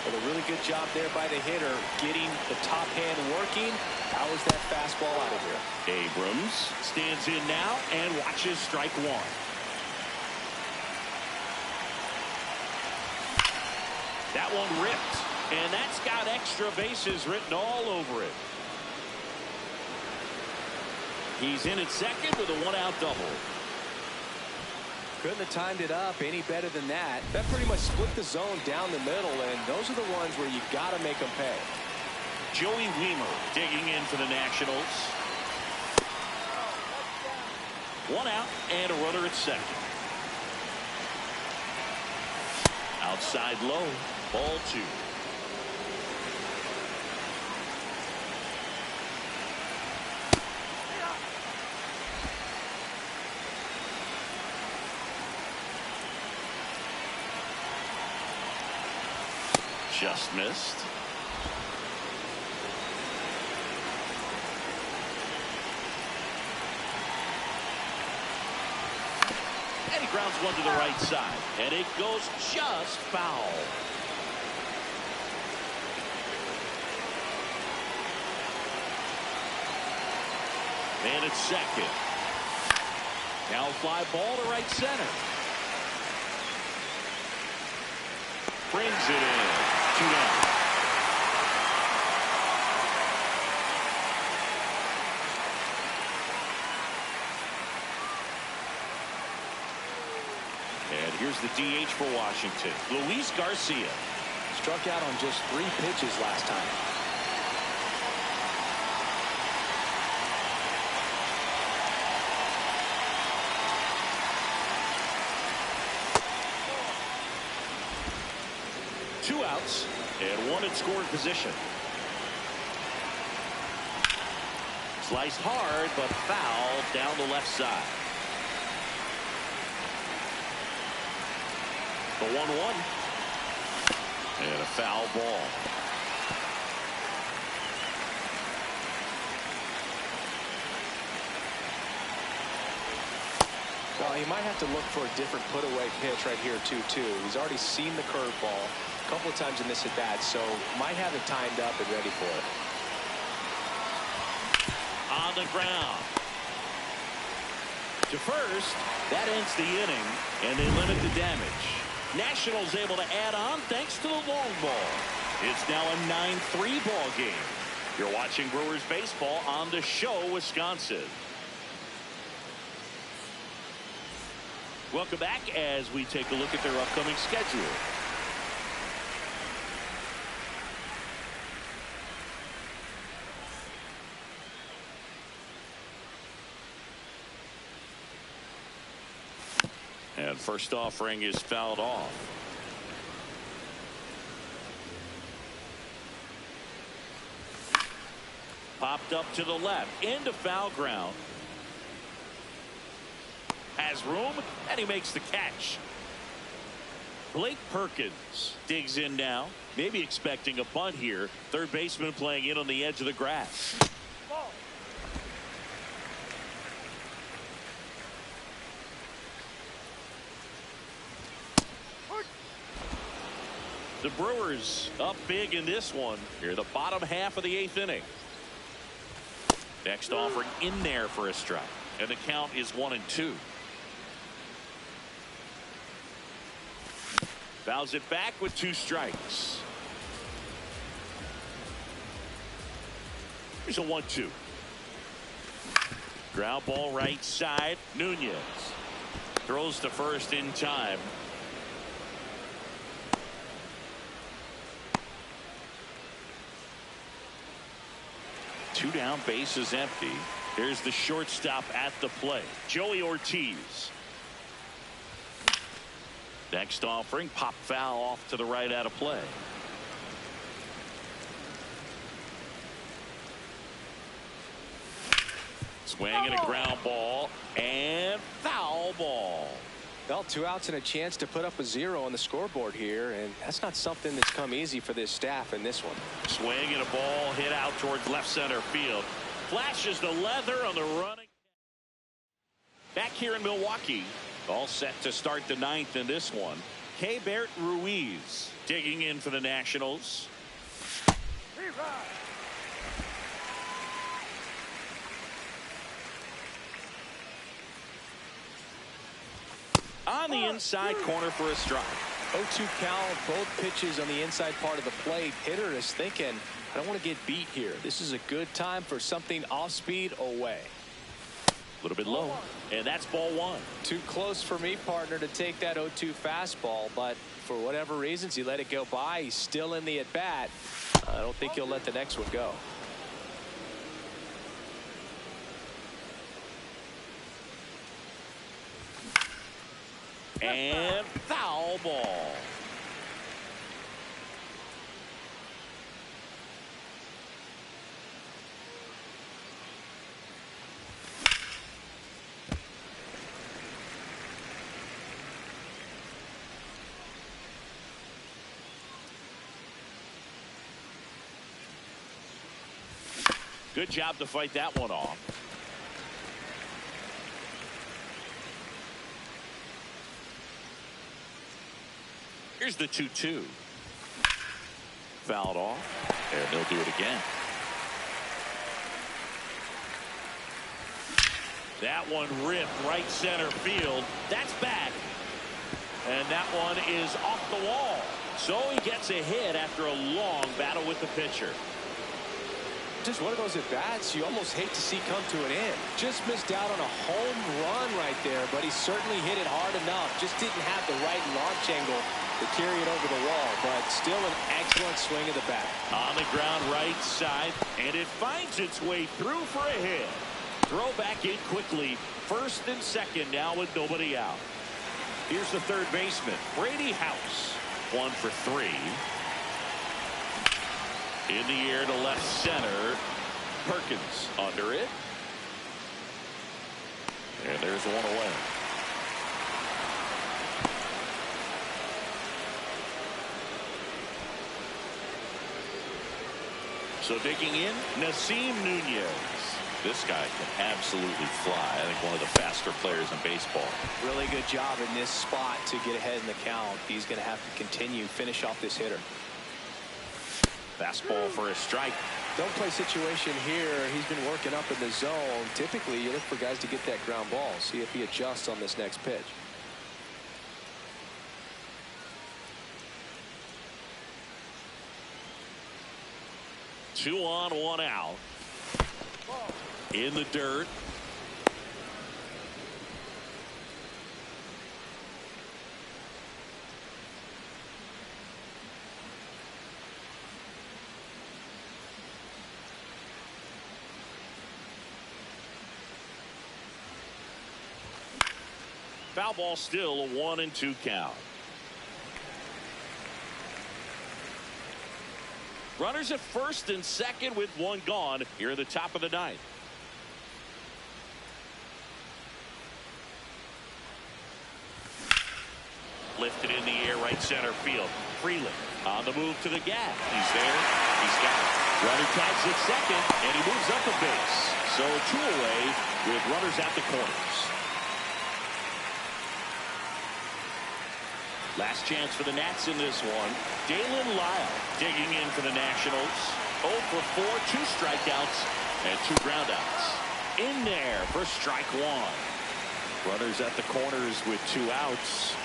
But a really good job there by the hitter, getting the top hand working. Powers that fastball out of here. Abrams stands in now and watches strike 1. That one ripped, and that's got extra bases written all over it. He's in at second with a 1-out double. Couldn't have timed it up any better than that. That pretty much split the zone down the middle, and those are the ones where you got to make them pay. Joey Wiemer digging in for the Nationals. 1 out and a runner at second. Outside low, ball 2. Just missed. And he grounds one to the right side. And it goes just foul. And it's second. Now a fly ball to right center. Brings it in. 2 down. And here's the DH for Washington, Luis Garcia. Struck out on just 3 pitches last time. Two outs and one in scoring position. Sliced hard, but foul down the left side. The 1-1. And a foul ball. Well, he might have to look for a different put-away pitch right here, too. He's already seen the curveball a couple of times in this at-bat, so might have it timed up and ready for it. On the ground. To first, that ends the inning, and they limit the damage. Nationals able to add on thanks to the long ball. It's now a 9-3 ball game. You're watching Brewers baseball on The Show, Wisconsin. Welcome back as we take a look at their upcoming schedule. And first offering is fouled off. Popped up to the left into foul ground. Has room and he makes the catch. Blake Perkins digs in now, maybe expecting a bunt here. Third baseman playing in on the edge of the grass. Ball. The Brewers up big in this one. Here, the bottom half of the 8th inning. Next offering in there for a strike. And the count is 1-2. Fouls it back with 2 strikes. Here's a 1-2. Ground ball right side. Nunez throws to first in time. Two down, base is empty. Here's the shortstop at the plate, Joey Ortiz. Next offering, pop foul off to the right out of play. Swing and a ground ball and foul ball. Well, 2 outs and a chance to put up a 0 on the scoreboard here, and that's not something that's come easy for this staff in this one. Swing and a ball hit out towards left center field. Flashes the leather on the running. Back here in Milwaukee, all set to start the 9th in this one. Keibert Ruiz digging in for the Nationals. On the inside corner for a strike. 0-2 count, both pitches on the inside part of the plate. Hitter is thinking, I don't want to get beat here. This is a good time for something off speed away. A little bit low, and that's ball 1. Too close for me, partner, to take that 0-2 fastball, but for whatever reasons he let it go by. He's still in the at bat. I don't think he'll let the next one go. And foul ball. Good job to fight that one off. Here's the 2-2. Fouled off, and they'll do it again. That one ripped right center field. That's back. And that one is off the wall. So he gets a hit after a long battle with the pitcher. Just one of those at-bats you almost hate to see come to an end. Just missed out on a home run right there, but he certainly hit it hard enough. Just didn't have the right launch angle to carry it over the wall, but still an excellent swing of the bat. On the ground right side, and it finds its way through for a hit. Throw back in quickly. First and second now with nobody out. Here's the third baseman, Brady House. 1 for 3. In the air to left center. Perkins under it. And there's one away. So digging in, Nasim Nunez. This guy can absolutely fly. I think one of the faster players in baseball. Really good job in this spot to get ahead in the count. He's going to have to continue, finish off this hitter. Fastball for a strike. Don't play situation here. He's been working up in the zone. Typically, you look for guys to get that ground ball. See if he adjusts on this next pitch. Two on, one out. In the dirt. Foul ball, still a 1-2 count. Runners at first and second with one gone here at the top of the ninth. Lifted in the air right center field. Freeland on the move to the gap. He's there. He's got it. Runner tags at second, and he moves up a base. So 2 away with runners at the corners. Last chance for the Nats in this one. Dalen Lyle digging in for the Nationals. 0 for 4, 2 strikeouts, and 2 groundouts. In there for strike 1. Runners at the corners with 2 outs.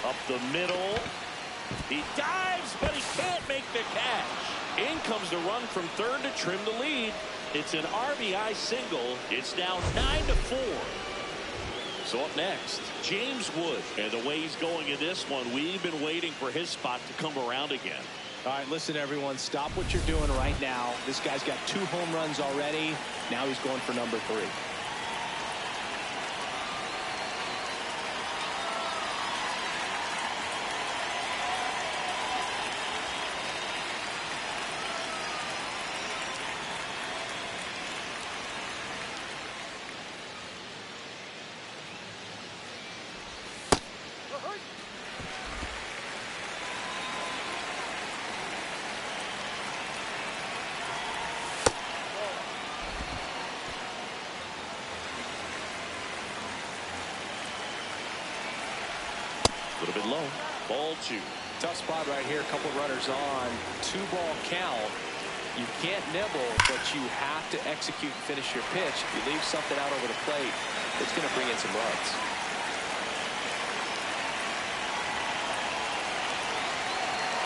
Up the middle. He dives, but he can't make the catch. In comes the run from third to trim the lead. It's an RBI single. It's now 9-4. So up next, James Wood. And the way he's going in this one, we've been waiting for his spot to come around again. All right, listen, everyone. Stop what you're doing right now. This guy's got 2 home runs already. Now he's going for number 3. A little bit low. Ball 2. Tough spot right here. A couple runners on. 2-ball count. You can't nibble, but you have to execute and finish your pitch. If you leave something out over the plate, it's going to bring in some runs.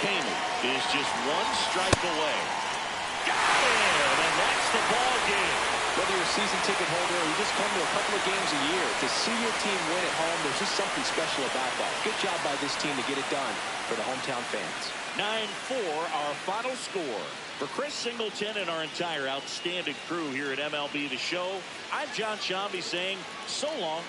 Caney is just 1 strike away. Got him, and that's the ball game. Whether you're a season ticket holder or you just come to a couple of games a year, to see your team win at home, there's just something special about that. Good job by this team to get it done for the hometown fans. 9-4, our final score. For Chris Singleton and our entire outstanding crew here at MLB The Show, I'm John Shambi saying so long.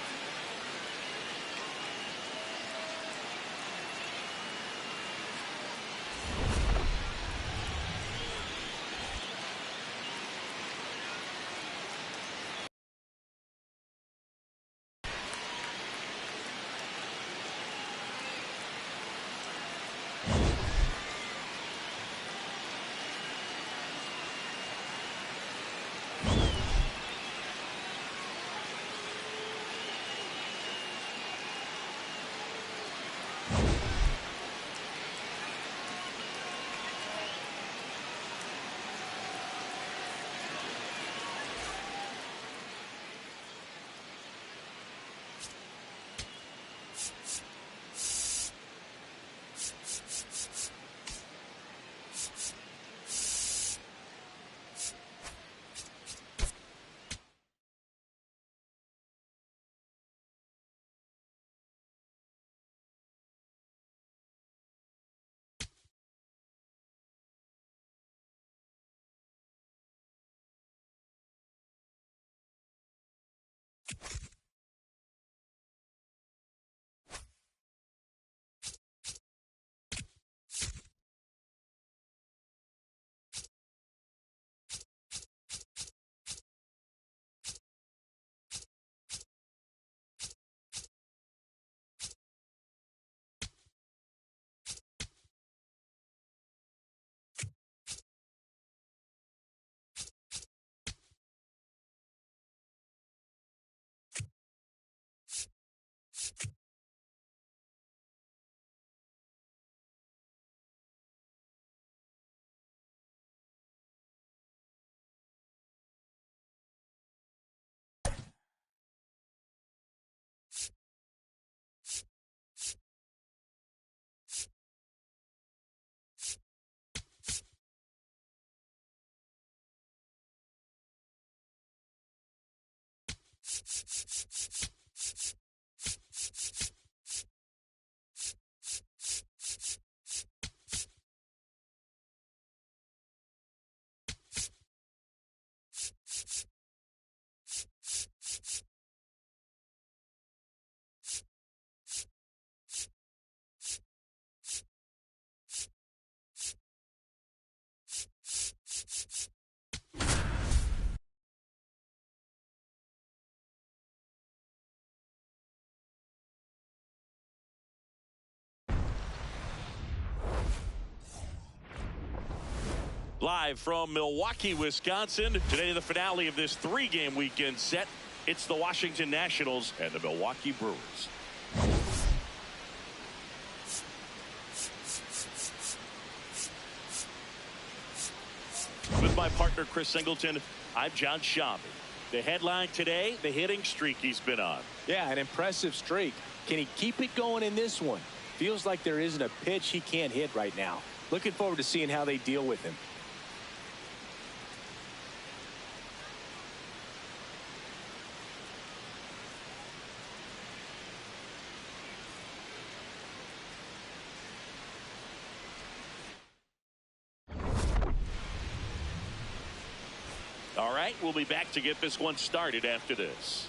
Live from Milwaukee, Wisconsin. Today, the finale of this 3-game weekend set. It's the Washington Nationals and the Milwaukee Brewers. With my partner, Chris Singleton, I'm John Schaub. The headline today, the hitting streak he's been on. Yeah, an impressive streak. Can he keep it going in this one? Feels like there isn't a pitch he can't hit right now. Looking forward to seeing how they deal with him. All right, we'll be back to get this one started after this.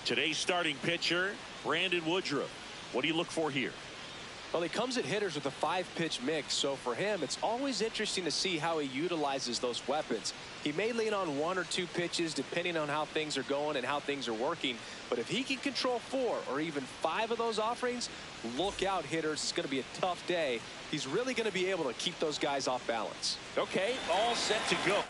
Today's starting pitcher, Brandon Woodruff. What do you look for here? Well, he comes at hitters with a 5-pitch mix, so for him, it's always interesting to see how he utilizes those weapons. He may lean on 1 or 2 pitches depending on how things are going and how things are working, but if he can control 4 or even 5 of those offerings, look out, hitters. It's going to be a tough day. He's really going to be able to keep those guys off balance. Okay, all set to go.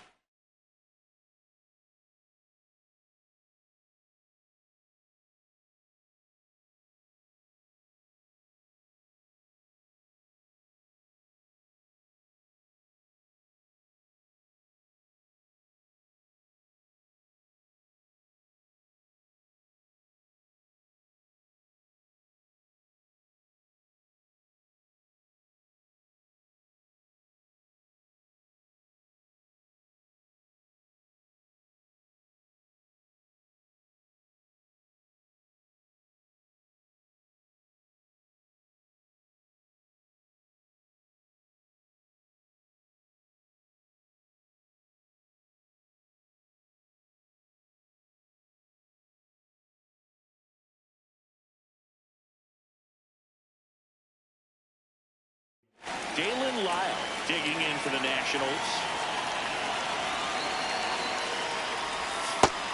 Dalen Lyle digging in for the Nationals.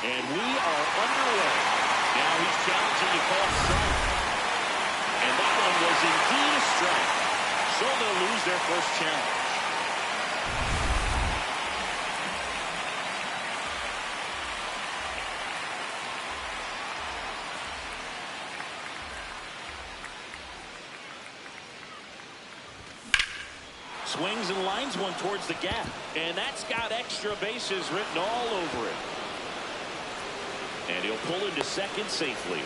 And we are underway. Now he's challenging to call strike. And that one was indeed a strike. So they'll lose their first challenge. Swings and lines one towards the gap. And that's got extra bases written all over it. And he'll pull into second safely.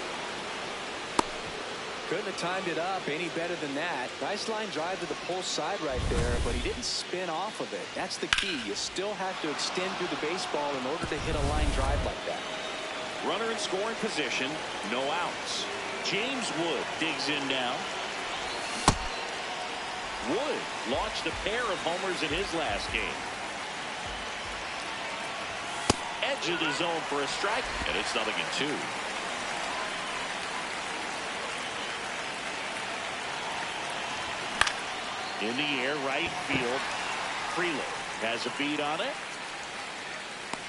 Couldn't have timed it up any better than that. Nice line drive to the pull side right there, but he didn't spin off of it. That's the key. You still have to extend through the baseball in order to hit a line drive like that. Runner in scoring position, no outs. James Wood digs in now. Wood launched a pair of homers in his last game. edge of the zone for a strike, and it's 0-2. In the air, right field. Freeland has a beat on it,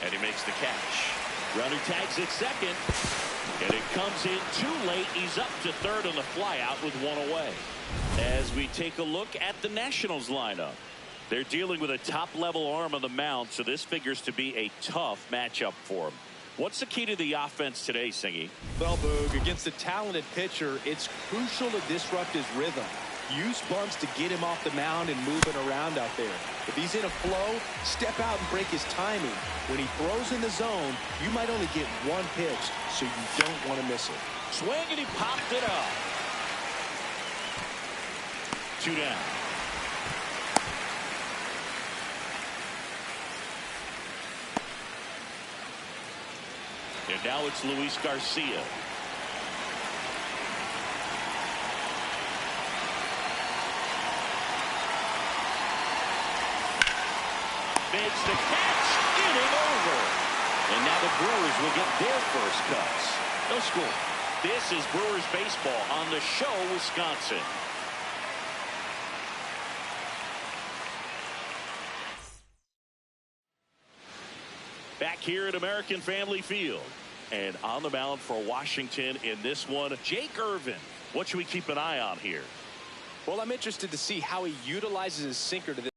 and he makes the catch. Runner tags at second, and it comes in too late. He's up to third on the flyout with one away. As we take a look at the Nationals lineup, they're dealing with a top-level arm on the mound, so this figures to be a tough matchup for him. What's the key to the offense today, Singy? Well, Boog, against a talented pitcher, it's crucial to disrupt his rhythm. Use bunts to get him off the mound and move it around out there. If he's in a flow, step out and break his timing. When he throws in the zone, you might only get one pitch, so you don't want to miss it. Swing, and he popped it up. 2 down. And now it's Luis Garcia. Makes the catch, inning over. And now the Brewers will get their first cuts. No score. This is Brewers baseball on the show, Wisconsin. Back here at American Family Field. And on the mound for Washington in this one, Jake Irvin. What should we keep an eye on here? Well, I'm interested to see how he utilizes his sinker to this.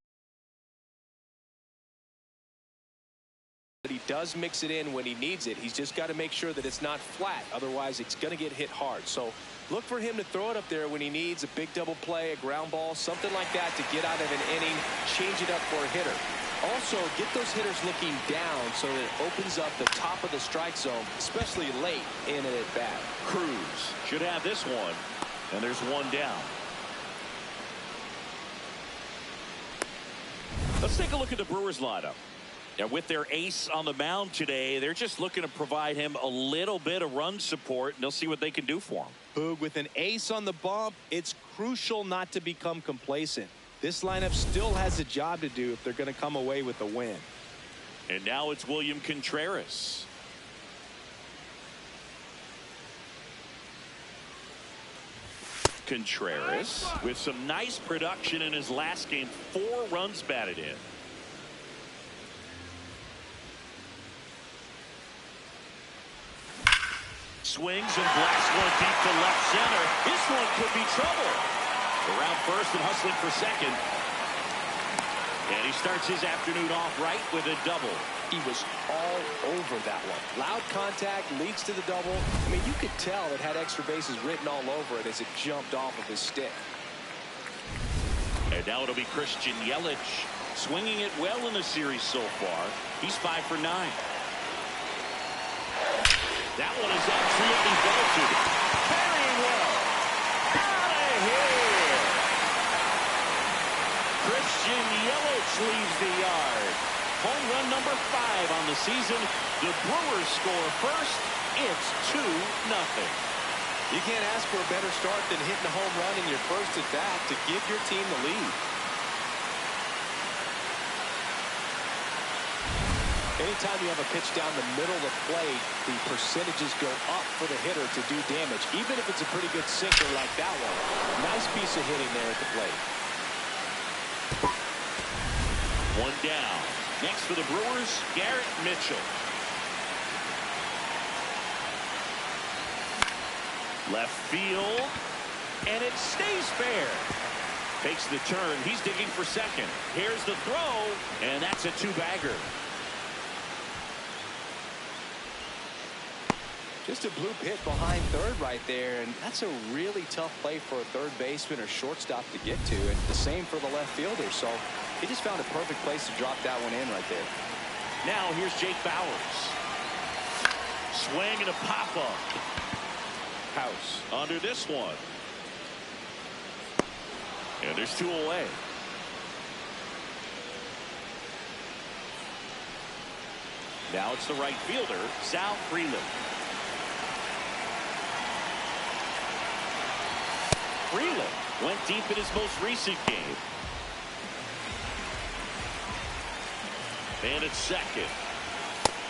But he does mix it in when he needs it. He's just got to make sure that it's not flat. Otherwise, it's going to get hit hard. So look for him to throw it up there when he needs a big double play, a ground ball, something like that to get out of an inning, change it up for a hitter. Also, get those hitters looking down so that it opens up the top of the strike zone, especially late in an at-bat. Cruz should have this one, and there's one down. Let's take a look at the Brewers lineup. Now, with their ace on the mound today, they're just looking to provide him a little bit of run support, and they'll see what they can do for him. Boog, with an ace on the bump, it's crucial not to become complacent. This lineup still has a job to do if they're going to come away with a win. And now it's William Contreras. Contreras with some nice production in his last game. 4 runs batted in. Swings and blasts one deep to left center. This one could be trouble. Around first and hustling for second. And he starts his afternoon off right with a double. He was all over that one. Loud contact leads to the double. I mean, you could tell it had extra bases written all over it as it jumped off of his stick. And now it'll be Christian Yelich swinging it well in the series so far. He's 5 for 9. That one is absolutely belted. Very well. Out of here. Christian Yelich leaves the yard. Home run number 5 on the season. The Brewers score first. It's 2-0. You can't ask for a better start than hitting a home run in your first at bat to give your team the lead. Anytime you have a pitch down the middle of the plate, the percentages go up for the hitter to do damage, even if it's a pretty good sinker like that one. Nice piece of hitting there at the plate. One down. Next for the Brewers, Garrett Mitchell. Left field, and it stays fair. Takes the turn. He's digging for second. Here's the throw, and that's a 2-bagger. Just a bloop hit behind third right there, and that's a really tough play for a third baseman or shortstop to get to, and the same for the left fielder. So he just found a perfect place to drop that one in right there. Now here's Jake Bauers. Swing and a pop-up. House under this one. And there's 2 away. Now it's the right fielder, Sal Freeland. Freeland went deep in his most recent game. And it's second.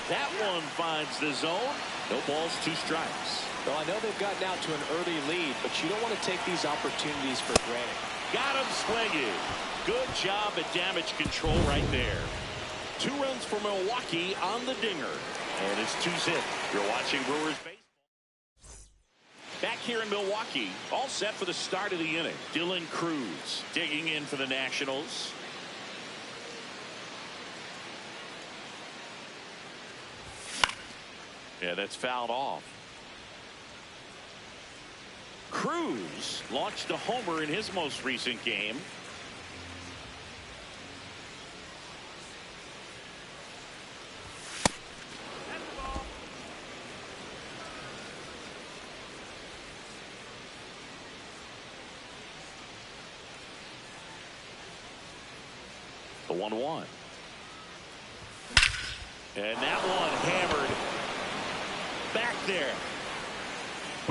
That one finds the zone. No balls, 2 strikes. Well, I know they've gotten out to an early lead, but you don't want to take these opportunities for granted. Got him swinging. Good job at damage control right there. 2 runs for Milwaukee on the dinger. And it's 2-zip. You're watching Brewers baseball. Back here in Milwaukee, all set for the start of the inning. Dylan Cruz digging in for the Nationals. Yeah, that's fouled off. Cruz launched a homer in his most recent game. The 1-1. And that one hammered back there.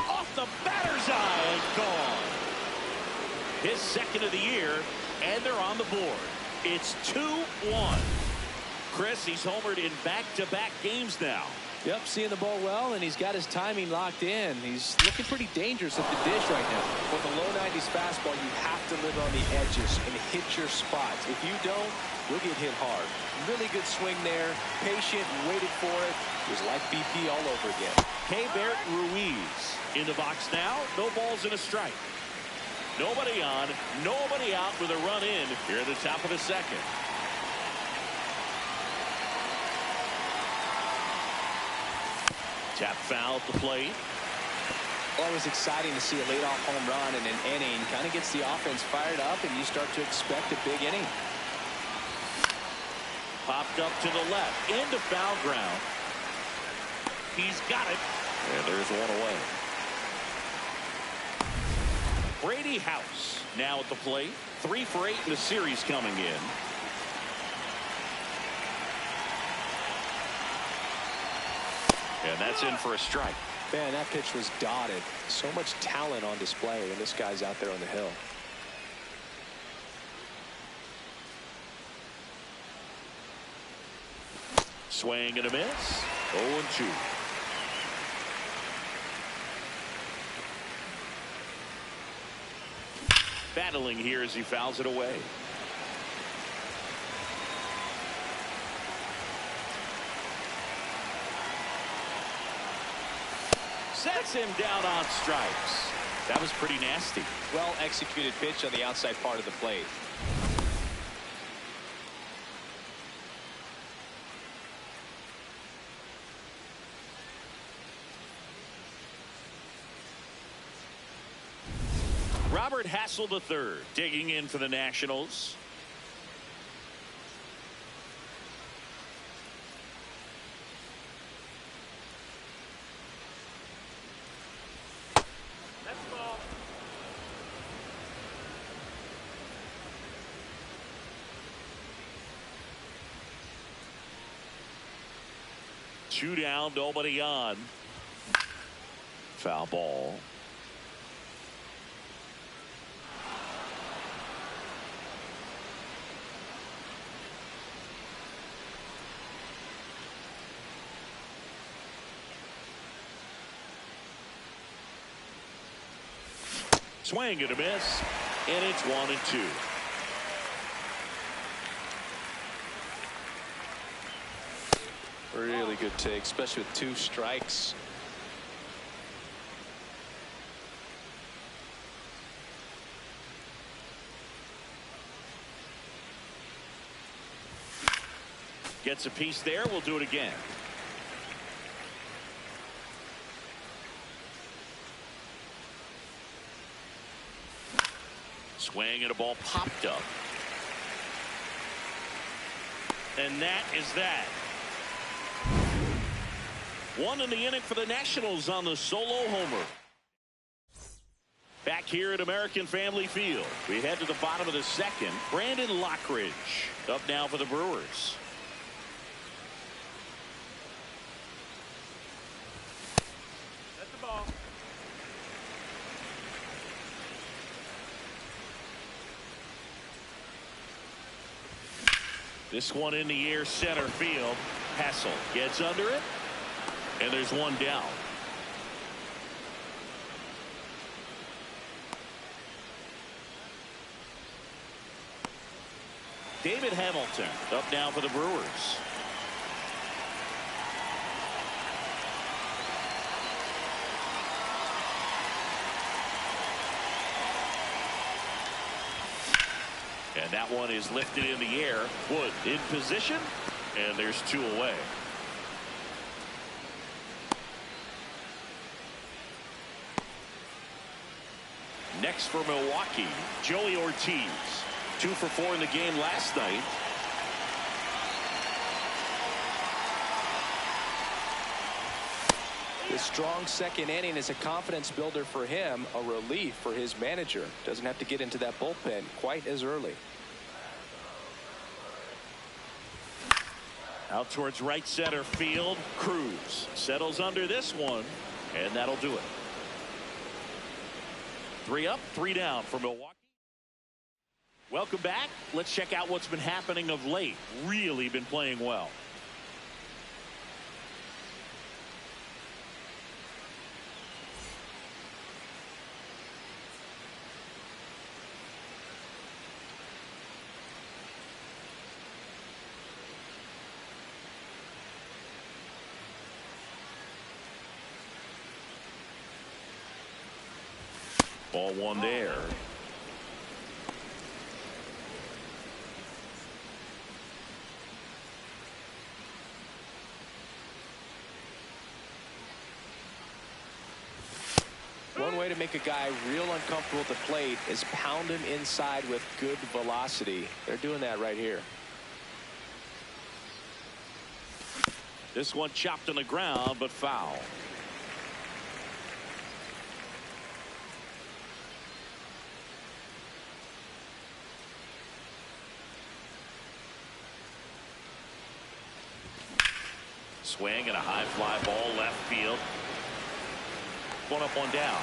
Off the batter's eye and gone. His second of the year, and they're on the board. It's 2-1. Chris, he's homered in back-to-back games now. Yep, seeing the ball well, and he's got his timing locked in. He's looking pretty dangerous at the dish right now. With a low 90s fastball, you have to live on the edges and hit your spots. If you don't, you'll get hit hard. Really good swing there. Patient, waited for it. It was like BP all over again. Keibert Ruiz in the box now. No balls and a strike. Nobody on, nobody out with a run in here at the top of the second. Tap foul at the plate. Always exciting to see a leadoff home run in an inning. Kind of gets the offense fired up, and you start to expect a big inning. Popped up to the left into foul ground. He's got it. And there's one away. Brady House now at the plate. 3 for 8 in the series coming in. And that's in for a strike. Man, that pitch was dotted. So much talent on display when this guy's out there on the hill. Swing and a miss. 0-2. Battling here as he fouls it away. Sets him down on strikes. That was pretty nasty. Well executed pitch on the outside part of the plate. Robert Hassel III digging in for the Nationals. Two down, nobody on. Foul ball. Swing and a miss, and it's 1-2. Really good take, especially with 2 strikes. Gets a piece there. We'll do it again. Swing and a ball popped up. And that is that. 1 in the inning for the Nationals on the solo homer. Back here at American Family Field, we head to the bottom of the second. Brandon Lockridge up now for the Brewers. That's the ball. This one in the air, center field. Hassel gets under it, and there's one down. David Hamilton up now for the Brewers. And that one is lifted in the air. Wood in position, and there's 2 away. Next for Milwaukee, Joey Ortiz. 2 for 4 in the game last night. The strong second inning is a confidence builder for him, a relief for his manager. Doesn't have to get into that bullpen quite as early. Out towards right center field. Cruz settles under this one, and that'll do it. 3 up, 3 down for Milwaukee. Welcome back. Let's check out what's been happening of late. Really been playing well. Ball 1 there. One way to make a guy real uncomfortable at the plate is pound him inside with good velocity. They're doing that right here. This one chopped on the ground, but foul. Swing and a high fly ball left field. 1 up, 1 down.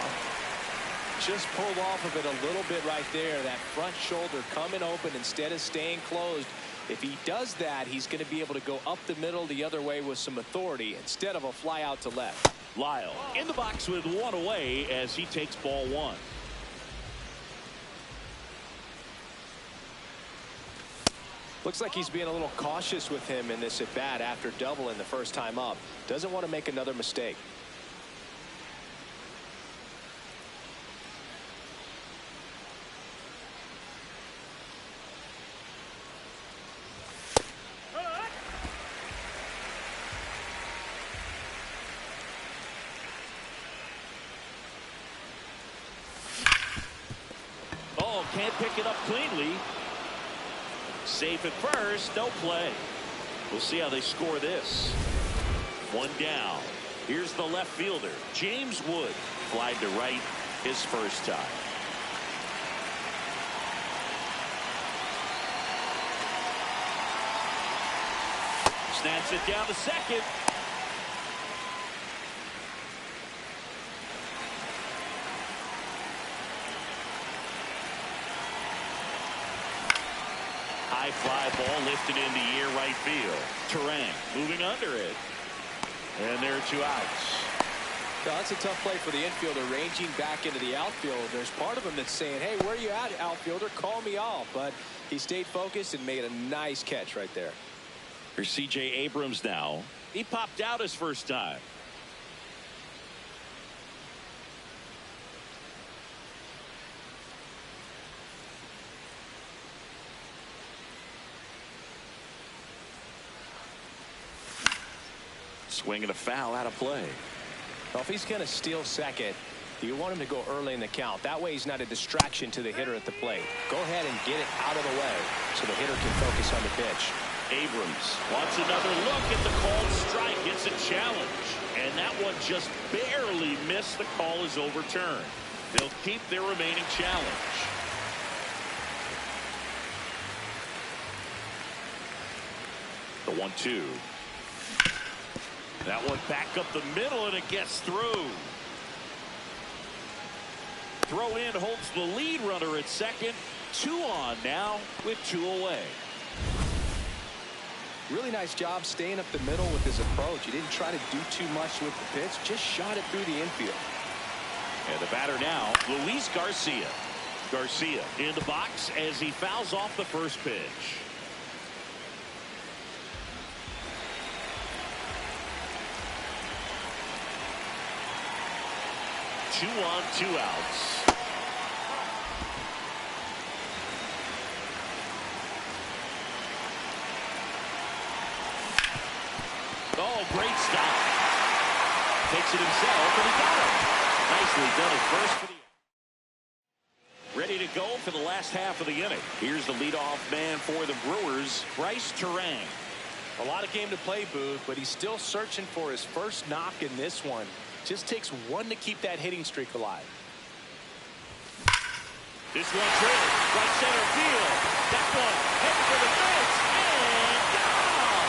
Just pulled off of it a little bit right there. That front shoulder coming open instead of staying closed. If he does that, he's going to be able to go up the middle the other way with some authority instead of a fly out to left. Lyle in the box with 1 away as he takes ball 1. Looks like he's being a little cautious with him in this at bat after doubling the first time up. Doesn't want to make another mistake. Oh, can't pick it up cleanly. Safe at first, no play. We'll see how they score this. 1 down. Here's the left fielder, James Wood. Flied to right his first time. Snaps it down to second. High fly ball lifted in the air right field. Turan moving under it. And there are 2 outs. No, that's a tough play for the infielder, ranging back into the outfield. There's part of him that's saying, hey, where are you at, outfielder? Call me off. But he stayed focused and made a nice catch right there. Here's C.J. Abrams now. He popped out his first time. Swing and a foul out of play. Well, if he's going to steal second, you want him to go early in the count. That way he's not a distraction to the hitter at the plate. Go ahead and get it out of the way so the hitter can focus on the pitch. Abrams wants another look at the called strike. It's a challenge. And that one just barely missed. The call is overturned. They'll keep their remaining challenge. The 1-2. That one back up the middle, and it gets through. Throw in holds the lead runner at second. 2 on now with 2 away. Really nice job staying up the middle with his approach. He didn't try to do too much with the pitch, just shot it through the infield. And the batter now, Luis Garcia. Garcia in the box as he fouls off the first pitch. 2 on, 2 outs. Oh, great stop. Takes it himself, and he got it. Nicely done at first for the... Ready to go for the last half of the inning. Here's the leadoff man for the Brewers, Bryce Terang. A lot of game to play, Booth, but he's still searching for his first knock in this one. Just takes one to keep that hitting streak alive. This one drilled right center field. That one heading for the fence and down.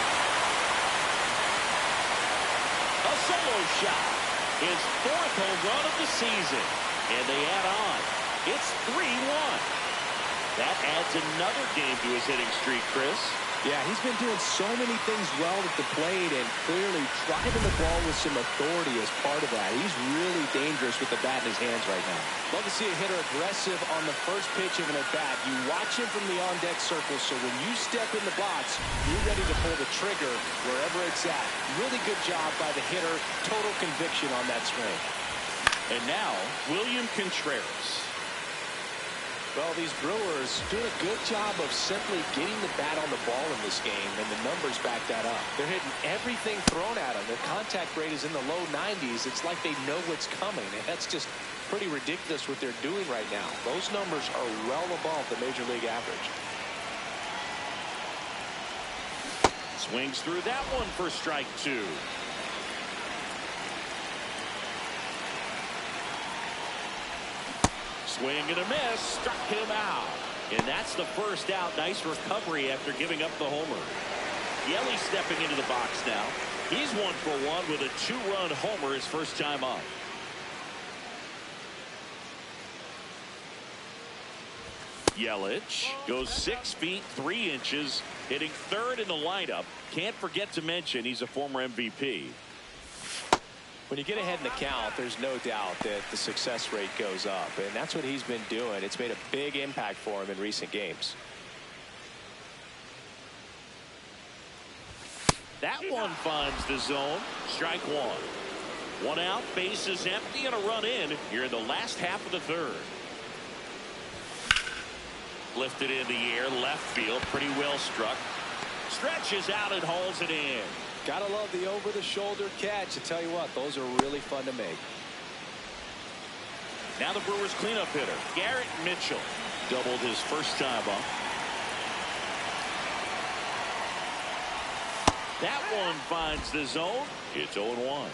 A solo shot. His 4th home run of the season. And they add on. It's 3-1. That adds another game to his hitting streak, Chris. Yeah, he's been doing so many things well at the plate and clearly driving the ball with some authority as part of that. He's really dangerous with the bat in his hands right now. Love to see a hitter aggressive on the first pitch of an at-bat. You watch him from the on-deck circle, so when you step in the box, you're ready to pull the trigger wherever it's at. Really good job by the hitter. Total conviction on that swing. And now, William Contreras. Well, these Brewers doing a good job of simply getting the bat on the ball in this game, and the numbers back that up. They're hitting everything thrown at them. Their contact rate is in the low 90s. It's like they know what's coming, and that's just pretty ridiculous what they're doing right now. Those numbers are well above the Major League average. Swings through that one for strike 2. Swing and a miss, struck him out. And that's the first out. Nice recovery after giving up the homer. Yelly stepping into the box now. He's 1 for 1 with a 2-run homer his first time up. Yelich goes 6 feet 3 inches, hitting 3rd in the lineup. Can't forget to mention he's a former MVP. When you get ahead in the count, there's no doubt that the success rate goes up, and that's what he's been doing. It's made a big impact for him in recent games. That one finds the zone. Strike 1. 1 out, bases empty, and a run in here in the last half of the 3rd. Lifted in the air, left field, pretty well struck. Stretches out and hauls it in. Gotta love the over-the-shoulder catch. I tell you what, those are really fun to make. Now the Brewers cleanup hitter, Garrett Mitchell. Doubled his first time up. That one finds the zone. It's 0-1.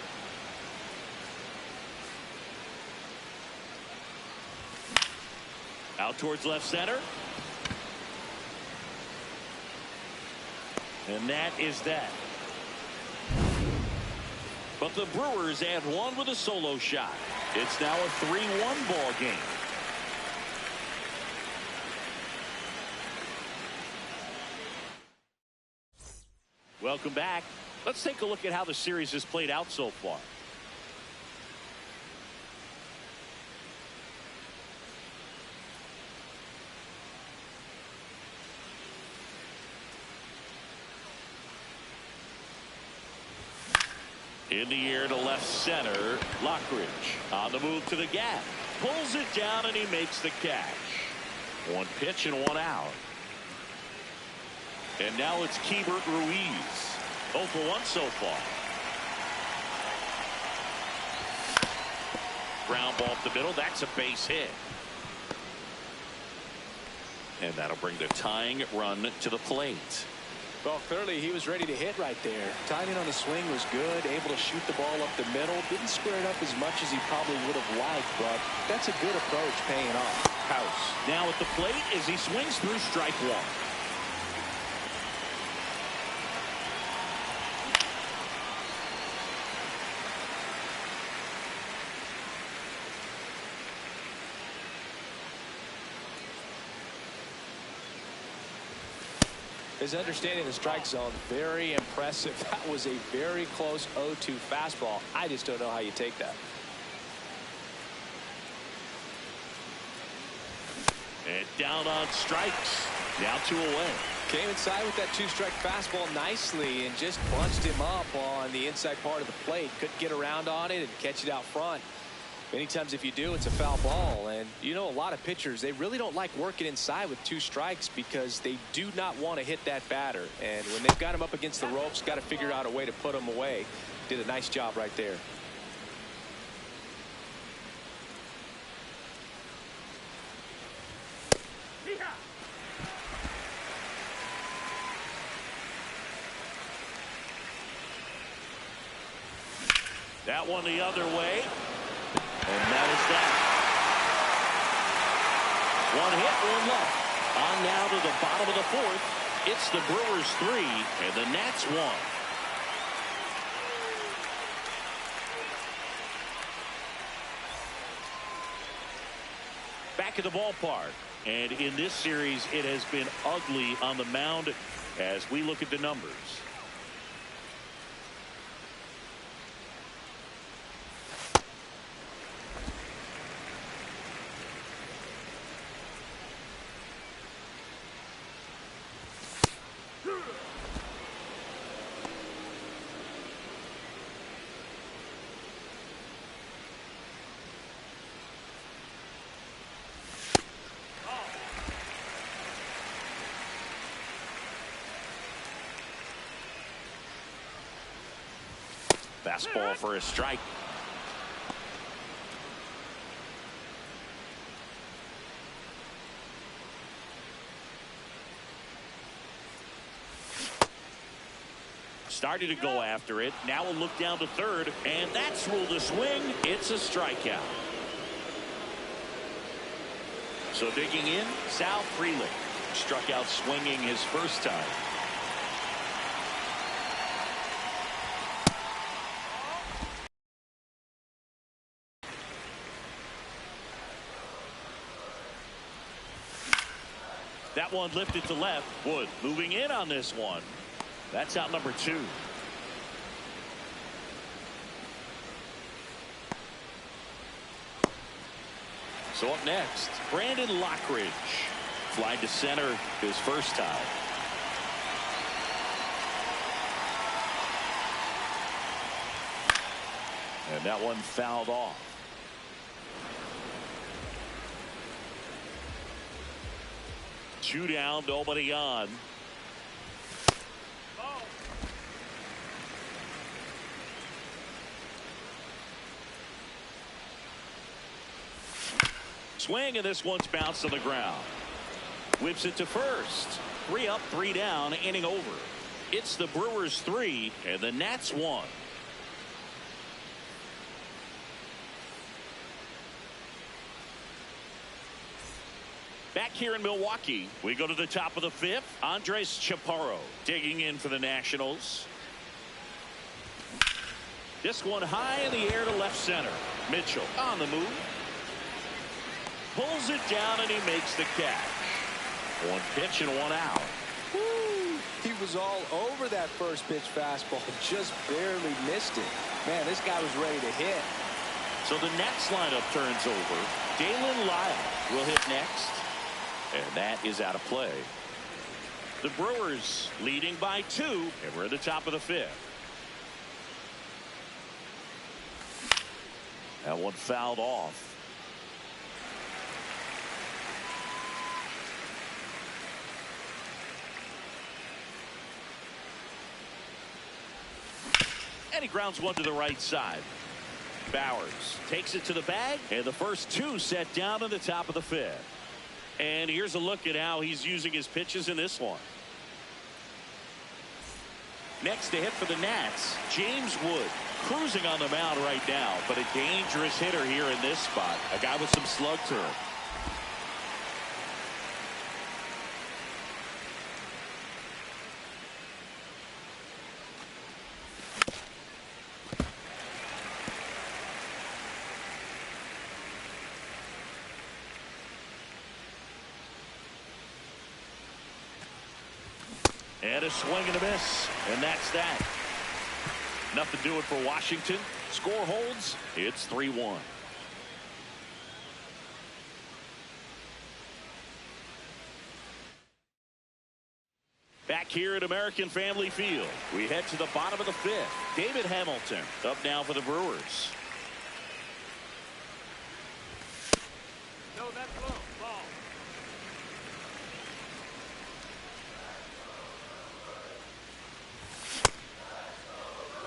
Out towards left center. And that is that. But the Brewers add 1 with a solo shot. It's now a 3-1 ball game. Welcome back. Let's take a look at how the series has played out so far. In the air to left center, Lockridge on the move to the gap. Pulls it down and he makes the catch. 1 pitch and 1 out. And now it's Keibert Ruiz. 0 for 1 so far. Ground ball up the middle. That's a base hit. And that'll bring the tying run to the plate. Well, clearly he was ready to hit right there. Timing on the swing was good, able to shoot the ball up the middle. Didn't square it up as much as he probably would have liked, but that's a good approach paying off. House now at the plate as he swings through strike 1. His understanding of the strike zone, very impressive. That was a very close 0-2 fastball. I just don't know how you take that. And down on strikes. Now 2 away. Came inside with that 2-strike fastball nicely and just bunched him up on the inside part of the plate. Couldn't get around on it and catch it out front. Many times if you do, it's a foul ball. And you know, a lot of pitchers, they really don't like working inside with 2 strikes because they do not want to hit that batter. And when they've got him up against the ropes, got to figure out a way to put him away. Did a nice job right there. That one the other way. And that is that. 1 hit, 1 left. On now to the bottom of the 4th. It's the Brewers 3 and the Nats 1. Back at the ballpark. And in this series, it has been ugly on the mound as we look at the numbers. Fastball for a strike. Started to go after it. Now a look down to third, and that's ruled a swing. It's a strikeout. So digging in, Sal Frelick struck out swinging his first time. That one lifted to left. Wood moving in on this one. That's out number 2. So up next, Brandon Lockridge. Fly to center his first time. And that one fouled off. Two down, nobody on. Swing, and this one's bounced on the ground. Whips it to first. 3 up, 3 down, inning over. It's the Brewers 3 and the Nats 1. Back here in Milwaukee, we go to the top of the 5th. Andres Chaparro digging in for the Nationals. This one high in the air to left center. Mitchell on the move. Pulls it down and he makes the catch. 1 pitch and 1 out. Woo! He was all over that first pitch fastball. Just barely missed it. Man, this guy was ready to hit. So the Nats lineup turns over. Dalen Lyle will hit next. And that is out of play. The Brewers leading by 2, and we're at the top of the 5th. That one fouled off. And he grounds one to the right side. Bowers takes it to the bag, and the first 2 set down in the top of the 5th. And here's a look at how he's using his pitches in this one. Next to hit for the Nats, James Wood, cruising on the mound right now, but a dangerous hitter here in this spot. A guy with some slug to him. And a swing and a miss. And that's that. Nothing doing for Washington. Score holds. It's 3-1. Back here at American Family Field, we head to the bottom of the fifth. David Hamilton up now for the Brewers. No, that's low. Ball.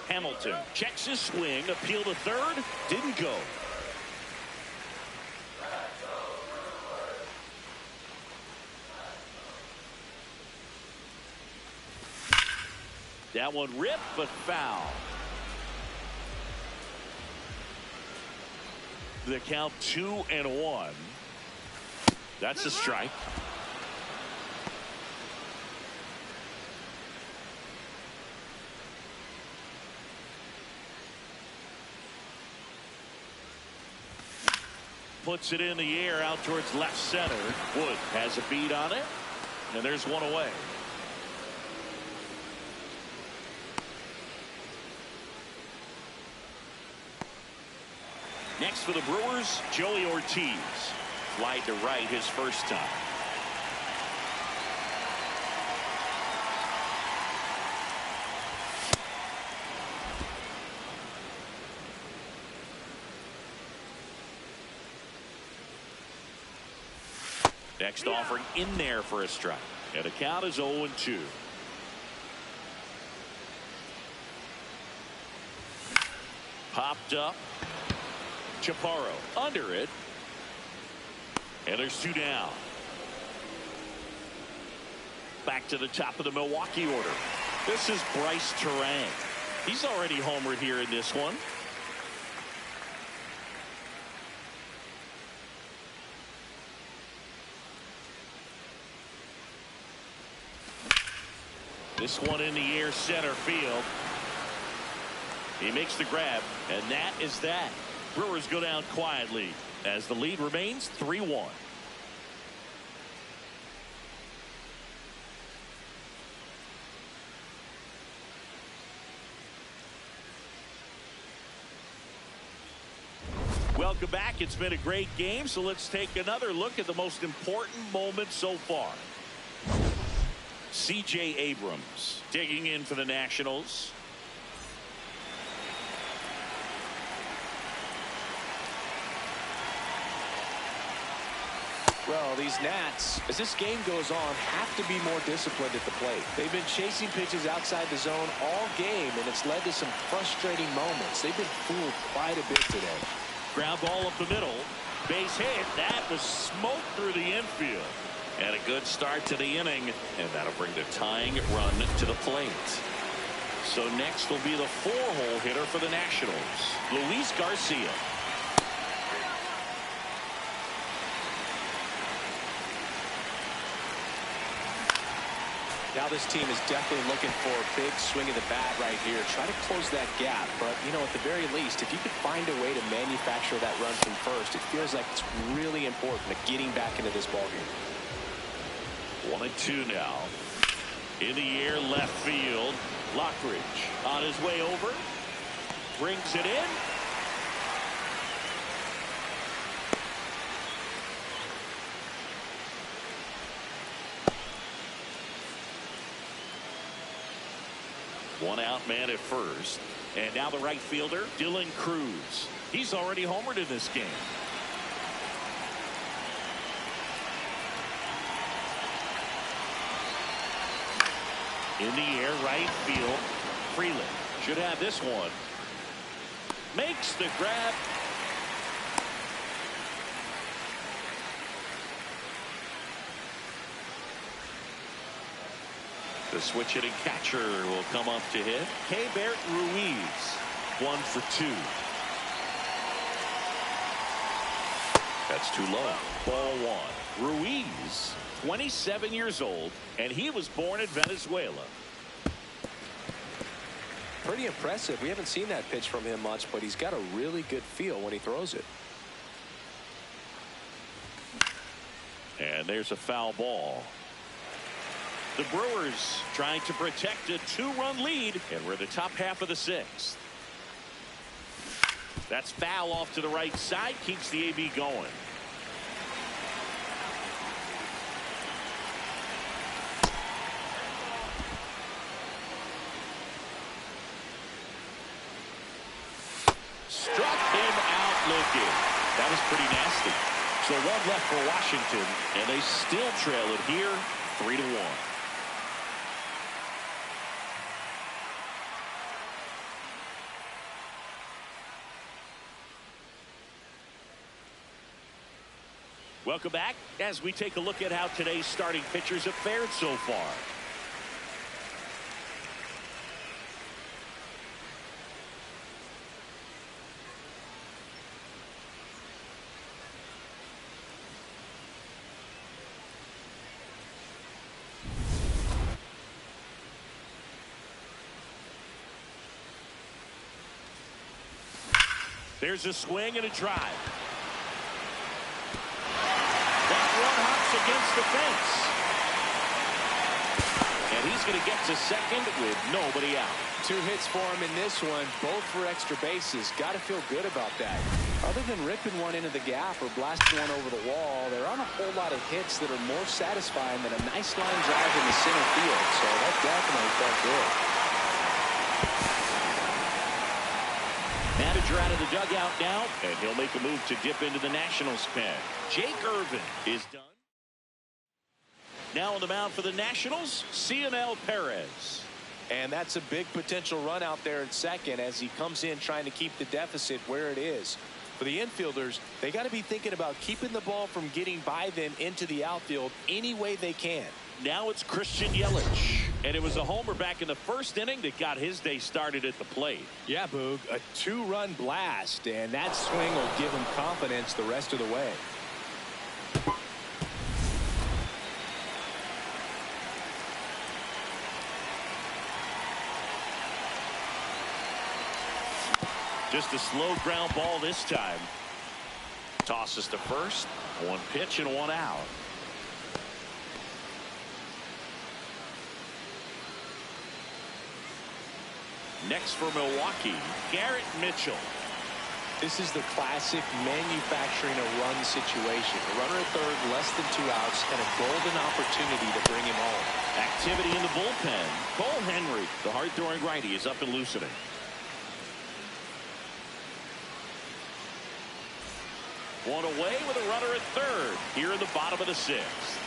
Hamilton checks his swing, appeal to third, didn't go. That one ripped, but foul. The count 2-1. That's a strike. Puts it in the air out towards left center. Wood has a beat on it, and there's one away. Next for the Brewers, Joey Ortiz. Flied to right his first time. Next offering in there for a strike. And the count is 0-2. Popped up. Chaparro under it. And there's two down. Back to the top of the Milwaukee order. This is Bryce Terang. He's already homered here in this one. This one in the air center field. He makes the grab, and that is that. Brewers go down quietly as the lead remains 3-1. Welcome back. It's been a great game, so let's take another look at the most important moment so far. C.J. Abrams digging in for the Nationals. Well, these Nats, as this game goes on, have to be more disciplined at the plate. They've been chasing pitches outside the zone all game, and it's led to some frustrating moments. They've been fooled quite a bit today. Ground ball up the middle. Base hit. That was smoked through the infield. And a good start to the inning. And that'll bring the tying run to the plate. So next will be the four-hole hitter for the Nationals, Luis Garcia. Now this team is definitely looking for a big swing of the bat right here. Try to close that gap. But, you know, at the very least, if you could find a way to manufacture that run from first, it feels like it's really important to getting back into this ballgame. 1-2 now. In the air left field. Lockridge on his way over. Brings it in. One out man at first. And now the right fielder, Dylan Cruz. He's already homered in this game. In the air, right field. Freeland should have this one. Makes the grab. The switch hitting catcher will come up to hit. Keibert Ruiz, 1 for 2. That's too low. Ball one. Ruiz, 27 years old, and he was born in Venezuela. Pretty impressive. We haven't seen that pitch from him much, but he's got a really good feel when he throws it. And there's a foul ball. The Brewers trying to protect a 2-run lead, and we're the top half of the 6th. That's foul off to the right side, keeps the AB going. Struck him out looking. That was pretty nasty. So 1 left for Washington, and they still trail it here, 3-1. Welcome back as we take a look at how today's starting pitchers have fared so far. There's a swing and a drive. That one hops against the fence. And he's going to get to second with nobody out. 2 hits for him in this one, both for extra bases. Got to feel good about that. Other than ripping one into the gap or blasting one over the wall, there aren't a whole lot of hits that are more satisfying than a nice line drive in the center field. So that definitely felt good. Manager out of the dugout now, and he'll make a move to dip into the Nationals pen. Jake Irvin is done. Now on the mound for the Nationals, Cionel Perez. And that's a big potential run out there at second as he comes in trying to keep the deficit where it is. For the infielders, they got to be thinking about keeping the ball from getting by them into the outfield any way they can. Now it's Christian Yelich. And it was a homer back in the first inning that got his day started at the plate. Yeah, Boog, a 2-run blast, and that swing will give him confidence the rest of the way. Just a slow ground ball this time. Tosses to first. 1 pitch and 1 out. Next for Milwaukee, Garrett Mitchell. This is the classic manufacturing a run situation. A runner at third, less than 2 outs, and a golden opportunity to bring him home. Activity in the bullpen. Cole Henry, the hard-throwing righty, is up and loosening. One away with a runner at third here in the bottom of the 6th.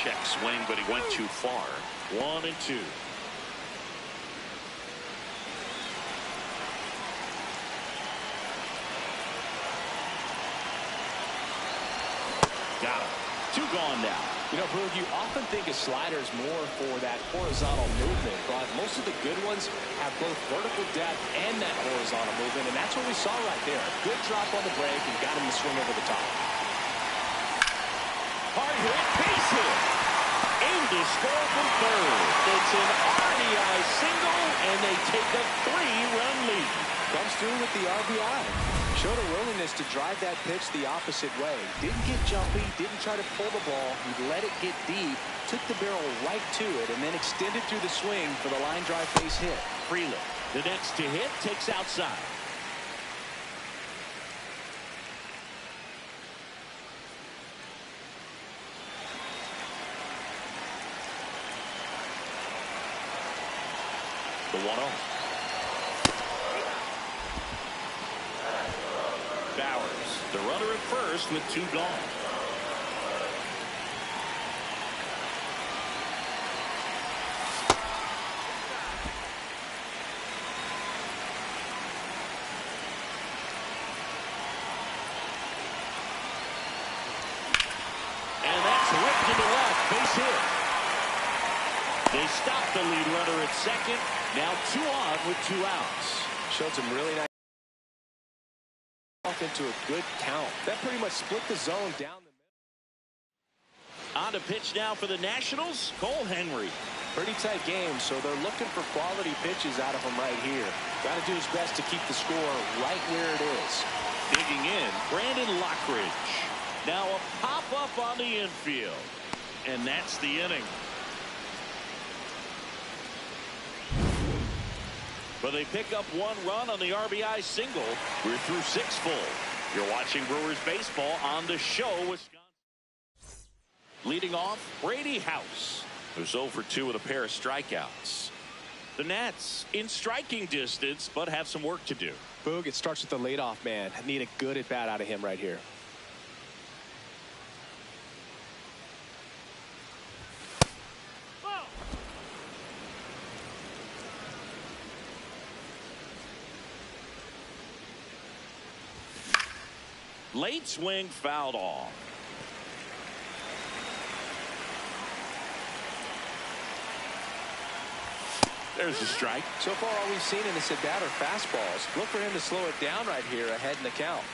Check swing, but he went too far. 1-2. Got him. 2 gone now. You know, Boog, you often think a slider is more for that horizontal movement, but most of the good ones have both vertical depth and that horizontal movement, and that's what we saw right there. Good drop on the break and got him to swing over the top. Hard hit, base hit. Aimed to score from third. It's an RBI single, and they take a 3-run lead. Comes through with the RBI. Showed a willingness to drive that pitch the opposite way. Didn't get jumpy, didn't try to pull the ball. He let it get deep, took the barrel right to it, and then extended through the swing for the line drive base hit. Freeland, the next to hit, takes outside. The 1-0. Bowers, the runner at first with 2 gone. And that's ripped into left, base hit. They stop the lead runner at second. Now 2 on with 2 outs. Showed some really nice off into a good count. That pretty much split the zone down the middle. On to pitch now for the Nationals, Cole Henry. Pretty tight game, so they're looking for quality pitches out of him right here. Got to do his best to keep the score right where it is. Digging in, Brandon Lockridge. Now a pop-up on the infield. And that's the inning. But they pick up 1 run on the RBI single. We're through 6 full. You're watching Brewers baseball on the show. Wisconsin. Leading off, Brady House, who's 0 for 2 with a pair of strikeouts. The Nats in striking distance, but have some work to do. Boog, it starts with the leadoff man. I need a good at bat out of him right here. Late swing fouled off. There's a strike. So far, all we've seen in this at bat are fastballs. Look for him to slow it down right here ahead in the count.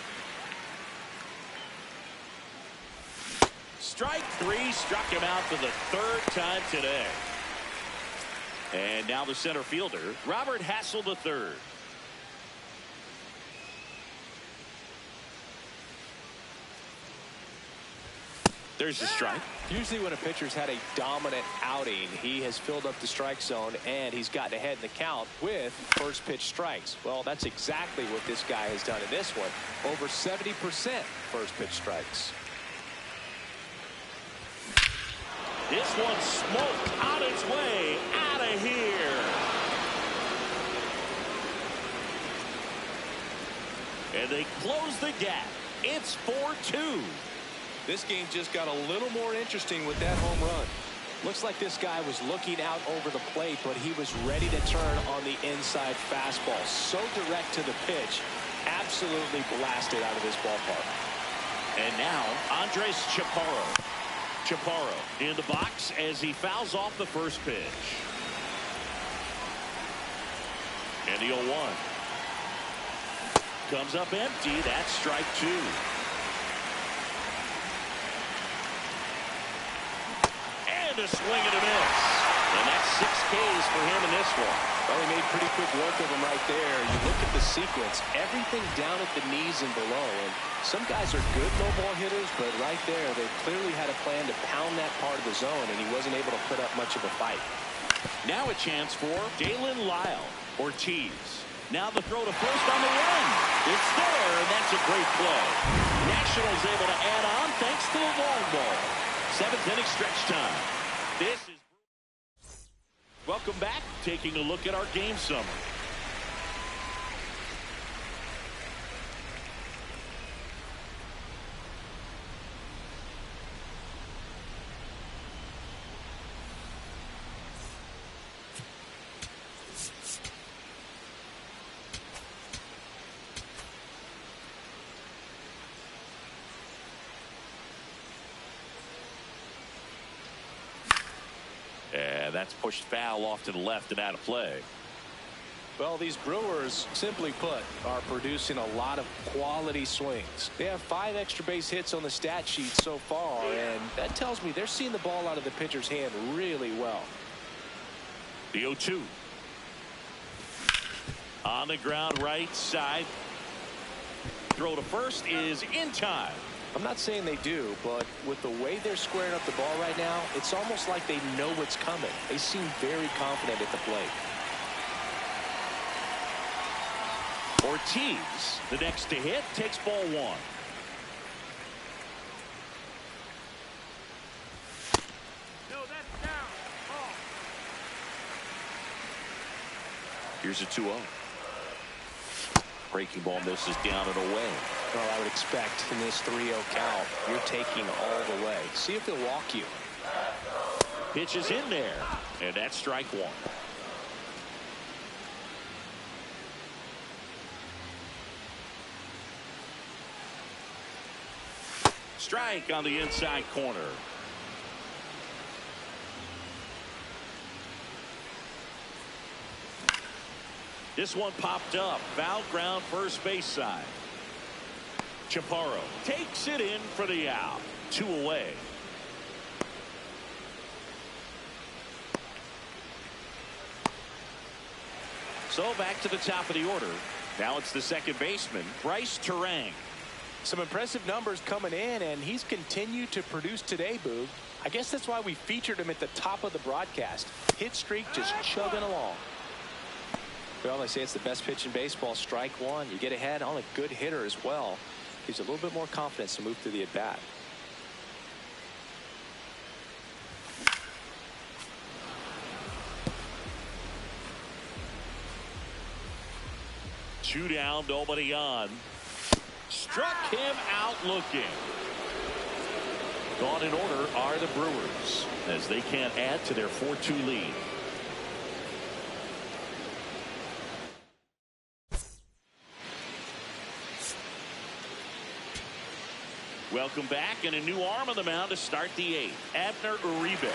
Strike 3 struck him out for the 3rd time today. And now the center fielder, Robert Hassel III. There's a strike. Usually when a pitcher's had a dominant outing, he has filled up the strike zone and he's gotten ahead in the count with first pitch strikes. Well, that's exactly what this guy has done in this one. Over 70% first pitch strikes. This one smoked on its way out of here. And they close the gap. It's 4-2. This game just got a little more interesting with that home run. Looks like this guy was looking out over the plate, but he was ready to turn on the inside fastball. So direct to the pitch. Absolutely blasted out of this ballpark. And now, Andres Chaparro. Chaparro in the box as he fouls off the first pitch. And the 0-1. Comes up empty. That's strike 2. And a swing and a miss. And that's 6 Ks for him in this one. Well, he made pretty quick work of him right there. You look at the sequence, everything down at the knees and below. And some guys are good low ball hitters, but right there, they clearly had a plan to pound that part of the zone, and he wasn't able to put up much of a fight. Now a chance for Dalen Lyle. Ortiz. Now the throw to first on the run. It's there, and that's a great play. Nationals able to add on thanks to the long ball. 7th inning stretch time. This is welcome back. Taking a look at our game summary. And that's pushed foul off to the left and out of play. Well, these Brewers, simply put, are producing a lot of quality swings. They have 5 extra base hits on the stat sheet so far, and that tells me they're seeing the ball out of the pitcher's hand really well. The 0-2. On the ground right side. Throw to first is in time. I'm not saying they do, but with the way they're squaring up the ball right now, it's almost like they know what's coming. They seem very confident at the plate. Ortiz, the next to hit, takes ball 1. No, that's down. Ball. Here's a 2-0. Breaking ball misses down and away. Well, I would expect in this 3-0 count, you're taking all the way. See if they'll walk you. Pitch is in there, and that's strike 1. Strike on the inside corner. This one popped up. Foul ground first base side. Chaparro takes it in for the out. 2 away. So back to the top of the order. Now it's the second baseman, Bryce Terang. Some impressive numbers coming in, and he's continued to produce today, Boog. I guess that's why we featured him at the top of the broadcast. Hit streak just chugging along. Well, they say it's the best pitch in baseball. Strike one. You get ahead on a good hitter as well. Gives you a little bit more confidence to move through the at-bat. Two down, nobody on. Struck him out looking. Gone in order are the Brewers as they can't add to their 4-2 lead. Welcome back, and a new arm on the mound to start the eighth. Abner Uribe.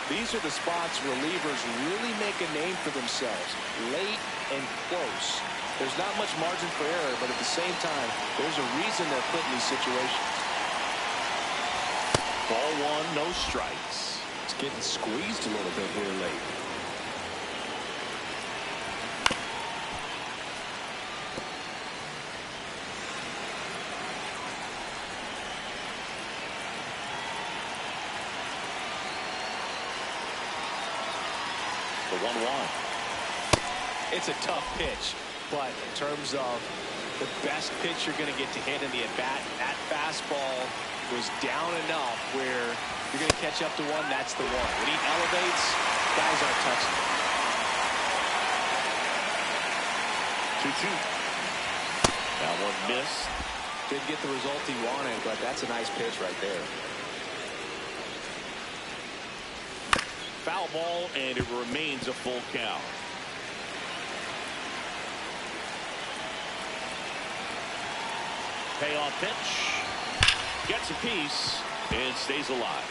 These are the spots relievers really make a name for themselves. Late and close. There's not much margin for error, but at the same time, there's a reason they're put in these situations. Ball one, no strikes. It's getting squeezed a little bit here late. The 1-1. It's a tough pitch, but in terms of the best pitch you're going to get to hit in the at-bat, that fastball was down enough where you're going to catch up to one. That's the one. When he elevates, guys aren't touching it. 2-2. That one missed. Didn't get the result he wanted, but that's a nice pitch right there. Foul ball, and it remains a full count. Payoff pitch. Gets a piece and stays alive.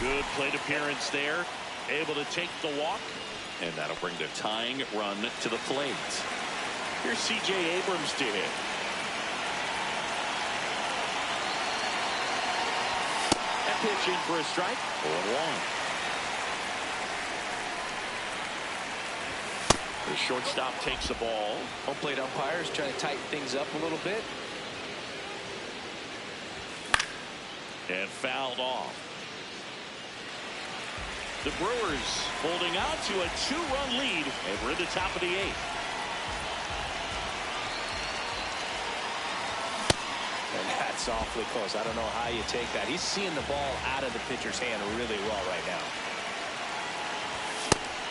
Good plate appearance there. Able to take the walk. And that'll bring the tying run to the plate. Here's C.J. Abrams to hit. That pitch in for a strike. 0-1. The shortstop takes the ball. Home plate umpires trying to tighten things up a little bit. And fouled off. The Brewers holding on to a 2-run lead, and we're in the top of the eighth. And that's awfully close. I don't know how you take that. He's seeing the ball out of the pitcher's hand really well right now.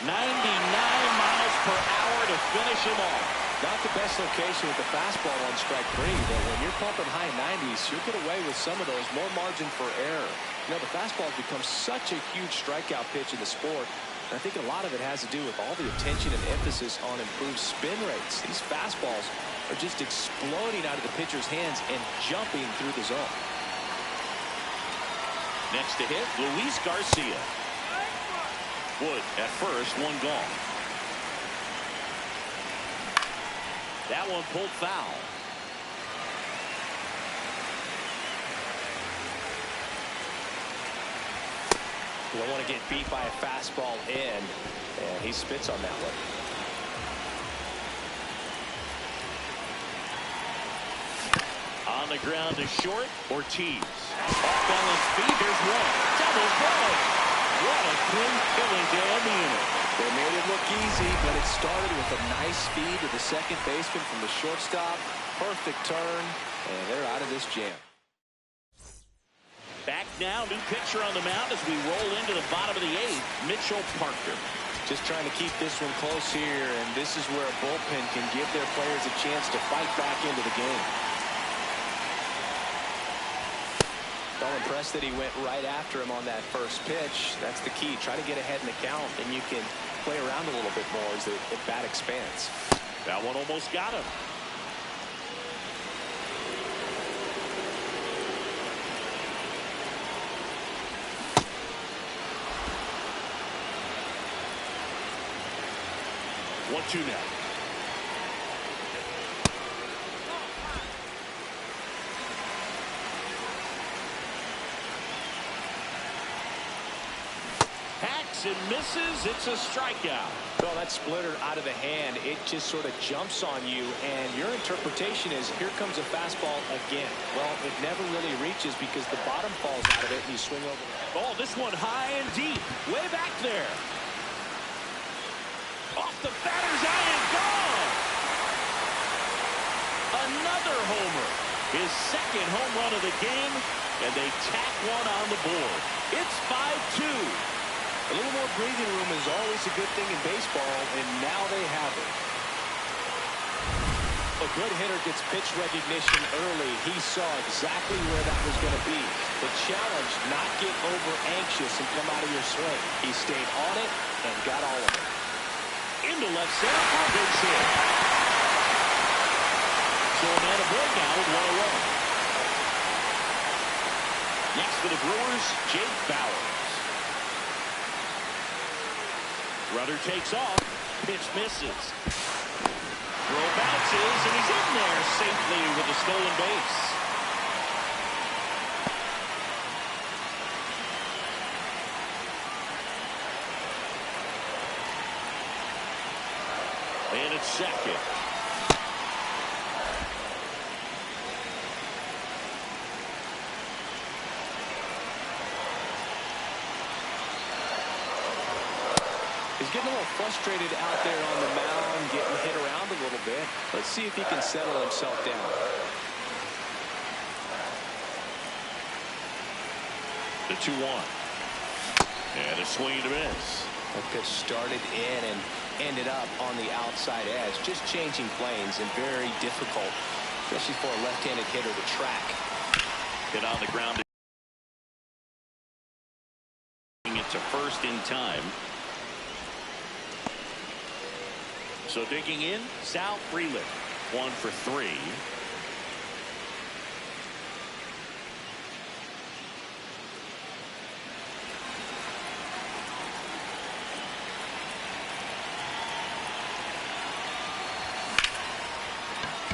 99 miles per hour to finish him off. Not the best location with the fastball on strike three, but when you're pumping high 90s, you'll get away with some of those. More margin for error. You know, the fastball has become such a huge strikeout pitch in the sport. And I think a lot of it has to do with all the attention and emphasis on improved spin rates. These fastballs are just exploding out of the pitcher's hands and jumping through the zone. Next to hit, Luis Garcia. Wood at first, one gone. That one pulled foul. You don't want to get beat by a fastball in, and he spits on that one. On the ground is short, Ortiz. Off balance feet, there's one. Double play. What a clean killing to end the inning. They made it look easy, but it started with a nice speed to the second baseman from the shortstop. Perfect turn, and they're out of this jam. Back now, new pitcher on the mound as we roll into the bottom of the eighth, Mitchell Parker. Just trying to keep this one close here, and this is where a bullpen can give their players a chance to fight back into the game. I'm impressed that he went right after him on that first pitch. That's the key. Try to get ahead in the count, and you can play around a little bit more as the bat expands. That one almost got him. One, two now. swings and misses. It's a strikeout. Well, that splitter out of the hand, it just sort of jumps on you, and your interpretation is, here comes a fastball again. Well, it never really reaches because the bottom falls out of it, and you swing over. Oh, this one high and deep, way back there. Off the batter's eye and gone. Another homer. His second home run of the game, and they tack one on the board. It's 5-2. A little more breathing room is always a good thing in baseball, and now they have it. A good hitter gets pitch recognition early. He saw exactly where that was going to be. The challenge, not get over anxious and come out of your swing. He stayed on it and got all of it. Into left center for a base hit. So a man aboard now with one away. Next for the Brewers, Jake Bauers. Rudder takes off. Pitch misses. Throw bounces, and he's in there safely with a stolen base. And it's second. He's getting a little frustrated out there on the mound, getting hit around a little bit. Let's see if he can settle himself down. The 2-1. And a swing and a miss. That pitch started in and ended up on the outside edge. Just changing planes and very difficult, especially for a left-handed hitter to track. Hit on the ground. It to first in time. So digging in, Sal Frelick, 1 for 3.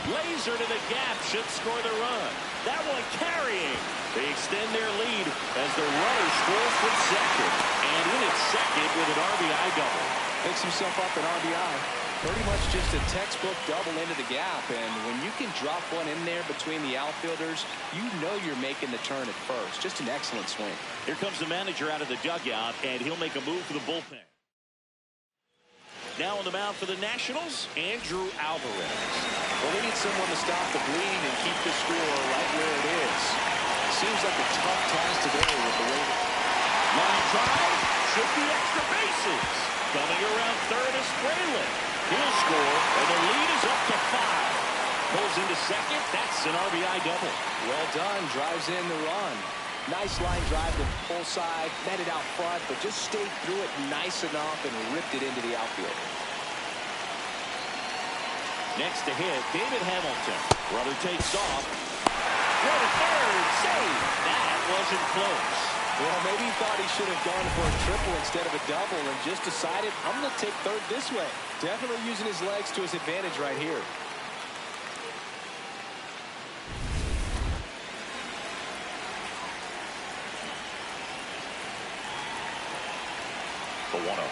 Laser to the gap, should score the run. That one carrying. They extend their lead as the runner scores from second. And in at second with an RBI double. Picks himself up an RBI. Pretty much just a textbook double into the gap, and when you can drop one in there between the outfielders, you know you're making the turn at first. Just an excellent swing. Here comes the manager out of the dugout, and he'll make a move for the bullpen. Now on the mound for the Nationals, Andrew Alvarez. Well, we need someone to stop the bleed and keep the score right where it is. Seems like a tough task today with the way. Line drive, should be extra bases. Coming around third is Frelick. He'll score, and the lead is up to 5. Pulls into second. That's an RBI double. Well done. Drives in the run. Nice line drive to the pull side. Met it out front, but just stayed through it nice enough and ripped it into the outfield. Next to hit, David Hamilton. Rudder takes off. Throw to third. Save. That wasn't close. Well, maybe he thought he should have gone for a triple instead of a double and just decided, I'm going to take third this way. Definitely using his legs to his advantage right here. The 1-0.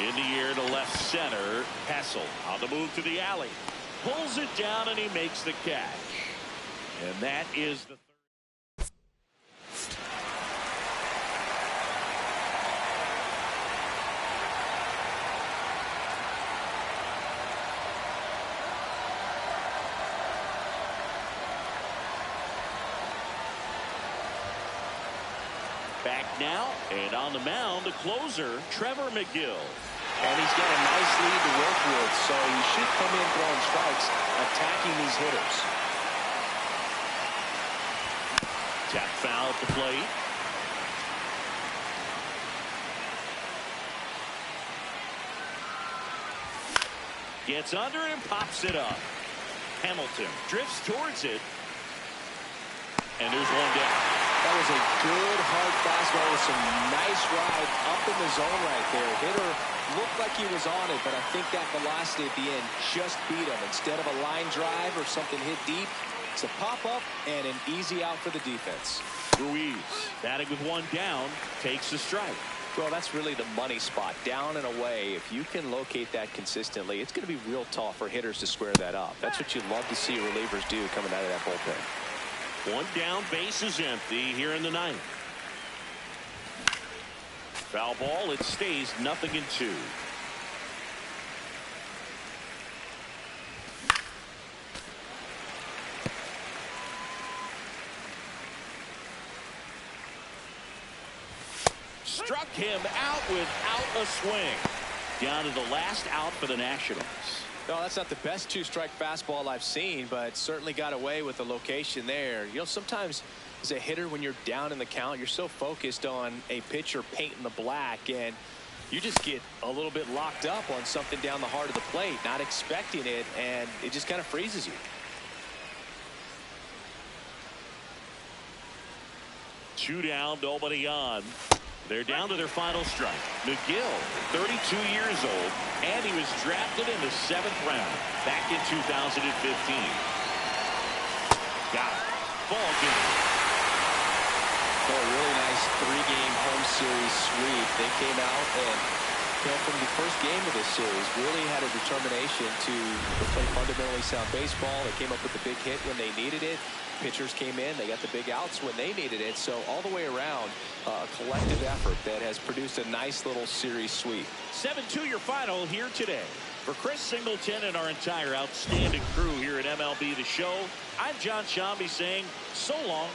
In the air to left center. Hassel on the move to the alley. Pulls it down and he makes the catch. And that is the third. Back now, and on the mound, the closer, Trevor McGill. And he's got a nice lead to work with, so he should come in throwing strikes, attacking these hitters. Tap foul at the plate. Gets under it and pops it up. Hamilton drifts towards it. And there's one down. That was a good, hard fastball with some nice ride up in the zone right there. Hitter looked like he was on it, but I think that velocity at the end just beat him. Instead of a line drive or something hit deep, It's a pop-up and an easy out for the defense. Ruiz, batting with one down, takes the strike. Well, that's really the money spot, down and away. If you can locate that consistently, it's going to be real tough for hitters to square that up. That's what you love to see relievers do coming out of that bullpen. One down, base is empty here in the ninth. Foul ball, it stays 0-2. Struck him out without a swing. Down to the last out for the Nationals. No, that's not the best two-strike fastball I've seen, but certainly got away with the location there. You know, sometimes as a hitter, when you're down in the count, you're so focused on a pitcher painting the black, and you just get a little bit locked up on something down the heart of the plate, not expecting it, and it just kind of freezes you. Two down, nobody on. They're down to their final strike. McGill, 32 years old, and he was drafted in the 7th round back in 2015. Got it. Ball game. Oh, a really nice 3-game home series sweep. They came out and, you know, from the first game of this series, really had a determination to play fundamentally sound baseball. They came up with the big hit when they needed it. Pitchers came in, they got the big outs when they needed it. So all the way around, a collective effort that has produced a nice little series sweep. 7-2 your final here today. For Chris Singleton and our entire outstanding crew here at MLB The Show, I'm John Shambi saying so long